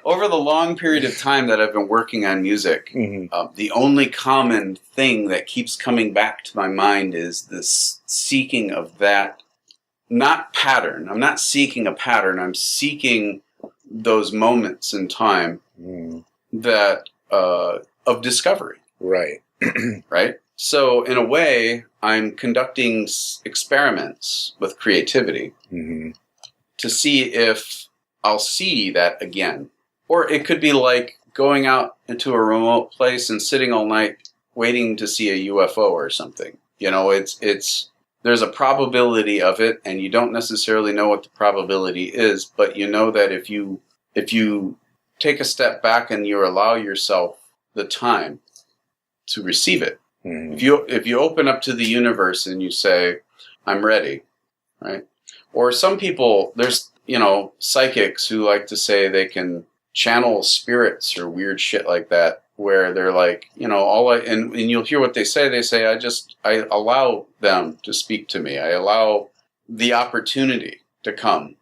over the long period of time that I've been working on music, the only common thing that keeps coming back to my mind is this seeking of that, not pattern. I'm not seeking a pattern. I'm seeking those moments in time that of discovery. Right. Right? So in a way, I'm conducting experiments with creativity to see if I'll see that again. Or it could be like going out into a remote place and sitting all night waiting to see a UFO or something. You know, it's there's a probability of it, and you don't necessarily know what the probability is, but you know that if you take a step back and you allow yourself the time to receive it, if you open up to the universe and you say, I'm ready, right? Or some people, there's, psychics who like to say they can channel spirits or weird shit like that, where they're like, and you'll hear what they say. They say, I allow them to speak to me. I allow the opportunity to come.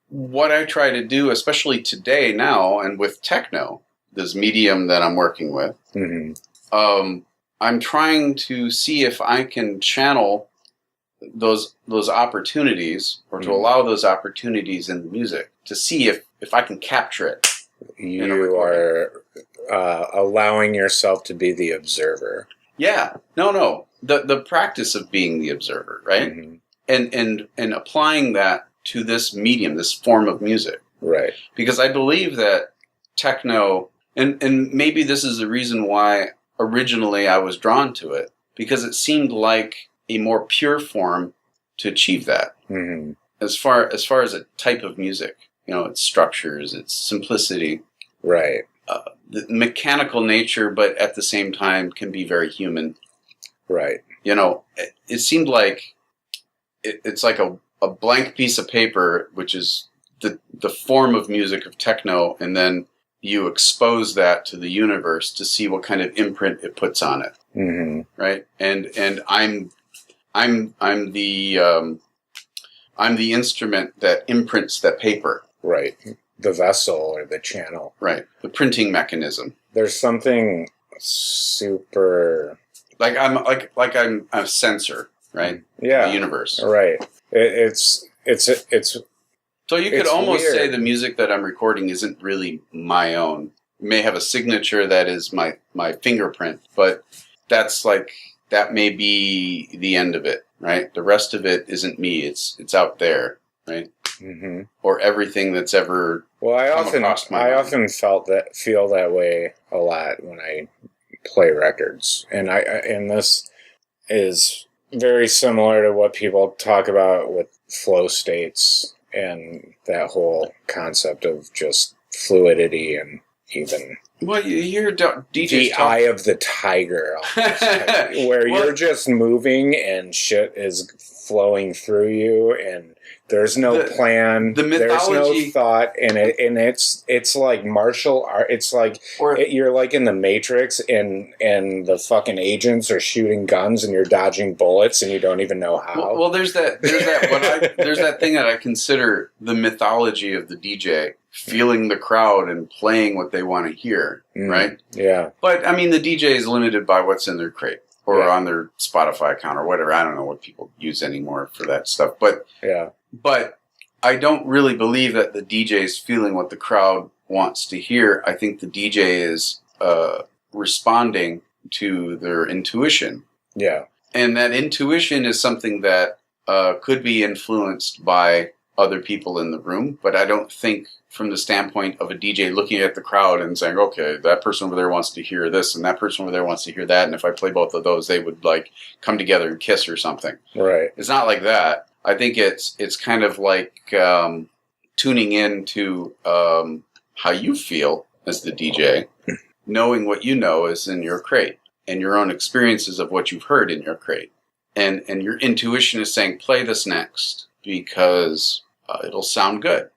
What I try to do, especially today now, and with techno, this medium that I'm working with, I'm trying to see if I can channel those opportunities, or to allow those opportunities in the music, to see if I can capture it. You are allowing yourself to be the observer. Yeah. No. The practice of being the observer, right? And applying that to this medium, this form of music. Right. Because I believe that techno, and maybe this is the reason why originally I was drawn to it, because it seemed like a more pure form to achieve that. As far as a type of music, its structures, its simplicity. Right. The mechanical nature, but at the same time can be very human. Right. It seemed like it's like a blank piece of paper, which is the form of music of techno, and then you expose that to the universe to see what kind of imprint it puts on it. Right. And I'm the instrument that imprints that paper. Right. The vessel or the channel. Right. The printing mechanism. There's something super... I'm a sensor, right? Yeah. The universe. Right. It's so you could almost weird. say the music that I'm recording isn't really my own. It may have a signature that is my fingerprint, but that may be the end of it, right? The rest of it isn't me. It's out there, right? Or everything that's ever. Well, I often feel that way a lot when I play records, and this is very similar to what people talk about with flow states and that whole concept of just fluidity, and even you hear DJs the eye of the tiger, where you're just moving and shit is flowing through you, and there's no plan, there's no thought in it, and it's like martial art. It's like you're like in the Matrix, and the fucking agents are shooting guns, and you're dodging bullets, and you don't even know how. There's that thing that I consider the mythology of the DJ, feeling the crowd and playing what they want to hear, right? Yeah. But, I mean, the DJ is limited by what's in their crate or on their Spotify account or whatever. I don't know what people use anymore for that stuff. But I don't really believe that the DJ is feeling what the crowd wants to hear. I think the DJ is responding to their intuition. Yeah. And that intuition is something that could be influenced by other people in the room, but I don't think from the standpoint of a DJ looking at the crowd and saying, okay, that person over there wants to hear this and that person over there wants to hear that, and if I play both of those, they would like come together and kiss or something. Right. It's not like that. I think it's kind of like tuning in to how you feel as the DJ, knowing what you know is in your crate and your own experiences of what you've heard in your crate. And your intuition is saying, play this next because it'll sound good.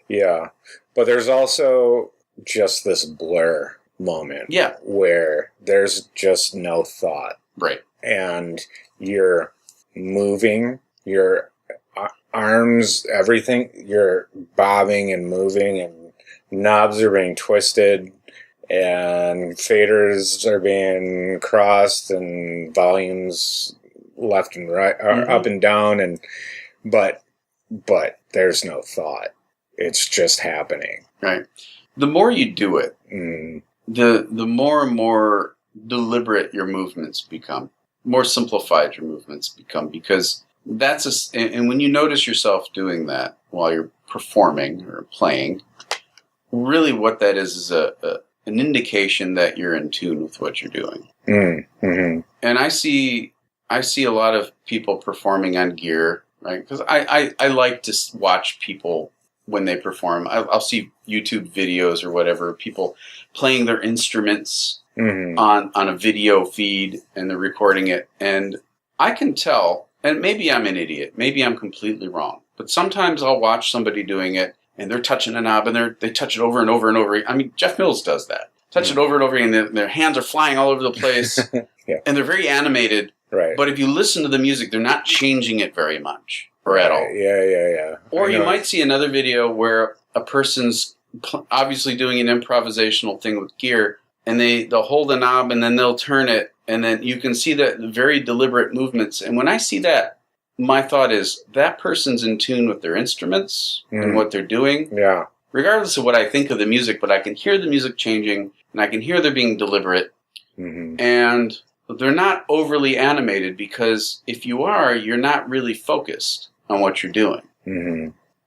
Yeah. But there's also just this blur moment. Yeah. Where there's just no thought. Right. And you're moving, your arms, everything, you're bobbing and moving, and knobs are being twisted, and faders are being crossed, and volumes left and right, up and down, but there's no thought. It's just happening. Right. The more you do it, the more and more deliberate your movements become, more simplified your movements become, because and when you notice yourself doing that while you're performing or playing, really what that is an indication that you're in tune with what you're doing. Mm-hmm. And I see a lot of people performing on gear, right? Because I like to watch people when they perform. I'll see YouTube videos or whatever, people playing their instruments on a video feed, and they're recording it. And I can tell, and maybe I'm an idiot, maybe I'm completely wrong, but sometimes I'll watch somebody doing it, and they're touching a knob, and they touch it over and over and over. I mean, Jeff Mills does that. Touch it over and over again, and their hands are flying all over the place, and they're very animated. Right. But if you listen to the music, they're not changing it very much or at all. Yeah. Or you might see another video where a person's obviously doing an improvisational thing with gear, and they'll hold a knob and then they'll turn it, and then you can see that very deliberate movements. And when I see that, my thought is that person's in tune with their instruments and what they're doing. Yeah. Regardless of what I think of the music, but I can hear the music changing, and I can hear they're being deliberate. And they're not overly animated, because if you are, you're not really focused on what you're doing.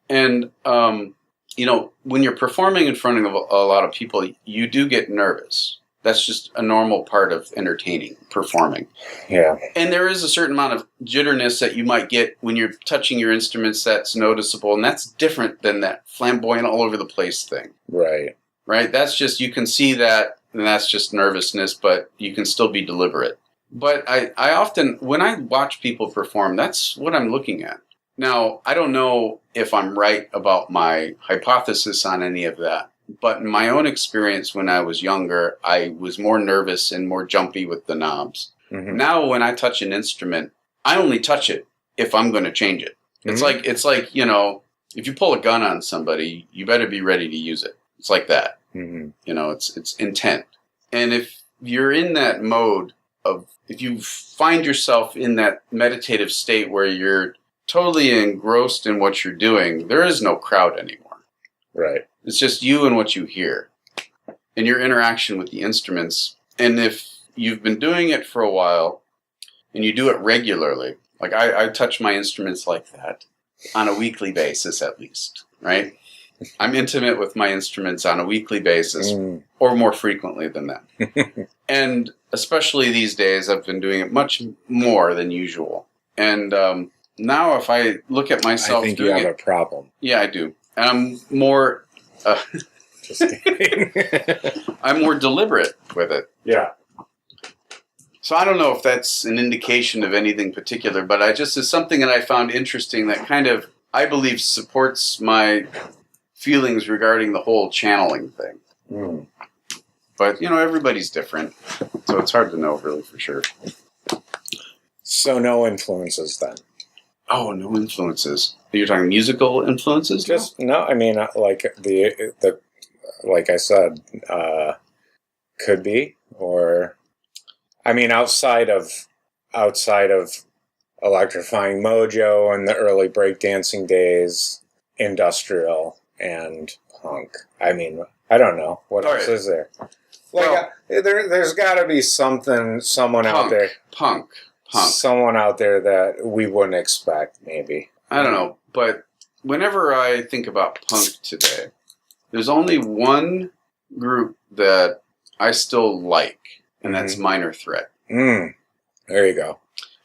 And, when you're performing in front of a lot of people, you do get nervous. That's just a normal part of entertaining, performing. Yeah. And there is a certain amount of jitterness that you might get when you're touching your instruments that's noticeable, and that's different than that flamboyant all over the place thing. Right. Right? That's just, you can see that, and that's just nervousness, but you can still be deliberate. But I often, when I watch people perform, that's what I'm looking at. Now, I don't know if I'm right about my hypothesis on any of that, but in my own experience when I was younger, I was more nervous and more jumpy with the knobs. Now, when I touch an instrument, I only touch it if I'm going to change it. It's like, if you pull a gun on somebody, you better be ready to use it. It's like that. It's intent. And if you're in that mode of, if you find yourself in that meditative state where you're totally engrossed in what you're doing, there is no crowd anymore. Right. It's just you and what you hear and your interaction with the instruments. And if you've been doing it for a while and you do it regularly, like I touch my instruments like that on a weekly basis at least, right? I'm intimate with my instruments on a weekly basis or more frequently than that. And especially these days, I've been doing it much more than usual. And now if I look at myself I think doing you have a problem. Yeah, I do. And I'm more... Just kidding. I'm more deliberate with it. Yeah. So I don't know if that's an indication of anything particular, but it's something that I found interesting that kind of, I believe, supports my feelings regarding the whole channeling thing. But, everybody's different, so it's hard to know really for sure. So no influences then? Oh, no influences. You're talking musical influences? Just no. I mean, like the like I said, could be, or I mean, outside of Electrifying Mojo and the early breakdancing days, industrial and punk. I mean, I don't know what else is there. Like, there's got to be someone out there. Punk. Someone out there that we wouldn't expect, maybe. I don't know, but whenever I think about punk today, there's only one group that I still like, and that's Minor Threat. There you go.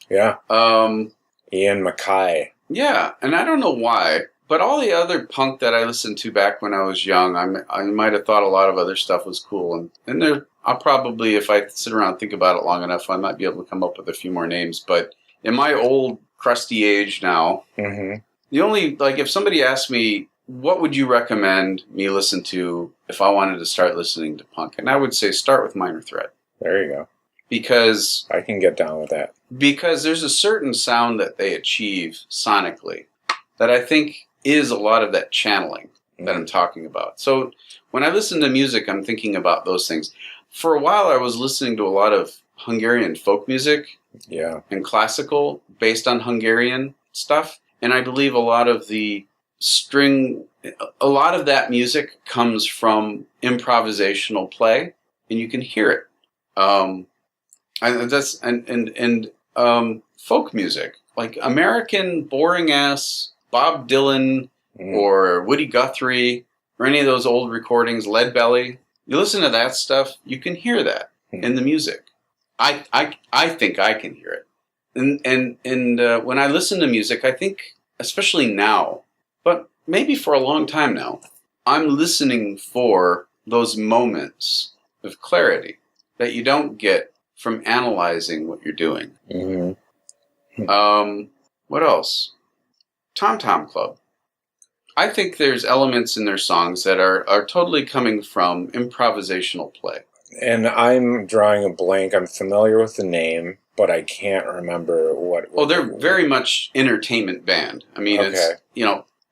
Yeah. Ian MacKaye. Yeah, and I don't know why, but all the other punk that I listened to back when I was young, I might have thought a lot of other stuff was cool, and there, I'll probably, if I sit around and think about it long enough, I might be able to come up with a few more names. But in my old crusty age now, the only, like, if somebody asked me, what would you recommend me listen to if I wanted to start listening to punk? And I would say start with Minor Threat. There you go. Because I can get down with that. Because there's a certain sound that they achieve sonically that I think is a lot of that channeling that I'm talking about. So when I listen to music, I'm thinking about those things. For a while, I was listening to a lot of Hungarian folk music and classical based on Hungarian stuff. And I believe a lot of that music comes from improvisational play, and you can hear it. Folk music, like American boring ass Bob Dylan or Woody Guthrie or any of those old recordings, Lead Belly. You listen to that stuff, you can hear that in the music. I think I can hear it. And when I listen to music, I think, especially now, but maybe for a long time now, I'm listening for those moments of clarity that you don't get from analyzing what you're doing. What else? Tom Tom Club. I think there's elements in their songs that are totally coming from improvisational play. And I'm drawing a blank. I'm familiar with the name, but I can't remember what they're very much entertainment band. I mean, it's,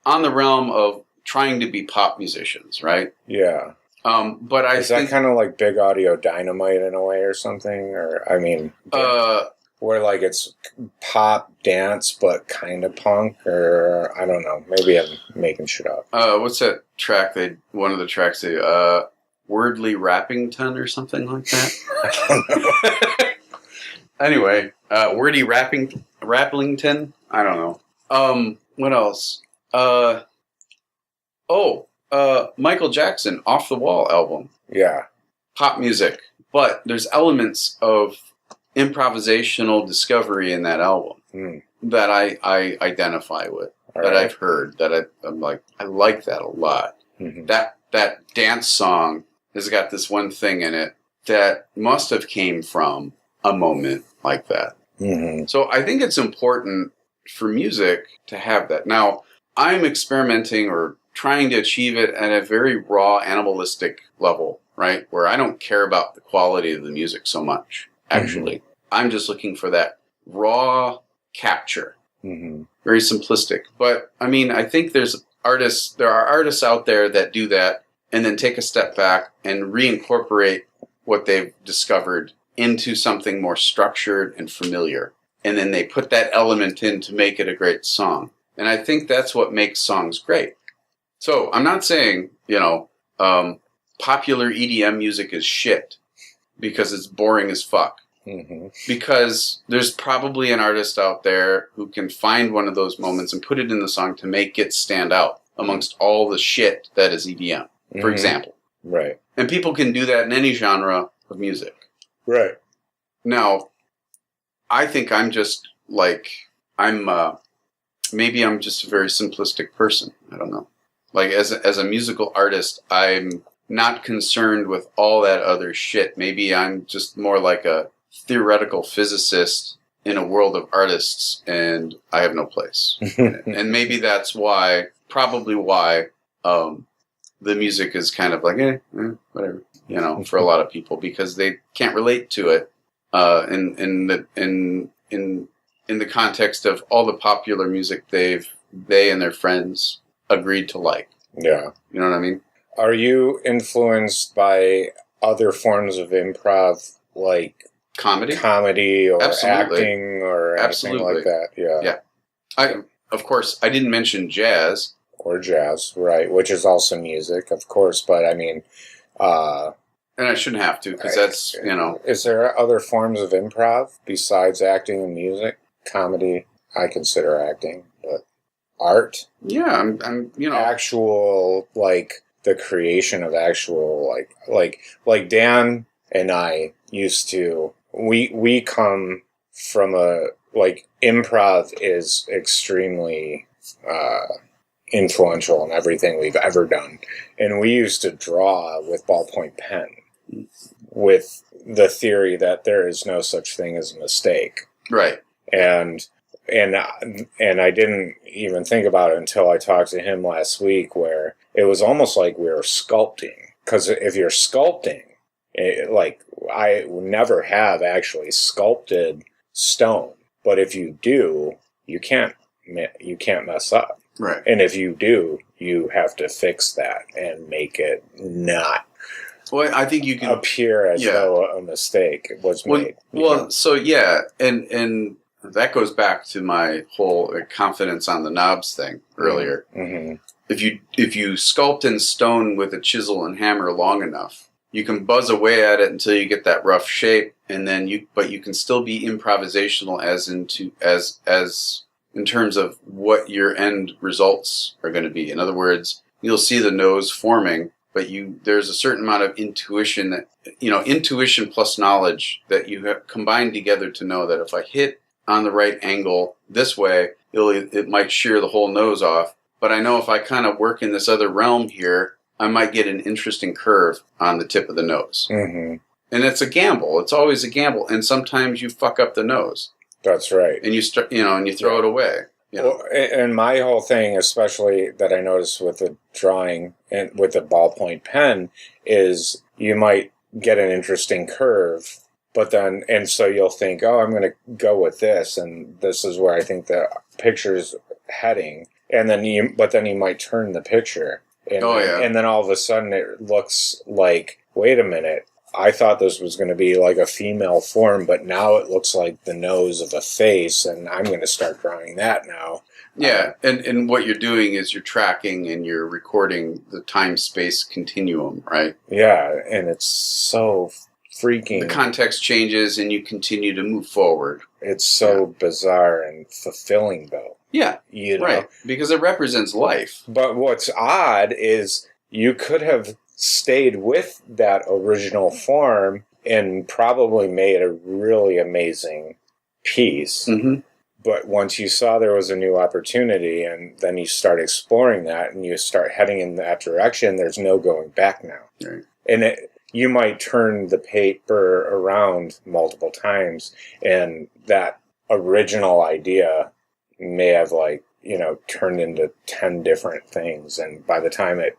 on the realm of trying to be pop musicians, right? Yeah. But I think that kind of like Big Audio Dynamite in a way or something? Or, I mean, where like it's pop dance, but kind of punk, or I don't know. Maybe I'm making shit up. What's that track? One of the tracks, Wordly Rappington or something like that? I don't know. Anyway, Wordy Rapplington? I don't know. What else? Michael Jackson, Off the Wall album. Yeah. Pop music. But there's elements of improvisational discovery in that album that I identify with, I've heard, that I'm like, I like that a lot. That dance song has got this one thing in it that must have came from a moment like that. So I think it's important for music to have that. Now, I'm experimenting or trying to achieve it at a very raw, animalistic level, right? Where I don't care about the quality of the music so much, actually. I'm just looking for that raw capture. Very simplistic. But, I mean, I think there are artists out there that do that and then take a step back and reincorporate what they've discovered into something more structured and familiar. And then they put that element in to make it a great song. And I think that's what makes songs great. So I'm not saying, popular EDM music is shit because it's boring as fuck. Because there's probably an artist out there who can find one of those moments and put it in the song to make it stand out amongst all the shit that is EDM, for example. Right. And people can do that in any genre of music. Right. Now, I think I'm just maybe I'm just a very simplistic person. I don't know. Like, as a musical artist, I'm not concerned with all that other shit. Maybe I'm just more like a theoretical physicist in a world of artists, and I have no place. And maybe that's probably why the music is kind of like, whatever, for a lot of people, because they can't relate to it in in the context of all the popular music they and their friends agreed to like. Yeah. You know what I mean? Are you influenced by other forms of improv, like comedy or Absolutely. acting or anything like that? Yeah. Of course, I didn't mention jazz. Or jazz, right, which is also music, of course, but I mean... and I shouldn't have to, because that's, you know... Is there other forms of improv besides acting and music? Comedy, I consider acting, but art? Yeah, I'm you know... Actual, like, the creation of actual, like Dan and I used to... We come from a... Like, improv is extremely... influential in everything we've ever done. And we used to draw with ballpoint pen with the theory that there is no such thing as a mistake. Right. And I didn't even think about it until I talked to him last week, where it was almost like we were sculpting. Because if you're sculpting, like I never have actually sculpted stone, but if you do, you can't mess up. Right. And if you do, you have to fix that and make it not I think you can appear as though a mistake was made. Well, so yeah, and that goes back to my whole confidence on the knobs thing earlier. Mm-hmm. If you sculpt in stone with a chisel and hammer long enough, you can buzz away at it until you get that rough shape, and then you can still be improvisational as in terms of what your end results are going to be. In other words, you'll see the nose forming, but there's a certain amount of intuition that, intuition plus knowledge that you have combined together to know that if I hit on the right angle this way, it might shear the whole nose off. But I know if I kind of work in this other realm here, I might get an interesting curve on the tip of the nose. Mm-hmm. And it's a gamble. It's always a gamble. And sometimes you fuck up the nose. That's right. And you start, and you throw it away. Well, and my whole thing, especially that I noticed with the drawing and with the ballpoint pen, is you might get an interesting curve, but then, and so you'll think, oh, I'm going to go with this, and this is where I think the picture's heading, and then you might turn the picture, and, and then all of a sudden it looks like, wait a minute, I thought this was going to be like a female form, but now it looks like the nose of a face, and I'm going to start drawing that now. Yeah, and what you're doing is you're tracking and you're recording the time-space continuum, right? Yeah, and it's so freaking... The context changes and you continue to move forward. It's so bizarre and fulfilling, though. Yeah, right, because it represents life. But what's odd is you could have stayed with that original form and probably made a really amazing piece. Mm-hmm. But once you saw there was a new opportunity and then you start exploring that and you start heading in that direction, there's no going back now. Right. And you might turn the paper around multiple times and that original idea may have turned into 10 different things. And by the time it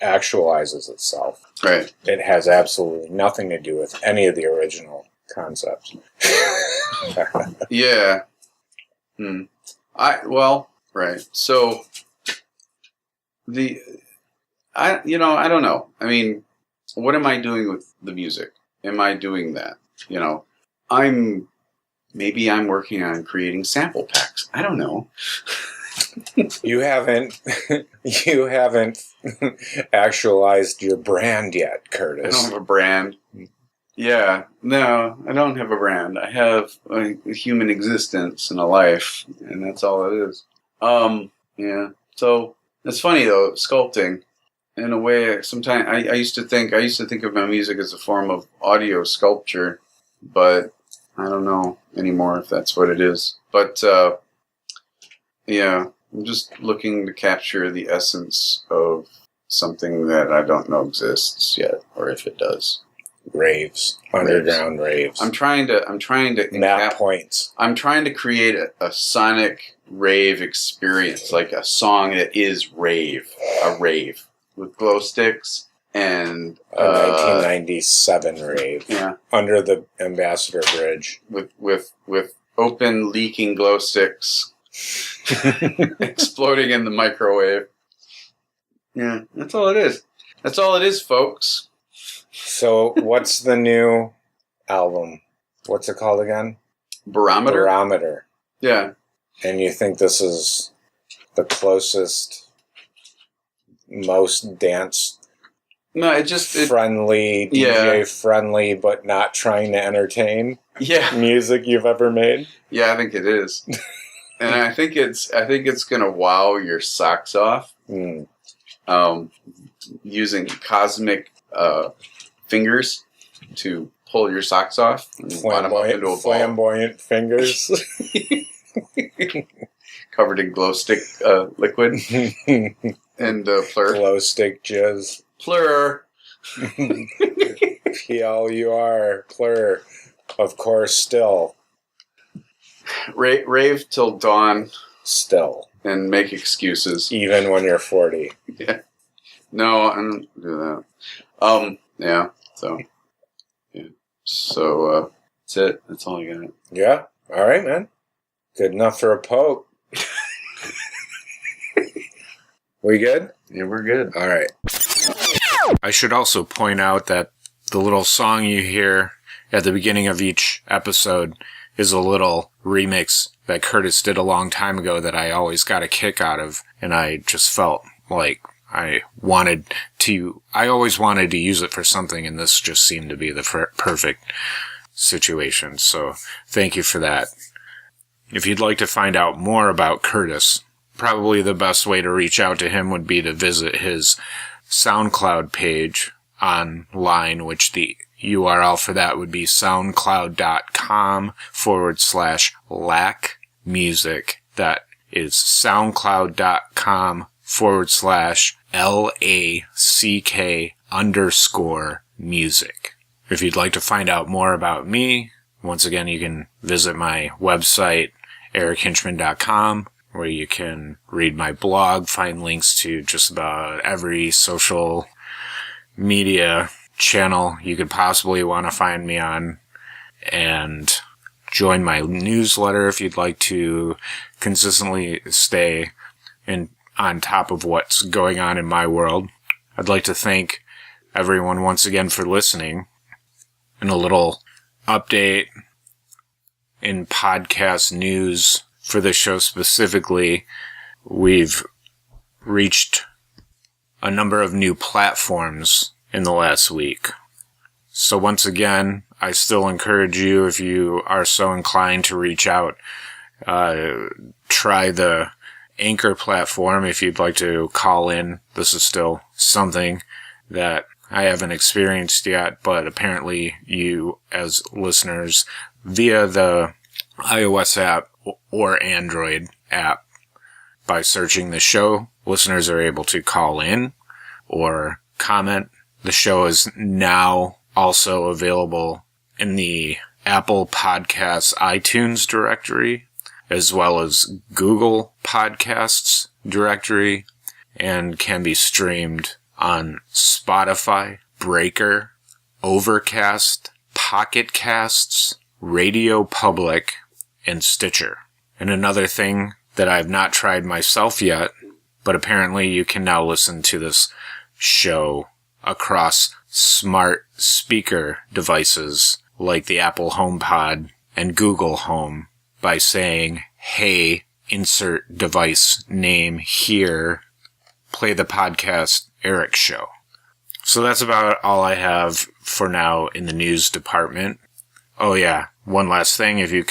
actualizes itself, right, it has absolutely nothing to do with any of the original concepts. Yeah. Right. So I don't know. I mean, what am I doing with the music? Am I doing that? Maybe I'm working on creating sample packs. I don't know. You haven't actualized your brand yet, Curtis. I don't have a brand. Yeah, no, I don't have a brand. I have a human existence and a life, and that's all it is. Yeah. So it's funny though, sculpting. In a way, sometimes I used to think of my music as a form of audio sculpture, but I don't know anymore if that's what it is. But yeah, I'm just looking to capture the essence of something that I don't know exists yet, or if it does. Raves, underground raves. I'm trying to map points. I'm trying to create a sonic rave experience, like a song that is rave, a rave with glow sticks and a 1997 rave. Yeah, under the Ambassador Bridge with open, leaking glow sticks exploding in the microwave. Yeah, that's all it is. That's all it is, folks. So, what's the new album? What's it called again? Barometer? Barometer. Yeah. And you think this is the closest, most dance friendly, DJ friendly, but not trying to entertain music you've ever made? Yeah, I think it is. And I think it's gonna wow your socks off. Using cosmic fingers to pull your socks off and wind them up into a ball. Flamboyant fingers. Covered in glow stick liquid. And plur. Glow stick jizz. Plur. Plur. Plur. Of course, still. Rave till dawn. Still. And make excuses. Even when you're 40. Yeah. No, I don't do that. Yeah. So, yeah. So, that's it. That's all I got. Yeah. All right, man. Good enough for a poke. We good? Yeah, we're good. All right. I should also point out that the little song you hear at the beginning of each episode is a little remix that Curtis did a long time ago that I always got a kick out of, and I just felt like I always wanted to use it for something, and this just seemed to be the perfect situation. So thank you for that. If you'd like to find out more about Curtis, probably the best way to reach out to him would be to visit his SoundCloud page online, which the URL for that would be soundcloud.com/lack music. That is soundcloud.com/LACK_music. If you'd like to find out more about me, once again, you can visit my website, erichinchman.com, where you can read my blog, find links to just about every social media channel you could possibly want to find me on, and join my newsletter if you'd like to consistently stay on top of what's going on in my world. I'd like to thank everyone once again for listening. And a little update in podcast news for the show specifically, we've reached a number of new platforms in the last week. So once again, I still encourage you, if you are so inclined to reach out, try the Anchor platform if you'd like to call in. This is still something that I haven't experienced yet, but apparently you as listeners via the iOS app or Android app, by searching the show, listeners are able to call in or comment. The show is now also available in the Apple Podcasts iTunes directory, as well as Google Podcasts directory, and can be streamed on Spotify, Breaker, Overcast, Pocket Casts, Radio Public, and Stitcher. And another thing that I've not tried myself yet, but apparently you can now listen to this show across smart speaker devices like the Apple HomePod and Google Home by saying, "Hey, insert device name here, play the podcast Eric Show." So that's about all I have for now in the news department. Oh yeah, one last thing, if you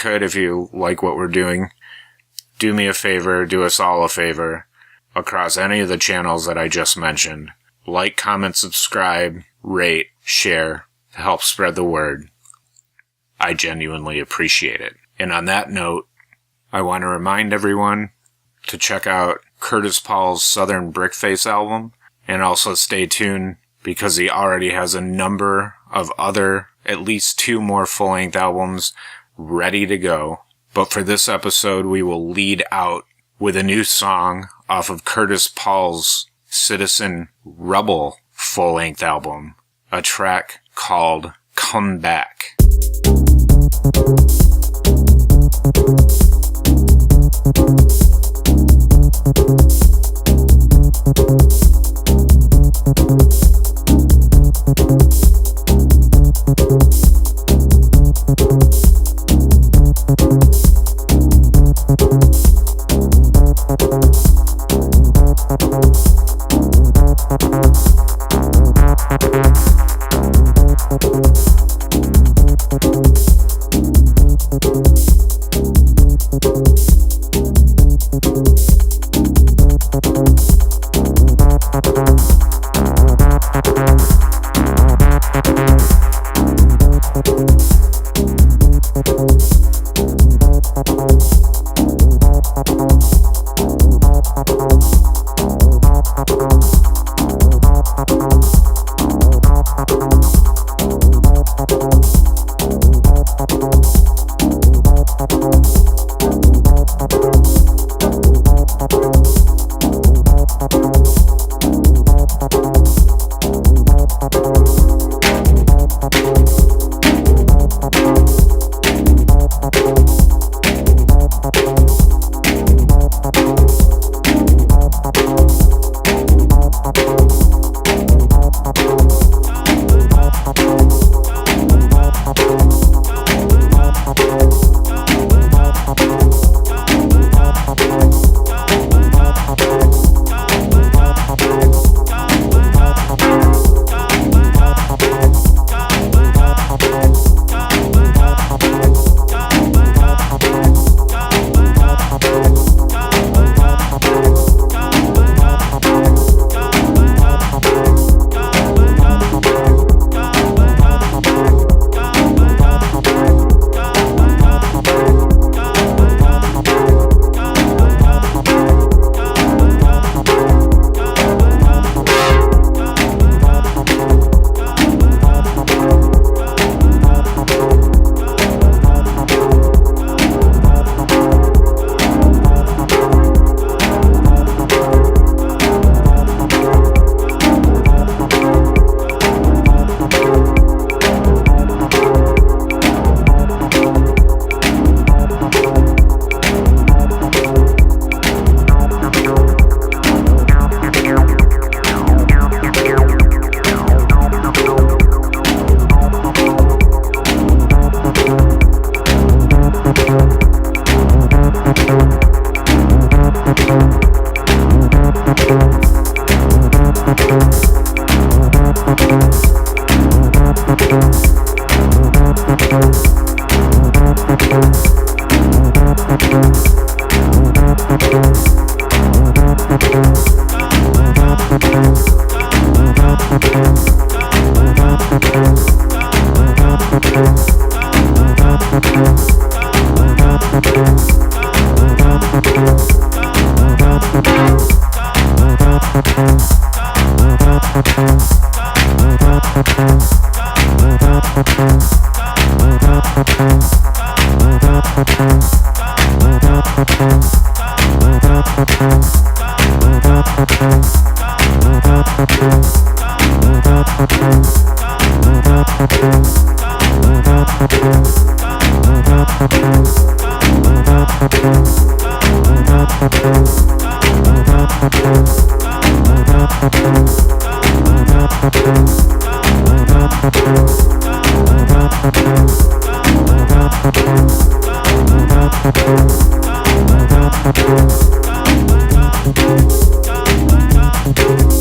like what we're doing, do me a favor, do us all a favor, across any of the channels that I just mentioned. Like, comment, subscribe, rate, share, to help spread the word. I genuinely appreciate it. And on that note, I want to remind everyone to check out Curtis Paul's Southern Brickface album, and also stay tuned because he already has a number of other, at least 2 more full-length albums ready to go. But for this episode, we will lead out with a new song off of Curtis Paul's Citizen Rubble full-length album, a track called Come Back. Thank you.